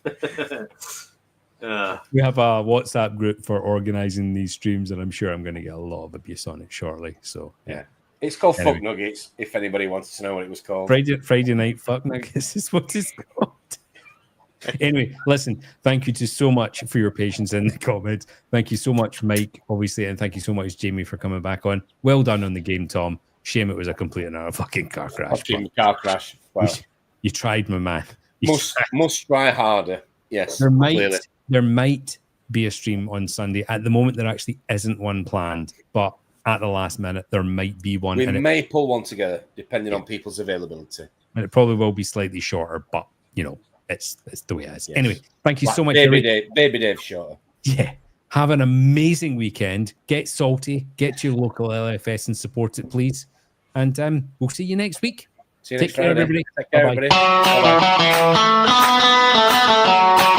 We have a WhatsApp group for organising these streams, and I'm sure I'm going to get a lot of abuse on it shortly. So Yeah. It's called Anyway. Fuck Nuggets, if anybody wants to know what it was called. Friday night fuck nuggets is what it's called. Anyway, listen, thank you so much for your patience in the comments. Thank you so much, Mike, obviously, and thank you so much, Jamie, for coming back on. Well done on the game, Tom. Shame it was a complete and utter fucking car crash. Car crash. Wow. You tried, my man. You Must try harder. Yes. There clearly. might be a stream on Sunday. At the moment, there actually isn't one planned, but at the last minute, there might be one. We may pull one together, depending on people's availability. And it probably will be slightly shorter, but you know, it's the way it is. Yes. Anyway, thank you so much. Baby Dave shorter. Yeah. Have an amazing weekend. Get salty. Get to your local LFS and support it, please. And we'll see you next week. See you Take next care, Friday. everybody. Take care, Bye-bye. everybody. Bye-bye.